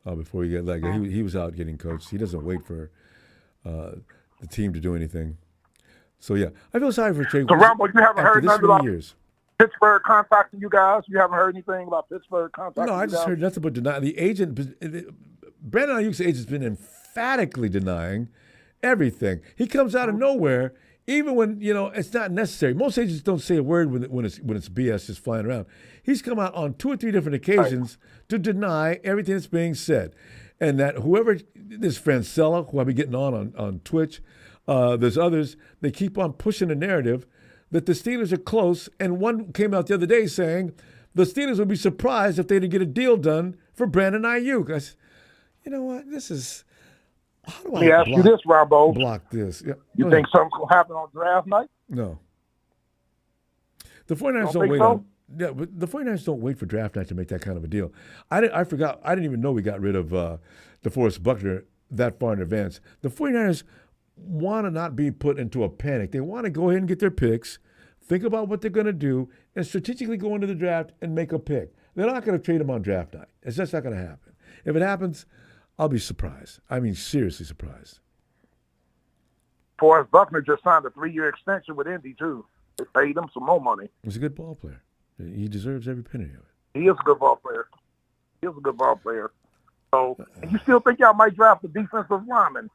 Before he got he was out getting coached. He doesn't wait for the team to do anything. So yeah, I feel sorry for Trey. So Ronbo, you haven't heard nothing about years. Pittsburgh contacting you guys? You haven't heard anything about Pittsburgh contacting you guys? No, I just heard nothing but deny. The agent, Brandon Ayuk's agent's been emphatically denying everything. He comes out of nowhere, even when it's not necessary. Most agents don't say a word when it's BS just flying around. He's come out on 2 or 3 different occasions to deny everything that's being said, and that whoever this Francella, who I've been getting on Twitch, there's others. They keep on pushing the narrative that the Steelers are close, and one came out the other day saying the Steelers would be surprised if they didn't get a deal done for Brandon Ayuk. You know what? This is how do Let me ask you this, Ronbo. Block this. Yeah. You think something's going to happen on draft night? No. The 49ers don't wait on. Yeah, but the 49ers don't wait for draft night to make that kind of a deal. I forgot. I didn't even know we got rid of DeForest Buckner that far in advance. The 49ers want to not be put into a panic. They want to go ahead and get their picks, think about what they're going to do, and strategically go into the draft and make a pick. They're not going to trade him on draft night. It's just not going to happen. If it happens, I'll be surprised. I mean, seriously surprised. Forrest Buckner just signed a 3-year extension with Indy, too. They paid him some more money. He's a good ball player. He deserves every penny of it. He is a good ball player. So, and you still think y'all might draft a defensive lineman?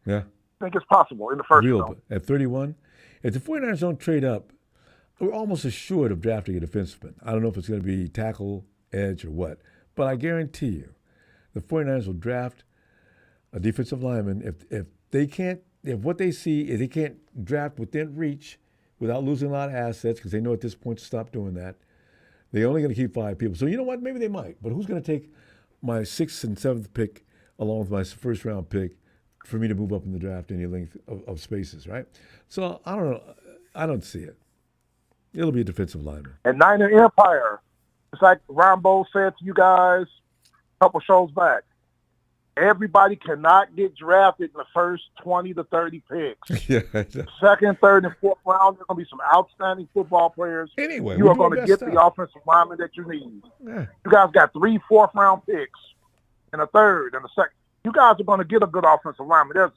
Yeah. I think it's possible in the first round. At 31, if the 49ers don't trade up, we're almost assured of drafting a defenseman. I don't know if it's going to be tackle, edge, or what, but I guarantee you the 49ers will draft a defensive lineman if what they see is they can't draft within reach without losing a lot of assets, because they know at this point to stop doing that. They're only going to keep 5 people. So you know what? Maybe they might. But who's going to take my 6th and 7th pick along with my first-round pick for me to move up in the draft any length of spaces, right? So I don't know. I don't see it. It'll be a defensive lineman. And Niner Empire, it's like Ronbo said to you guys a couple shows back, everybody cannot get drafted in the first 20 to 30 picks. Yeah. Second, third, and fourth round, there's going to be some outstanding football players. Anyway, you are going to get the offensive lineman that you need. Yeah. You guys got 3 fourth-round picks and a third and a second. You guys are going to get a good offensive lineman. There's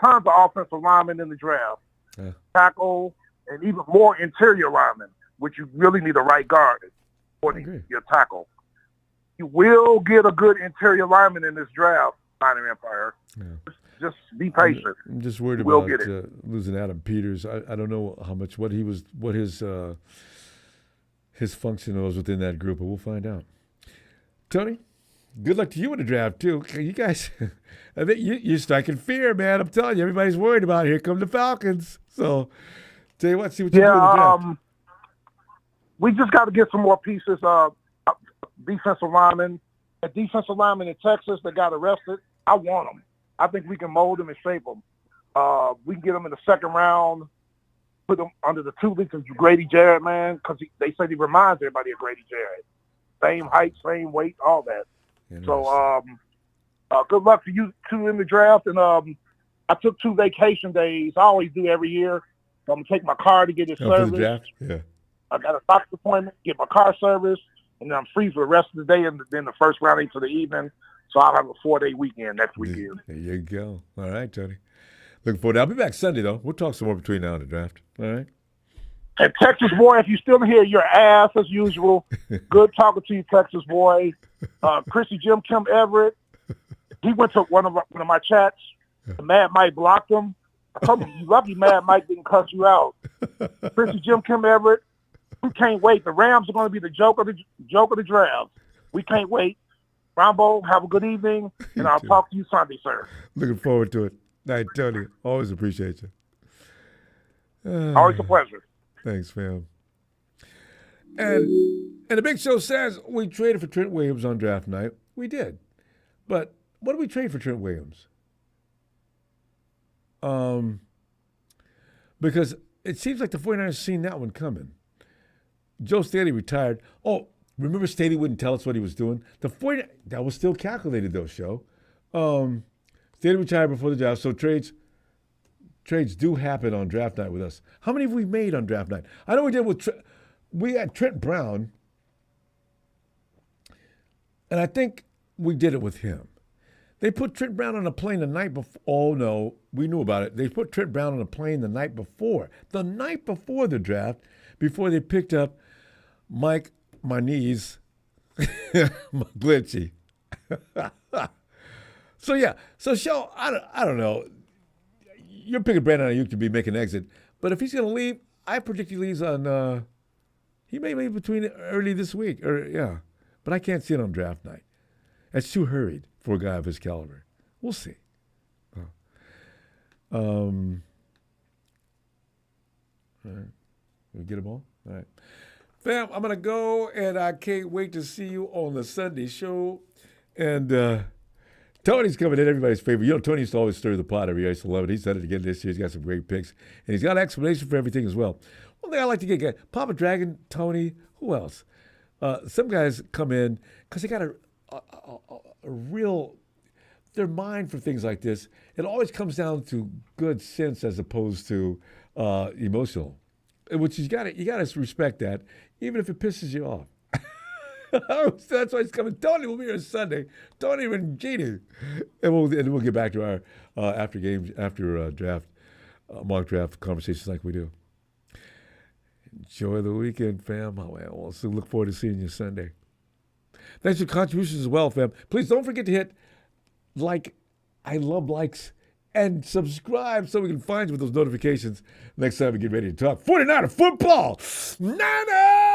tons of offensive linemen in the draft. Yeah. Tackle, and even more interior linemen, which you really need a right guard for your tackle. You will get a good interior lineman in this draft, Niner Empire. Yeah. Just be patient. I'm just worried We'll about get it. losing Adam Peters. I don't know what his function was within that group, but we'll find out. Tony, good luck to you in the draft too. You guys, I think you're striking fear, man. I'm telling you, everybody's worried about it. Here come the Falcons. So, tell you what, see what you do in the draft. We just got to get some more pieces. Defensive linemen, a defensive lineman in Texas that got arrested. I want them. I think we can mold them and shape them. We can get them in the second round, put them under the tutelage of Grady Jarrett, man, because they say he reminds everybody of Grady Jarrett. Same height, same weight, all that. So good luck to you two in the draft. And I took 2 vacation days. I always do every year. So I'm going to take my car to get it serviced. For the draft? Yeah. I got a doctor's appointment, get my car serviced, and then I'm free for the rest of the day and then the first round into the evening. So I'll have a 4-day weekend next weekend. There you go. All right, Tony. Looking forward to it. I'll be back Sunday, though. We'll talk some more between now and the draft. All right? And Texas boy, if you're still here, you're ass as usual. Good talking to you, Texas boy. Chrissy Jim Kim Everett, he went to one of my chats. Mad Mike blocked him. I told him, you lucky Mad Mike didn't cuss you out. Chrissy Jim Kim Everett, we can't wait. The Rams are going to be the joke of the draft. We can't wait. Ronbo, have a good evening, and I'll talk to you Sunday, sir. Looking forward to it. Night, Tony. Always appreciate you. Always a pleasure. Thanks, fam. And the Big Show says we traded for Trent Williams on draft night. We did. But what did we trade for Trent Williams? Because it seems like the 49ers seen that one coming. Joe Staley retired. Oh, remember Staley wouldn't tell us what he was doing? That was still calculated, though, show. Staley retired before the draft, so trades do happen on draft night with us. How many have we made on draft night? I know we did with we had Trent Brown, and I think we did it with him. They put Trent Brown on a plane the night before. Oh, no, we knew about it. They put Trent Brown on a plane the night before the draft, before they picked up Mike, my knees, Glitchy. So, yeah. So, Show, I don't know. You're picking Brandon Ayuk to be making an exit. But if he's going to leave, I predict he leaves on he may leave between early this week. But I can't see it on draft night. That's too hurried for a guy of his caliber. We'll see. All right. We get them all? All right. Fam, I'm going to go, and I can't wait to see you on the Sunday show. And Tony's coming in, everybody's favorite. You know, Tony used to always stir the pot every year. I used to love it. He's done it again this year. He's got some great picks. And he's got an explanation for everything as well. One thing I like to get, Papa Dragon, Tony, who else? Some guys come in because they got a real, their mind for things like this. It always comes down to good sense as opposed to emotional, which you got to respect that, even if it pisses you off. That's why he's coming. Tony will be here Sunday. Tony and Genie, and we'll get back to our after draft, mock draft conversations like we do. Enjoy the weekend, fam. We'll still look forward to seeing you Sunday. Thanks for your contributions as well, fam. Please don't forget to hit like. I love likes. And subscribe so we can find you with those notifications next time we get ready to talk 49er football. Niners!